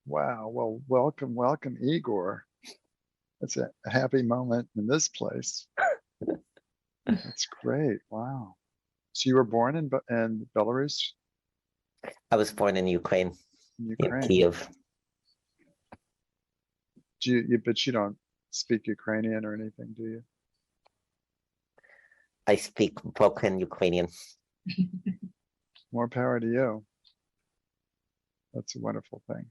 Wow. Well, welcome, Igor. It's a happy moment in this place. That's great. Wow. So you were born in Belarus? I was born in Ukraine. Ukraine. In Kiev. But you don't speak Ukrainian or anything, do you? I speak broken Ukrainian. More power to you. That's a wonderful thing.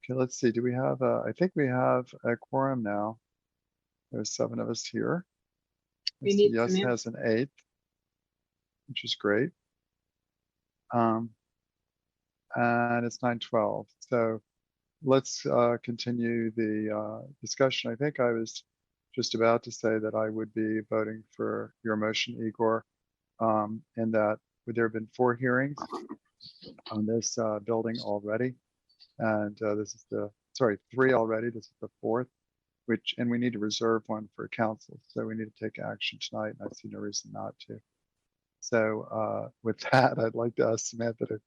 Okay, let's see. Do we have I think we have a quorum now. There's 7 of us here. Yes has an 8th, which is great. And it's 9:12. So let's continue the discussion. I think I was just about to say that I would be voting for your motion, Igor, and that there have been 4 hearings on this building already. And this is 3 already. This is the 4th, and we need to reserve one for council. So we need to take action tonight, and I see no reason not to. So with that, I'd like to ask Samantha to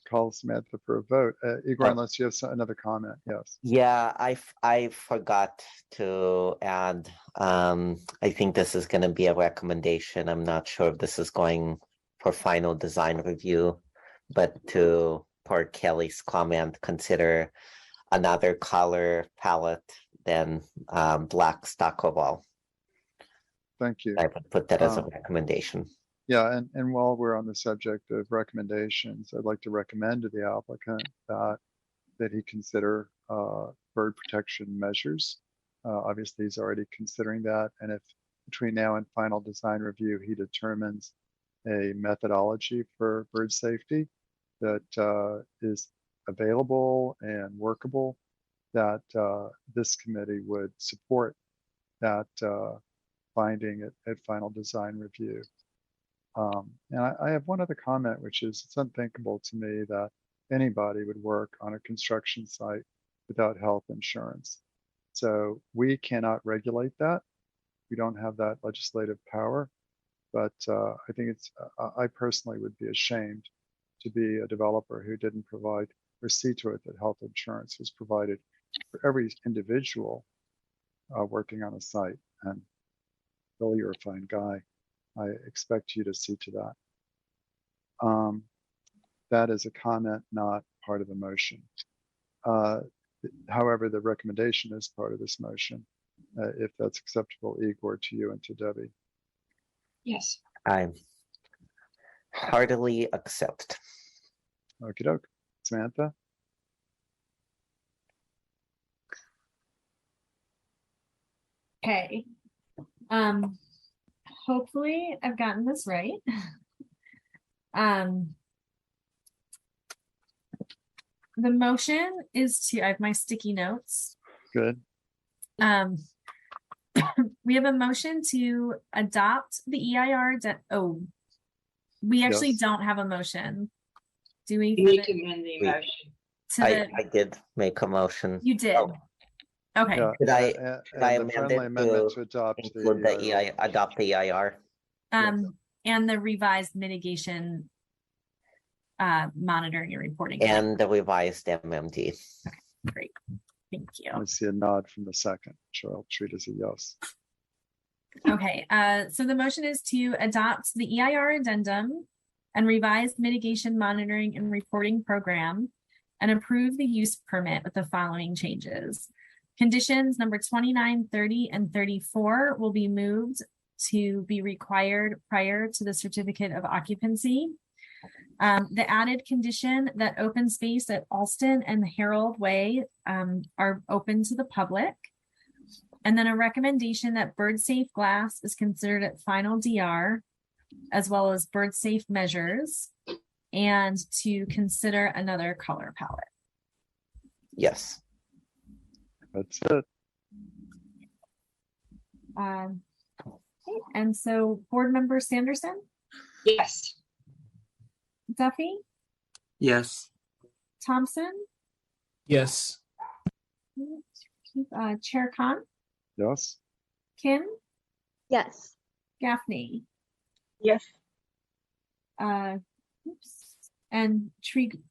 call Samantha for a vote. Igor, unless you have another comment, yes. Yeah, I forgot to add. I think this is going to be a recommendation. I'm not sure if this is going for final design review, but to per Kelly's comment, consider another color palette than black stucco wall. Thank you. I would put that as a recommendation. Yeah, and while we're on the subject of recommendations, I'd like to recommend to the applicant that he consider bird protection measures. Obviously, he's already considering that, and if between now and final design review, he determines a methodology for bird safety that is available and workable, that this committee would support that finding at final design review. And I have one other comment, which is it's unthinkable to me that anybody would work on a construction site without health insurance. So we cannot regulate that. We don't have that legislative power. But I think I personally would be ashamed to be a developer who didn't provide or see to it that health insurance was provided for every individual working on a site. And Bill, you're a fine guy. I expect you to see to that. That is a comment, not part of the motion. However, the recommendation is part of this motion, if that's acceptable, Igor, to you and to Debbie. Yes. I heartily accept. Okie doke. Samantha? Okay. Hopefully I've gotten this right. The motion is to, I have my sticky notes. Good. We have a motion to adopt the EIR. We actually Yes. don't have a motion. Do we? You need to amend the We- motion. To the, I did make a motion. you did. Oh, Okay. Yeah, Should I- and should I the amend friendly it amendment to to adopt include the EIR. adopt the EIR? And the revised mitigation monitoring and reporting. And the revised MMD. Great. Thank you. I see a nod from the second, which I'll treat as a yes. Okay, so the motion is to adopt the EIR addendum and revised mitigation monitoring and reporting program and approve the use permit with the following changes. Conditions number 29, 30, and 34 will be moved to be required prior to the certificate of occupancy. The added condition that open space at Alston and Harold Way are open to the public. And then a recommendation that bird safe glass is considered at final DR, as well as bird safe measures, and to consider another color palette. Yes. That's it. Okay, and so board member Sanderson, Yes. Duffy, Yes. Thompson, Yes. Chair Khan, Yes. Kim, Yes. Gaffney, Yes. oops, and Trago.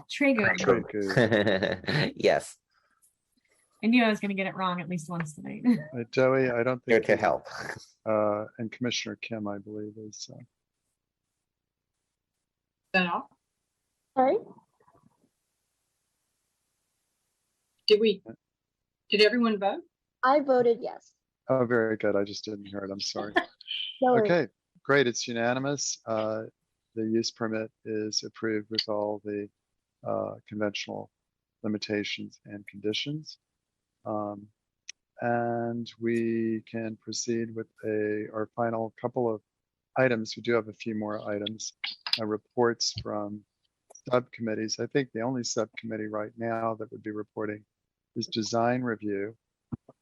Trago. Yes. I knew I was going to get it wrong at least once tonight. Joey, I don't Here think. to he's- help. And Commissioner Kim, I believe, is. That all? Sorry? Did everyone vote? I voted yes. Oh, very good. I just didn't hear it. I'm sorry. No worries. Okay, great. It's unanimous. The use permit is approved with all the conventional limitations and conditions. And we can proceed with our final couple of items. We do have a few more items, reports from subcommittees. I think the only subcommittee right now that would be reporting is design review.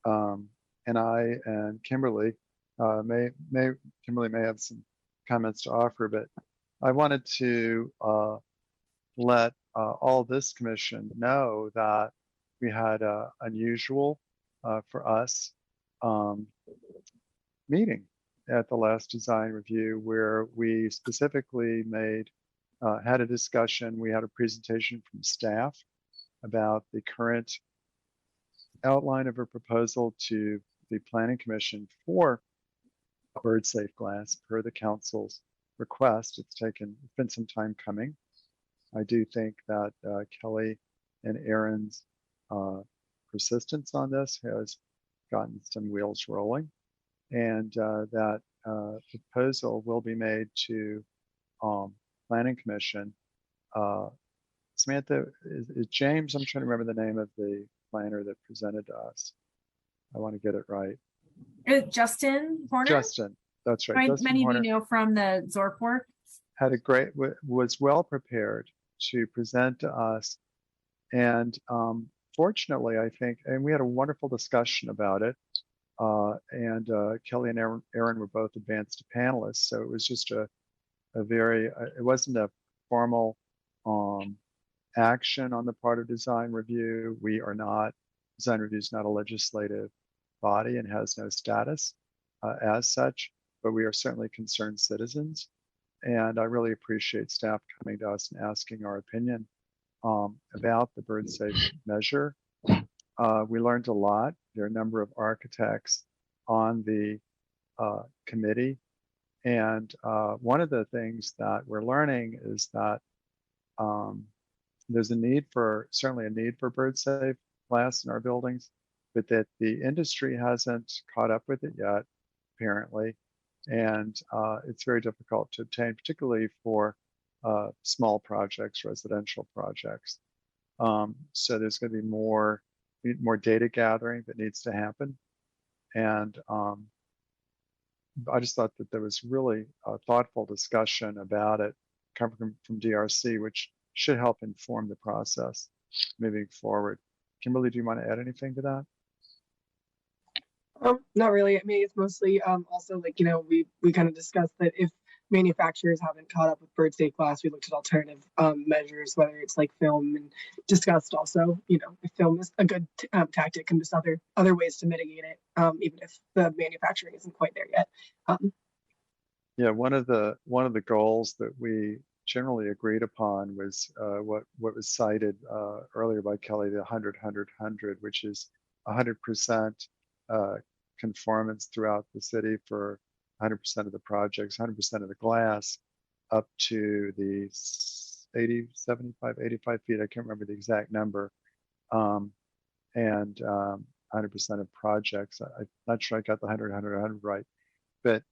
And I and Kimberly Kimberly may have some comments to offer, but I wanted to let all this commission know that we had a unusual for us meeting at the last design review where we specifically had a discussion. We had a presentation from staff about the current outline of a proposal to the Planning Commission for bird safe glass per the council's request. It's been some time coming. I do think that Kelly and Aaron's persistence on this has gotten some wheels rolling, and that proposal will be made to Planning Commission. Samantha, is James, I'm trying to remember the name of the planner that presented to us. I want to get it right. Justin Horner. Justin, that's right. Justin Many Horner of you know from the Zorp work. Was well prepared to present to us. And fortunately, I think, and we had a wonderful discussion about it. And Kelly and Aaron were both advanced panelists. So it was just it wasn't a formal action on the part of design review. Design review is not a legislative body and has no status as such, but we are certainly concerned citizens. And I really appreciate staff coming to us and asking our opinion about the bird safe measure. We learned a lot. There are a number of architects on the committee. And one of the things that we're learning is that there's certainly a need for bird safe glass in our buildings, but that the industry hasn't caught up with it yet, apparently. And it's very difficult to obtain, particularly for small projects, residential projects. So there's going to be more data gathering that needs to happen. And I just thought that there was really a thoughtful discussion about it coming from DRC, which should help inform the process moving forward. Kimberly, do you want to add anything to that? Not really. I mean, it's mostly also like, we kind of discussed that if manufacturers haven't caught up with bird state class, we looked at alternative measures, whether it's like film, and discussed also, if film is a good tactic, and just other ways to mitigate it, even if the manufacturing isn't quite there yet. Yeah, one of the goals that we generally agreed upon was what was cited earlier by Kelly, the 100, which is 100% conformance throughout the city for 100% of the projects, 100% of the glass, up to the 80, 75, 85 feet. I can't remember the exact number. And 100% of projects. I'm not sure I got the 100 right. But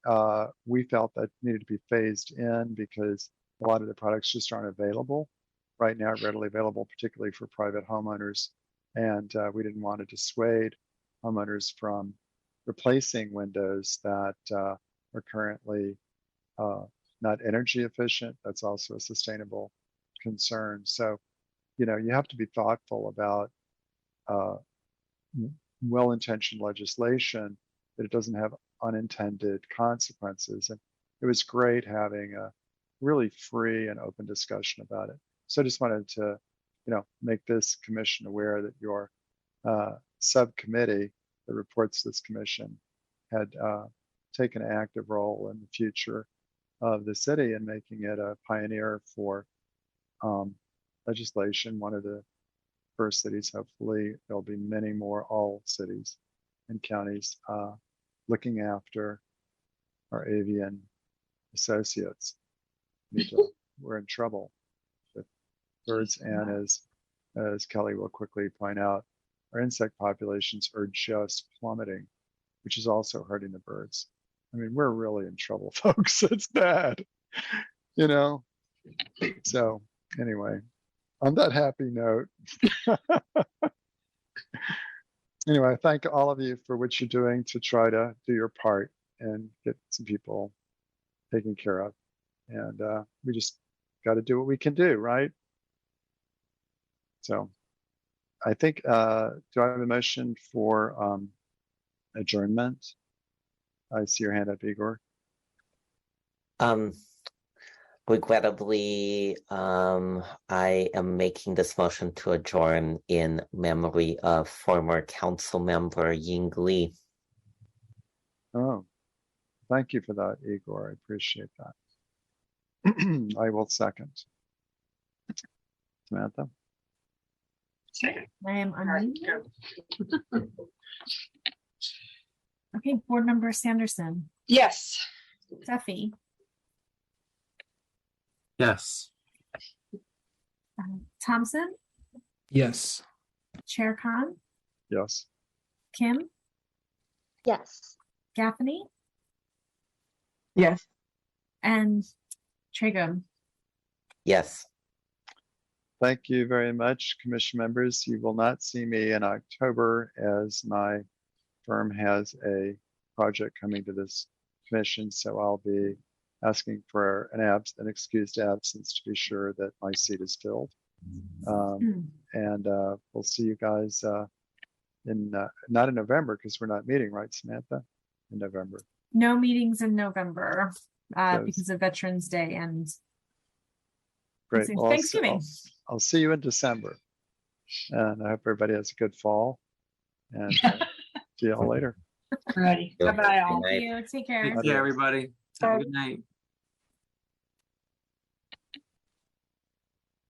we felt that needed to be phased in because a lot of the products just aren't available right now, readily available, particularly for private homeowners. And we didn't want to dissuade homeowners from replacing windows that are currently not energy efficient. That's also a sustainable concern. So, you have to be thoughtful about well-intentioned legislation, that it doesn't have unintended consequences. And it was great having a really free and open discussion about it. So I just wanted to, make this commission aware that your subcommittee that reports this commission had taken an active role in the future of the city and making it a pioneer for legislation. One of the first cities, hopefully there'll be many more, all cities and counties looking after our avian associates. We're in trouble with birds, and as Kelly will quickly point out, our insect populations are just plummeting, which is also hurting the birds. I mean, we're really in trouble, folks. It's bad, So anyway, on that happy note, anyway, thank all of you for what you're doing to try to do your part and get some people taken care of. And we just got to do what we can do, right? So I think, do I have a motion for adjournment? I see your hand up, Igor. Regrettably, I am making this motion to adjourn in memory of former council member Ying Li. Oh, thank you for that, Igor. I appreciate that. I will second. Samantha? I am unmuted. Okay, board member Sanderson. Yes. Duffy. Yes. Thompson. Yes. Chair Khan. Yes. Kim. Yes. Gaffney. Yes. And Trigum. Yes. Thank you very much, commission members. You will not see me in October, as my firm has a project coming to this commission, so I'll be asking for an excused absence to be sure that my seat is filled. And we'll see you guys not in November, because we're not meeting, right, Samantha? In November. No meetings in November because of Veterans Day and great. Well, Thanksgiving. I'll see you in December, and I hope everybody has a good fall, and see you all later. Ready. Bye-bye all. Thank you. Take care. Take care, everybody. Have a good night.